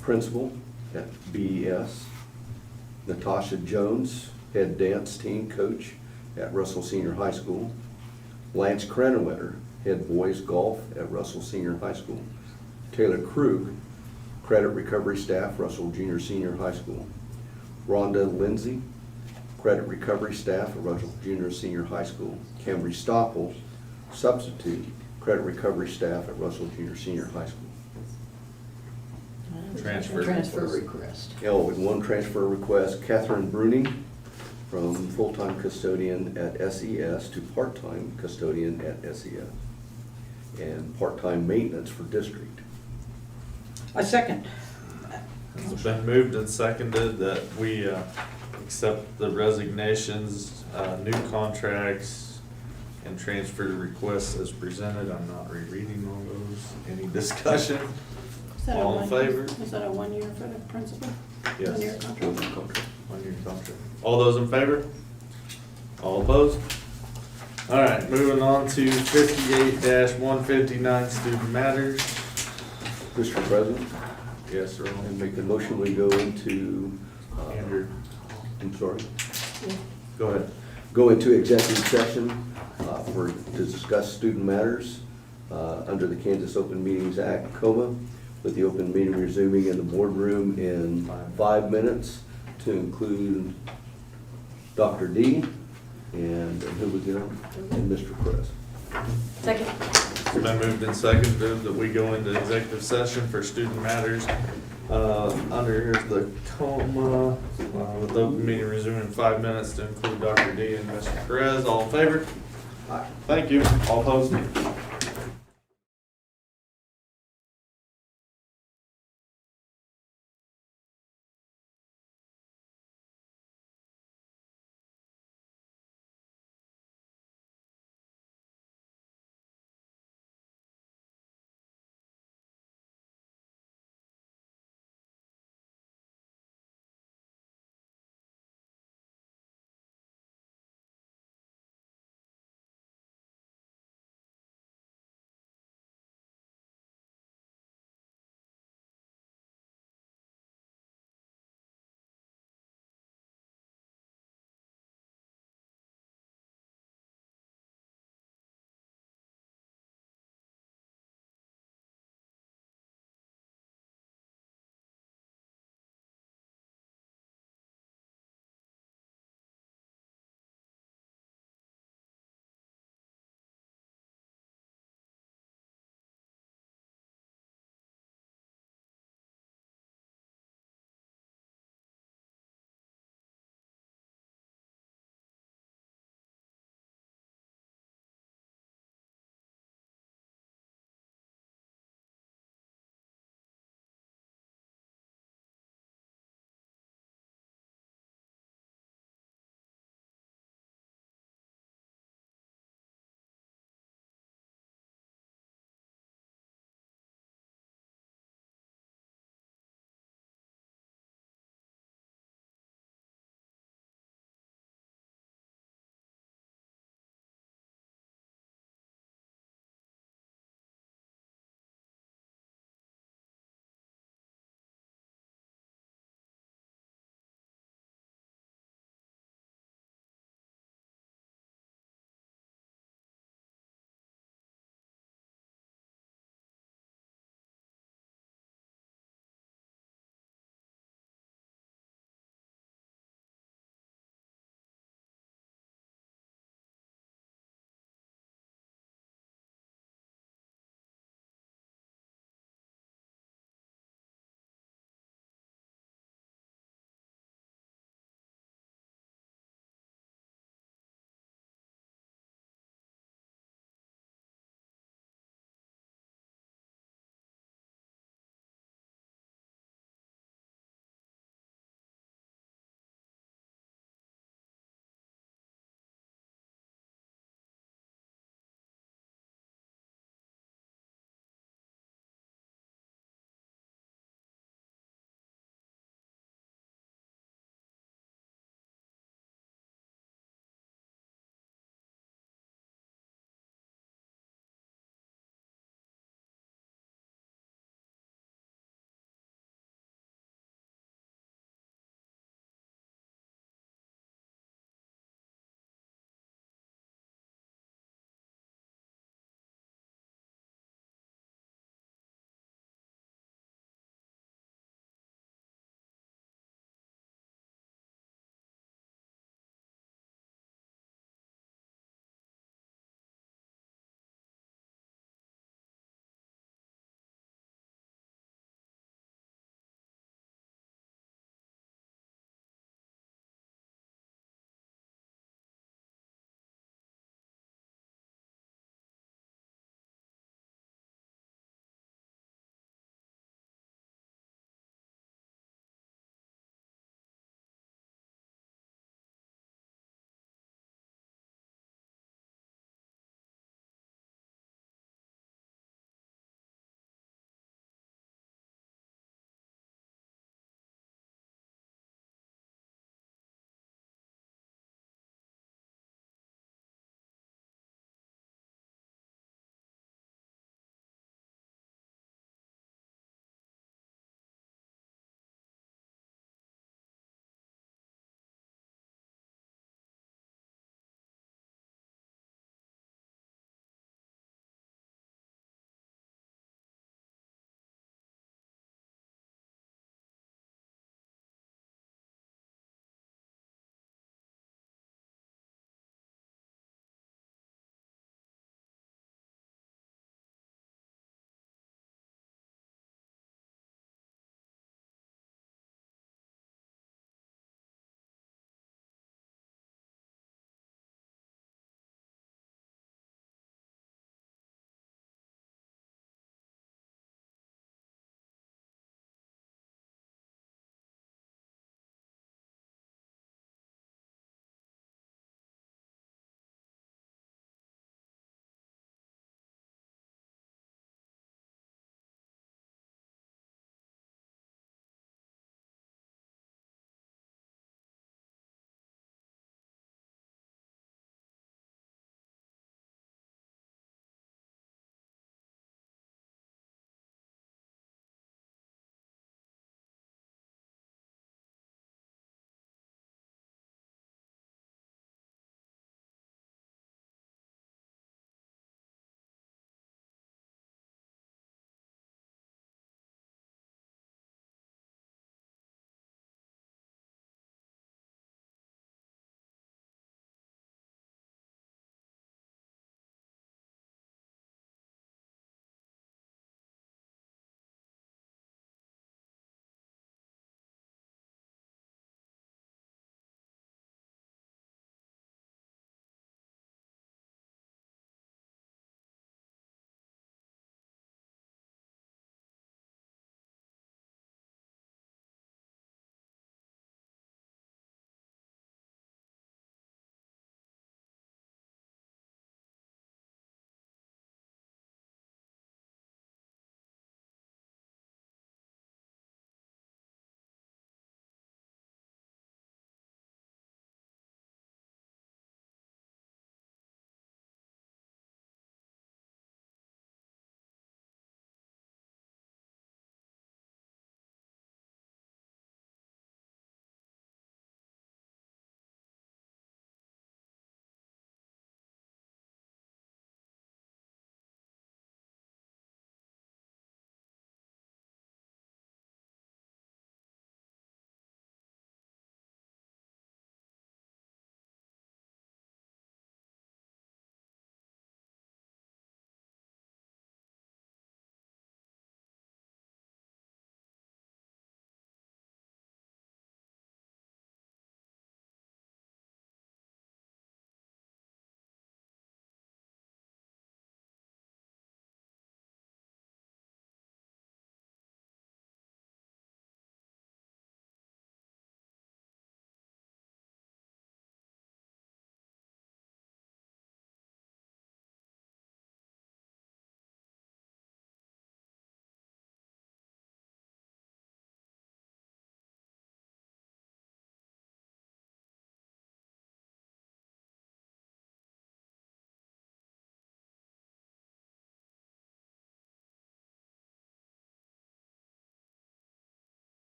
principal at BES. Natasha Jones, head dance team coach at Russell Senior High School. Lance Cranwetter, head boys golf at Russell Senior High School. Taylor Krug, credit recovery staff, Russell Junior Senior High School. Rhonda Lindsay, credit recovery staff at Russell Junior Senior High School. Camry Stoppel, substitute credit recovery staff at Russell Junior Senior High School. Transfer request. Oh, and one transfer request, Catherine Bruni from full-time custodian at SES to part-time custodian at SES. And part-time maintenance for district. A second. It's been moved and seconded that we accept the resignations, new contracts, and transfer requests as presented. I'm not rereading all those. Any discussion? All in favor? Is that a 1 year for the principal? Yes. 1 year contract? 1 year contract. All those in favor? All opposed? All right, moving on to 58-159 student matters. Mr. President? Yes, sir. And make the motion we go into, Andrew. I'm sorry. Go ahead. Go into executive session to discuss student matters under the Kansas Open Meetings Act, COMA, with the open meeting resuming in the boardroom in 5 minutes, to include Dr. D and who was there, and Mr. Chris. Second. It's been moved and seconded that we go into executive session for student matters. Under here's the COMA, with the open meeting resuming in 5 minutes to include Dr. D and Mr. Perez. All in favor? Aye. Thank you. All opposed?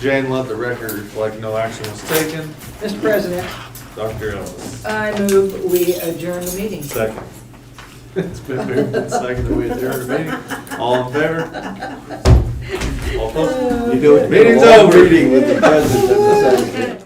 Jane, let the record reflect no action was taken. Mr. President, Dr. Ellis. I move we adjourn the meeting. Second. It's been moved and seconded, we adjourn the meeting. All in favor? All opposed? You do it. Meeting's over. Meeting with the president and the secretary.